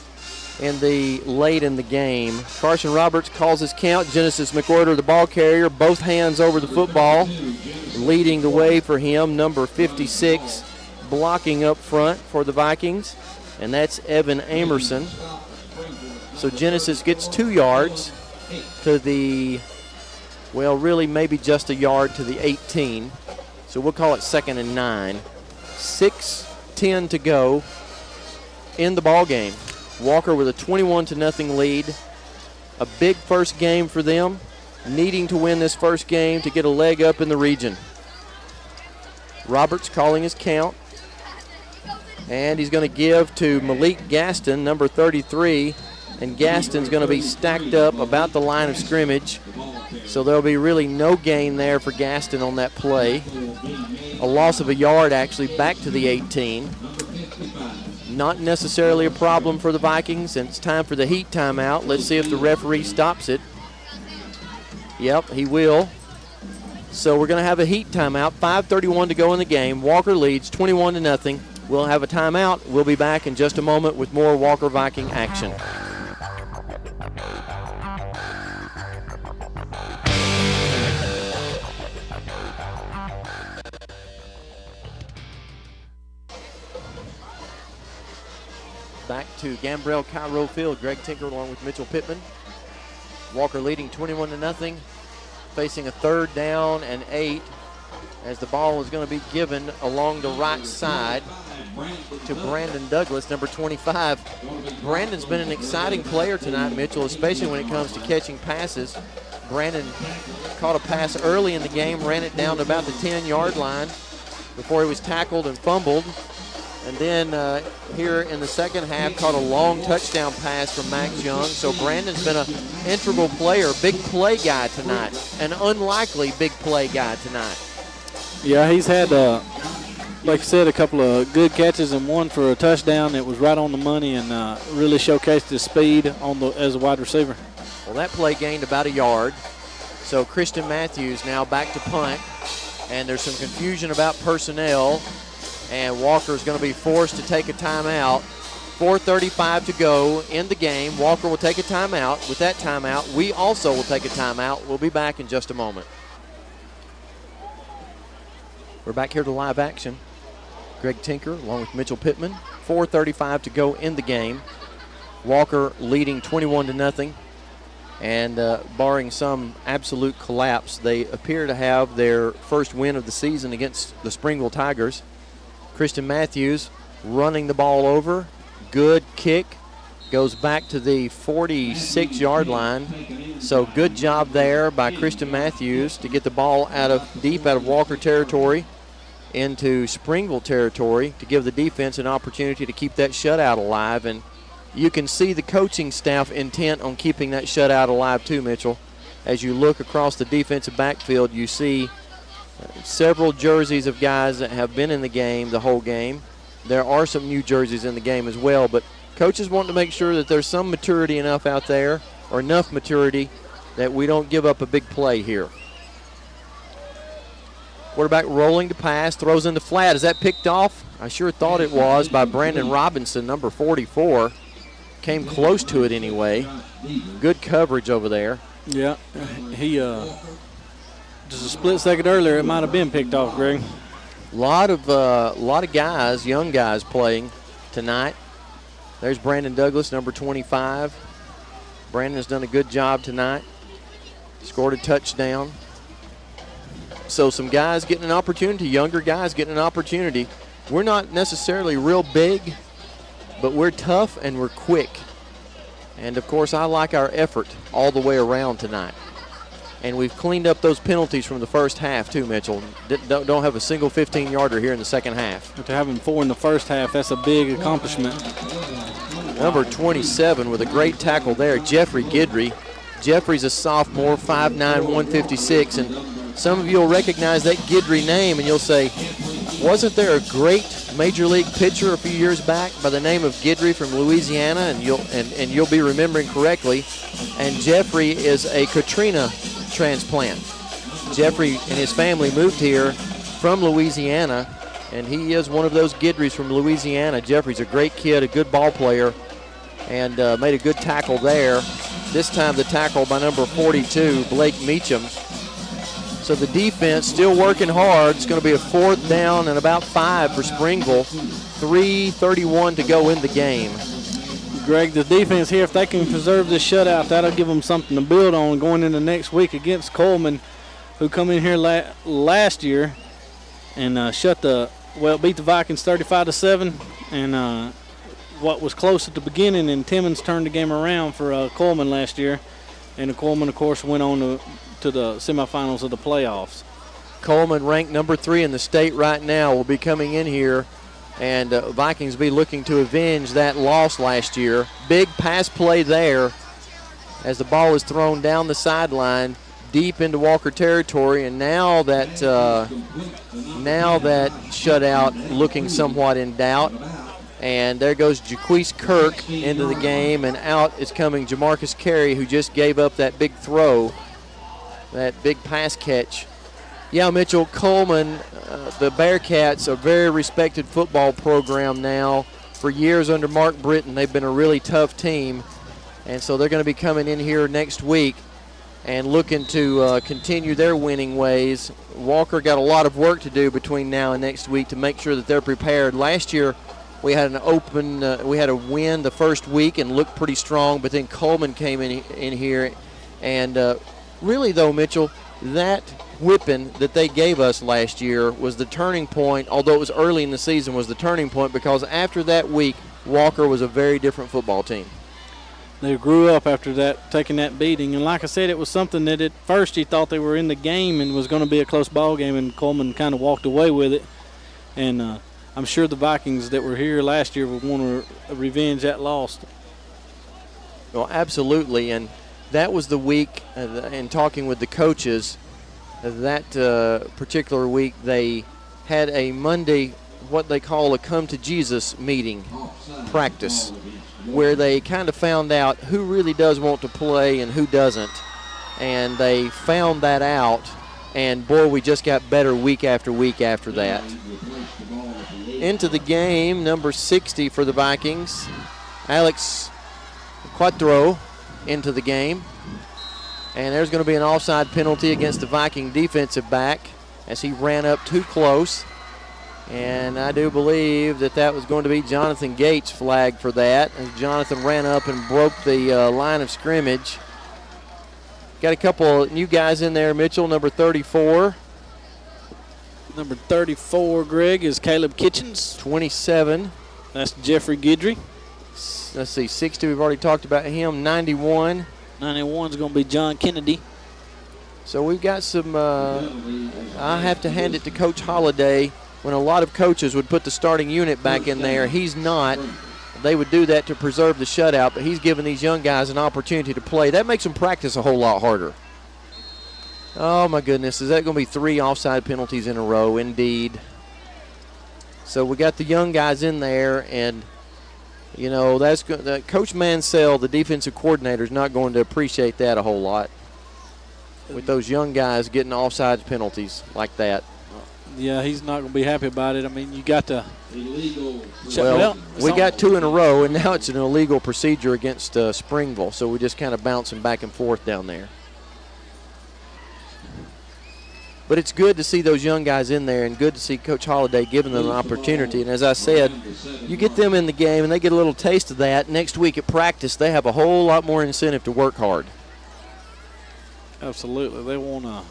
late in the game. Carson Roberts calls his count. Genesis McWhorter, the ball carrier, both hands over the football, leading the way for him. Number 56 blocking up front for the Vikings, and that's Evan Amerson. So Genesis gets 2 yards to the, well, really maybe just a yard to the 18. So we'll call it 2nd and 9. 6:10 to go in the ball game. Walker with a 21-0 lead. A big first game for them, needing to win this first game to get a leg up in the region. Roberts calling his count. And he's going to give to Malik Gaston, number 33. And Gaston's going to be stacked up about the line of scrimmage. So there'll be really no gain there for Gaston on that play. A loss of a yard actually back to the 18. Not necessarily a problem for the Vikings, and it's time for the heat timeout. Let's see if the referee stops it. Yep, he will. So we're going to have a heat timeout. 5:31 to go in the game. Walker leads 21-0. We'll have a timeout. We'll be back in just a moment with more Walker Viking action. Back to Gambrell Cairo Field. Greg Tinker along with Mitchell Pittman. Walker leading 21-0, facing a 3rd down and 8 as the ball is going to be given along the right side to Brandon Douglas, number 25. Brandon's been an exciting player tonight, Mitchell, especially when it comes to catching passes. Brandon caught a pass early in the game, ran it down to about the 10-yard line before he was tackled and fumbled. And then here in the second half, caught a long touchdown pass from Max Young. So Brandon's been an integral player, big play guy tonight, an unlikely big play guy tonight. Yeah, he's had, like I said, a couple of good catches and one for a touchdown that was right on the money and really showcased his speed as a wide receiver. Well, that play gained about a yard. So Christian Matthews now back to punt, and there's some confusion about personnel. And Walker is going to be forced to take a timeout. 4:35 to go in the game. Walker will take a timeout. With that timeout, we also will take a timeout. We'll be back in just a moment. We're back here to live action. Greg Tinker along with Mitchell Pittman. 4:35 to go in the game. Walker leading 21-0. And barring some absolute collapse, they appear to have their first win of the season against the Springville Tigers. Christian Matthews running the ball over. Good kick. Goes back to the 46-yard line. So good job there by Christian Matthews to get the ball deep out of Walker territory into Springville territory to give the defense an opportunity to keep that shutout alive. And you can see the coaching staff intent on keeping that shutout alive too, Mitchell. As you look across the defensive backfield, you see several jerseys of guys that have been in the game the whole game. There are some new jerseys in the game as well, but coaches want to make sure that there's some maturity enough out there, or enough maturity, that we don't give up a big play here. Quarterback rolling to pass, throws in the flat. Is that picked off? I sure thought it was by Brandon Robinson, number 44. Came close to it anyway. Good coverage over there. Yeah, he just a split second earlier, it might have been picked off, Greg. A lot of guys, young guys playing tonight. There's Brandon Douglas, number 25. Brandon's done a good job tonight. Scored a touchdown. So some guys getting an opportunity, younger guys getting an opportunity. We're not necessarily real big, but we're tough and we're quick. And, of course, I like our effort all the way around tonight. And we've cleaned up those penalties from the first half, too, Mitchell. Don't have a single 15-yarder here in the second half. After having 4 in the first half, that's a big accomplishment. Number 27 with a great tackle there, Jeffrey Guidry. Jeffrey's a sophomore, 5'9", 156. And some of you will recognize that Guidry name, and you'll say, wasn't there a great Major League pitcher a few years back by the name of Guidry from Louisiana? And you'll be remembering correctly. And Jeffrey is a Katrina transplant. Jeffrey and his family moved here from Louisiana, and he is one of those Guidrys from Louisiana. Jeffrey's a great kid, a good ball player, and made a good tackle there. This time the tackle by number 42, Blake Meacham. So the defense still working hard. It's going to be a 4th down and about 5 for Springville. 3:31 to go in the game. Greg, the defense here, if they can preserve this shutout, that'll give them something to build on going into next week against Coleman, who come in here last year and beat the Vikings 35-7, and what was close at the beginning, and Timmons turned the game around for Coleman last year, and Coleman, of course, went on to the semifinals of the playoffs. Coleman, ranked number 3 in the state right now, will be coming in here, and Vikings be looking to avenge that loss last year. Big pass play there as the ball is thrown down the sideline deep into Walker territory, and now that shutout looking somewhat in doubt. And there goes Jaquise Kirk into the game, and out is coming Jamarcus Carey, who just gave up that big throw, that big pass catch. Yeah, Mitchell, Coleman, the Bearcats, a very respected football program now. For years under Mark Britton, they've been a really tough team, and so they're going to be coming in here next week and looking to continue their winning ways. Walker got a lot of work to do between now and next week to make sure that they're prepared. Last year, we had we had a win the first week and looked pretty strong, but then Coleman came in here, and really though, Mitchell, that whipping that they gave us last year was the turning point, although it was early in the season, was the turning point, because after that week, Walker was a very different football team. They grew up after that, taking that beating, and like I said, it was something that at first he thought they were in the game and was going to be a close ball game, and Coleman kind of walked away with it, and I'm sure the Vikings that were here last year would want to revenge that loss. Well, absolutely, and that was the week, in talking with the coaches, that particular week they had a Monday, what they call a come to Jesus meeting practice, where they kind of found out who really does want to play and who doesn't, and they found that out, and boy, we just got better week after week after that. Into the game, number 60 for the Vikings, Alex Quattro into the game. And there's going to be an offside penalty against the Viking defensive back as he ran up too close. And I do believe that was going to be Jonathan Gates' flag for that, as Jonathan ran up and broke the line of scrimmage. Got a couple of new guys in there, Mitchell, number 34. Number 34, Greg, is Caleb Kitchens. 27. That's Jeffrey Guidry. Let's see, 60, we've already talked about him. 91. 91 is going to be John Kennedy. So we've got some, I have to hand it to Coach Holliday. When a lot of coaches would put the starting unit back in there, he's not. They would do that to preserve the shutout, but he's giving these young guys an opportunity to play. That makes them practice a whole lot harder. Oh, my goodness. Is that going to be 3 offside penalties in a row? Indeed. So we got the young guys in there, and, you know, Coach Mansell, the defensive coordinator, is not going to appreciate that a whole lot with those young guys getting offside penalties like that. Yeah, he's not going to be happy about it. I mean, you got to. Well, we got 2 in a row, and now it's an illegal procedure against Springville, so we're just kind of bouncing back and forth down there. But it's good to see those young guys in there, and good to see Coach Holliday giving them an opportunity. And as I said, you get them in the game, and they get a little taste of that. Next week at practice, they have a whole lot more incentive to work hard. Absolutely. They want to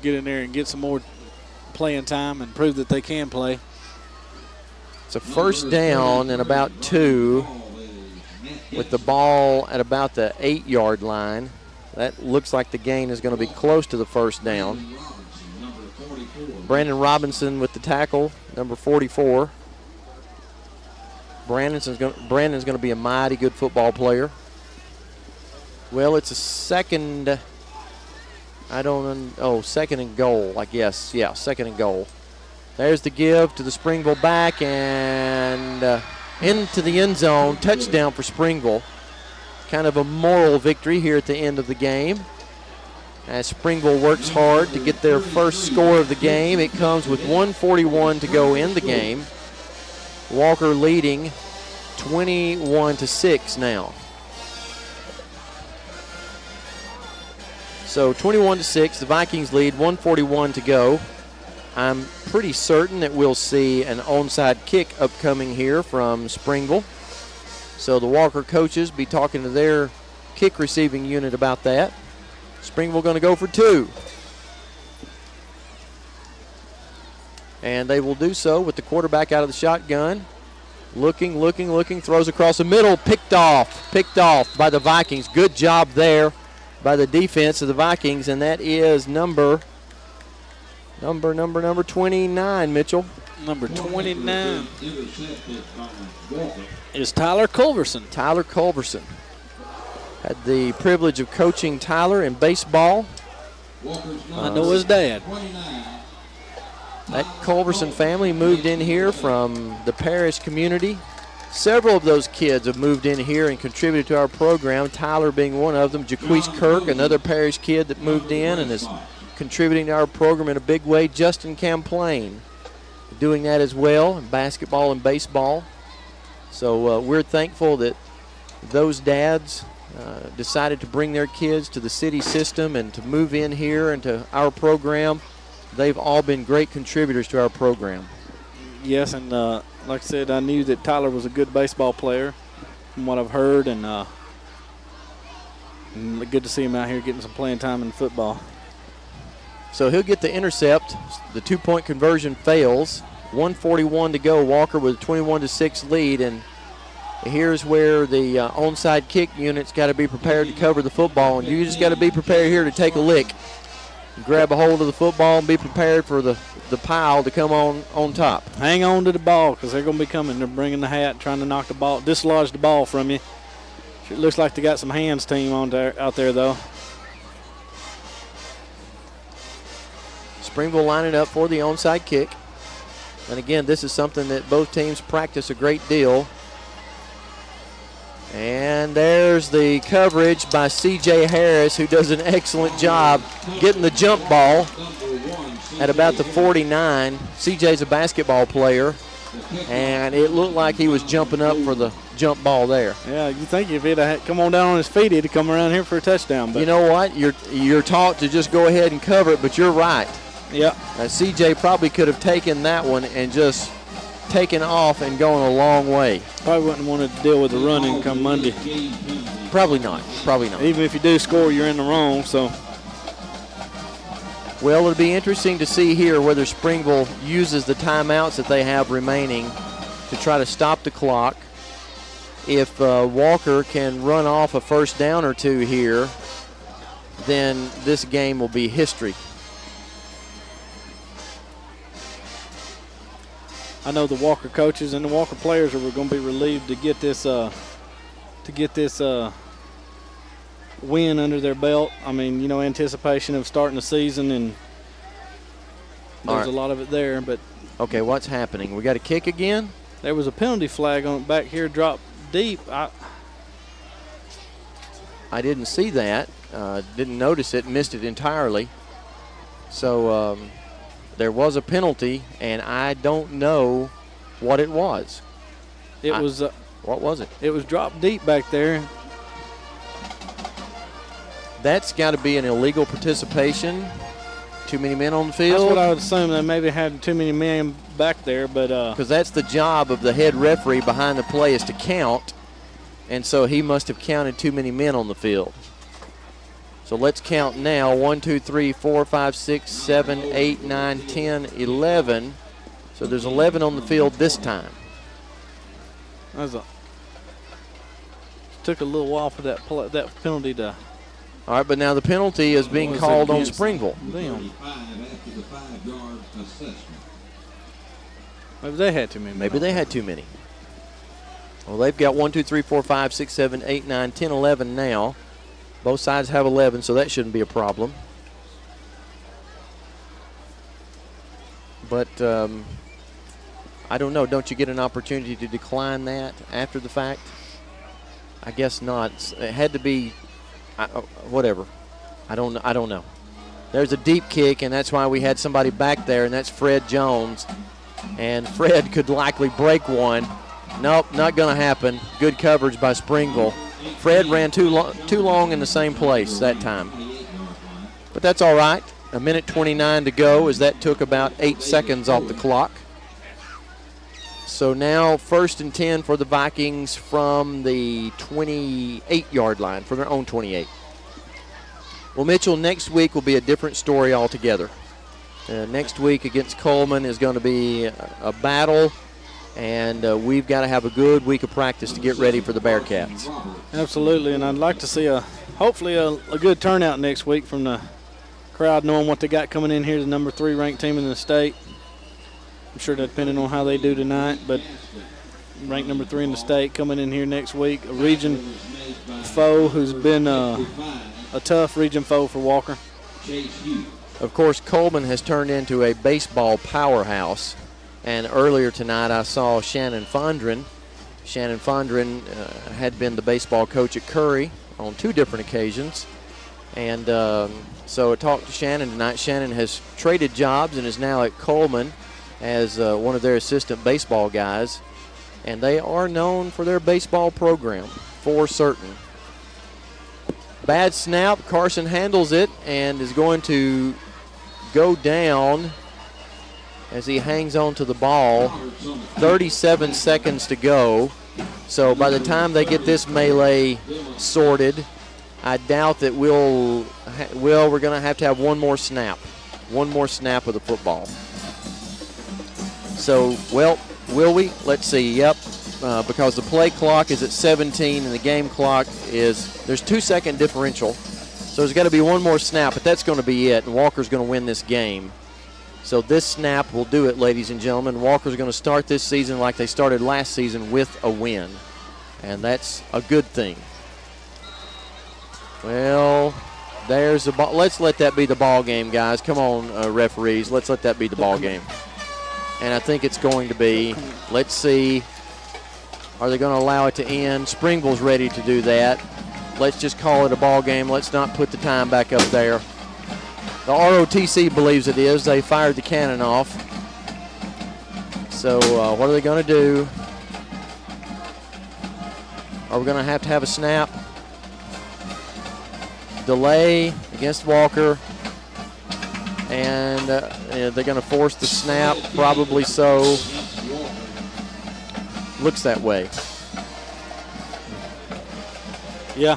get in there and get some more playing time and prove that they can play. It's a first down and about 2 with the ball at about the 8-yard line. That looks like the gain is going to be close to the first down. Brandon Robinson with the tackle, number 44. Brandon's going to be a mighty good football player. Well, it's a second. Second and goal, I guess. Yeah, second and goal. There's the give to the Springville back, and into the end zone. Touchdown for Springville. Kind of a moral victory here at the end of the game, as Springville works hard to get their first score of the game. It comes with 1:41 to go in the game. Walker leading 21-6 now. So 21-6, the Vikings lead, 1:41 to go. I'm pretty certain that we'll see an onside kick upcoming here from Springville. So the Walker coaches be talking to their kick receiving unit about that. Springville going to go for 2. And they will do so with the quarterback out of the shotgun. Looking, throws across the middle, picked off by the Vikings. Good job there by the defense of the Vikings, and that is number 29, Mitchell. Number 29 is Tyler Culverson. Tyler Culverson. Had the privilege of coaching Tyler in baseball. I know his dad. That Culverson family moved in here from the parish community. Several of those kids have moved in here and contributed to our program, Tyler being one of them. Jaquise Kirk, another parish kid that moved in and is contributing to our program in a big way. Justin Camplain doing that as well in basketball and baseball. So we're thankful that those dads decided to bring their kids to the city system and to move in here into our program. They've all been great contributors to our program. Yes, and like I said, I knew that Tyler was a good baseball player from what I've heard, and good to see him out here getting some playing time in football. So he'll get the intercept. The 2-point conversion fails. 1:41 to go. Walker with a 21-6 lead, and here's where the onside kick unit's got to be prepared to cover the football, and you just got to be prepared here to take a lick. Grab a hold of the football and be prepared for the pile to come on top. Hang on to the ball because they're going to be coming. They're bringing the hat, trying to knock the ball, dislodge the ball from you. It looks like they got some hands team out there, though. Springville lining up for the onside kick. And again, this is something that both teams practice a great deal. And there's the coverage by C.J. Harris, who does an excellent job getting the jump ball at about the 49. C.J.'s a basketball player, and it looked like he was jumping up for the jump ball there. Yeah, you think if he'd have come on down on his feet, he'd have come around here for a touchdown. But you know what? You're taught to just go ahead and cover it, but you're right. Yeah. C.J. probably could have taken that one and just taken off and going a long way. Probably wouldn't want to deal with the running come Monday. Probably not. Even if you do score, you're in the wrong. So. Well, it'll be interesting to see here whether Springville uses the timeouts that they have remaining to try to stop the clock. If Walker can run off a first down or two here, then this game will be history. I know the Walker coaches and the Walker players are going to be relieved to get this win under their belt. I mean, you know, anticipation of starting the season, and there's a lot of it there. But okay, what's happening? We got a kick again? There was a penalty flag on back here, dropped deep. I didn't see that. Didn't notice it. Missed it entirely. So. There was a penalty, and I don't know what it was. What was it? It was dropped deep back there. That's got to be an illegal participation. Too many men on the field. That's what I would assume. They maybe had too many men back there, but because that's the job of the head referee behind the play is to count, and so he must have counted too many men on the field. So let's count now. 1, 2, 3, 4, 5, 6, 7, 8, 9, 10, 11. So there's 11 on the field this time. Took a little while for that penalty to. All right, but now the penalty is being called on Springville. Maybe they had too many. Maybe they had too many. Well, they've got 1, 2, 3, 4, 5, 6, 7, 8, 9, 10, 11 now. Both sides have 11, so that shouldn't be a problem. But I don't know. Don't you get an opportunity to decline that after the fact? I guess not. It had to be whatever. I don't know. There's a deep kick, and that's why we had somebody back there, and that's Fred Jones. And Fred could likely break one Nope, not going to happen. Good coverage by Springville. Fred ran too long in the same place that time. But that's all right. 1:29 to go, as that took about 8 seconds off the clock. So now 1st and 10 for the Vikings from the 28-yard line, for their own 28. Well, Mitchell, next week will be a different story altogether. Next week against Coleman is going to be a battle, and we've got to have a good week of practice to get ready for the Bearcats. Absolutely, and I'd like to see hopefully a good turnout next week from the crowd, knowing what they got coming in here, the number 3 ranked team in the state. I'm sure that depending on how they do tonight, but ranked number 3 in the state coming in here next week. A region foe who's been a tough region foe for Walker. Of course, Coleman has turned into a baseball powerhouse. And earlier tonight I saw Shannon Fondren. Shannon Fondren had been the baseball coach at Curry on 2 different occasions. And so I talked to Shannon tonight. Shannon has traded jobs and is now at Coleman as one of their assistant baseball guys. And they are known for their baseball program, for certain. Bad snap. Carson handles it and is going to go down as he hangs on to the ball. 37 seconds to go. So by the time they get this melee sorted, I doubt that we're going to have one more snap. One more snap of the football. So, well, will we? Let's see. Yep. Because the play clock is at 17 and the game clock there's 2-second differential. So there's got to be one more snap, but that's going to be it, and Walker's going to win this game. So this snap will do it, ladies and gentlemen. Walker's going to start this season like they started last season, with a win. And that's a good thing. Well, there's the ball. Let's let that be the ball game, guys. Come on, referees. Let's let that be the ball game. And I think it's going to be. Let's see. Are they going to allow it to end? Springville's ready to do that. Let's just call it a ball game. Let's not put the time back up there. The ROTC believes it is. They fired the cannon off. So what are they going to do? Are we going to have a snap? Delay against Walker. And they're going to force the snap. Probably so. Looks that way. Yeah.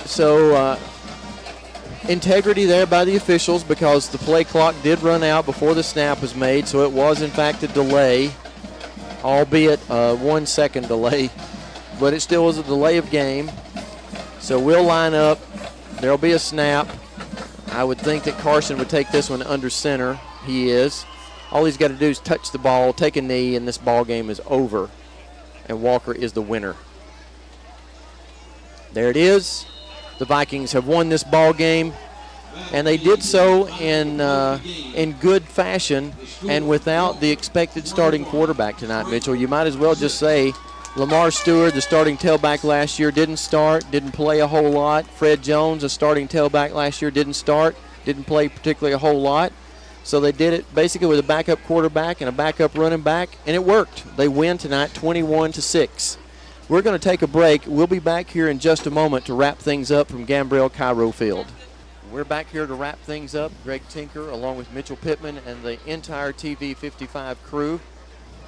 So integrity there by the officials, because the play clock did run out before the snap was made, so it was in fact a delay, albeit a 1-second delay, but it still was a delay of game. So we'll line up. There'll be a snap. I would think that Carson would take this one under center. He is. All he's got to do is touch the ball, take a knee, and this ball game is over, and Walker is the winner. There it is. The Vikings have won this ball game, and they did so in good fashion and without the expected starting quarterback tonight, Mitchell. You might as well just say Lamar Stewart, the starting tailback last year, didn't play a whole lot. Fred Jones, a starting tailback last year, didn't play particularly a whole lot. So they did it basically with a backup quarterback and a backup running back, and it worked. They win tonight 21-6. We're going to take a break. We'll be back here in just a moment to wrap things up from Gambrell Cairo Field. We're back here to wrap things up. Greg Tinker, along with Mitchell Pittman and the entire TV 55 crew,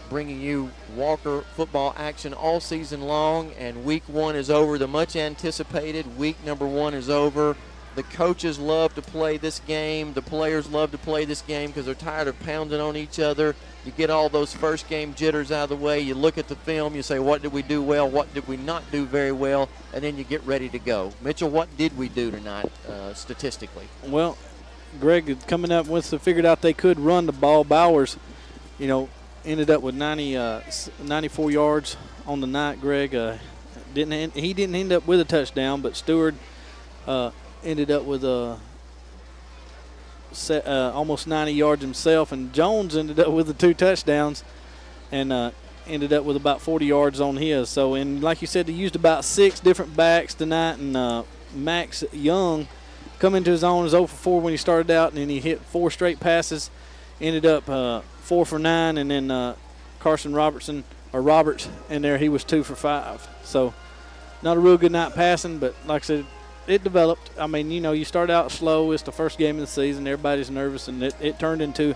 bringing you Walker football action all season long. And week 1 is over. The much anticipated week number 1 is over. The coaches love to play this game. The players love to play this game because they're tired of pounding on each other. You get all those first game jitters out of the way. You look at the film. You say, what did we do well? What did we not do very well? And then you get ready to go. Mitchell, what did we do tonight statistically? Well, Greg coming up once they figured out they could run the ball. Bowers, ended up with 94 yards on the night. Greg he didn't end up with a touchdown, but Stewart ended up with almost 90 yards himself, and Jones ended up with the 2 touchdowns and ended up with about 40 yards on his. So, and like you said, he used about 6 different backs tonight, and Max Young come into his own, was 0 for 4 when he started out, and then he hit 4 straight passes, ended up 4 for 9, and then Carson Roberts in there. He was 2 for 5. So not a real good night passing, but like I said, it developed. I mean, you start out slow. It's the first game of the season. Everybody's nervous, and it turned into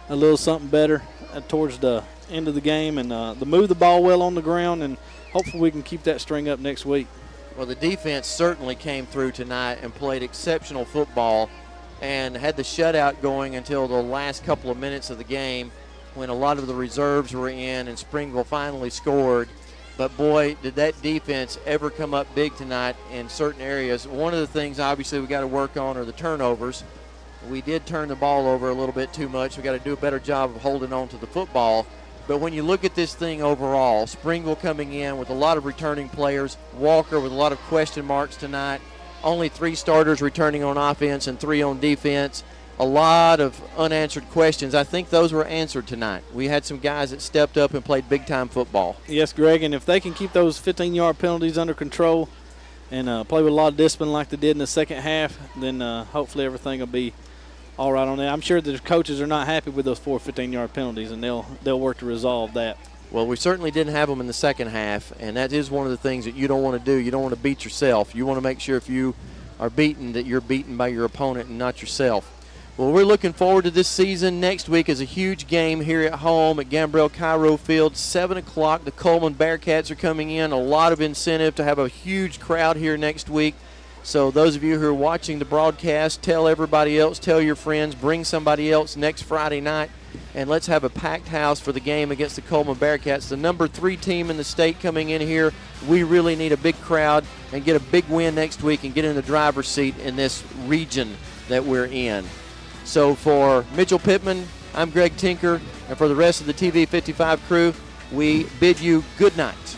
a little something better towards the end of the game. And the move the ball well on the ground, and hopefully we can keep that string up next week. Well, the defense certainly came through tonight and played exceptional football and had the shutout going until the last couple of minutes of the game when a lot of the reserves were in and Springville finally scored. But, boy, did that defense ever come up big tonight in certain areas. One of the things, obviously, we got to work on are the turnovers. We did turn the ball over a little bit too much. We got to do a better job of holding on to the football. But when you look at this thing overall, Springville coming in with a lot of returning players, Walker with a lot of question marks tonight, only 3 starters returning on offense and 3 on defense. A lot of unanswered questions. I think those were answered tonight. We had some guys that stepped up and played big-time football. Yes, Greg, and if they can keep those 15-yard penalties under control and play with a lot of discipline like they did in the second half, then hopefully everything will be all right on that. I'm sure the coaches are not happy with those 4 15-yard penalties, and they'll work to resolve that. Well, we certainly didn't have them in the second half, and that is one of the things that you don't want to do. You don't want to beat yourself. You want to make sure if you are beaten that you're beaten by your opponent and not yourself. Well, we're looking forward to this season. Next week is a huge game here at home at Gambrell Cairo Field, 7 o'clock. The Coleman Bearcats are coming in. A lot of incentive to have a huge crowd here next week. So those of you who are watching the broadcast, tell everybody else, tell your friends, bring somebody else next Friday night, and let's have a packed house for the game against the Coleman Bearcats. The number 3 team in the state coming in here. We really need a big crowd and get a big win next week and get in the driver's seat in this region that we're in. So for Mitchell Pittman, I'm Greg Tinker, and for the rest of the TV 55 crew, we bid you good night.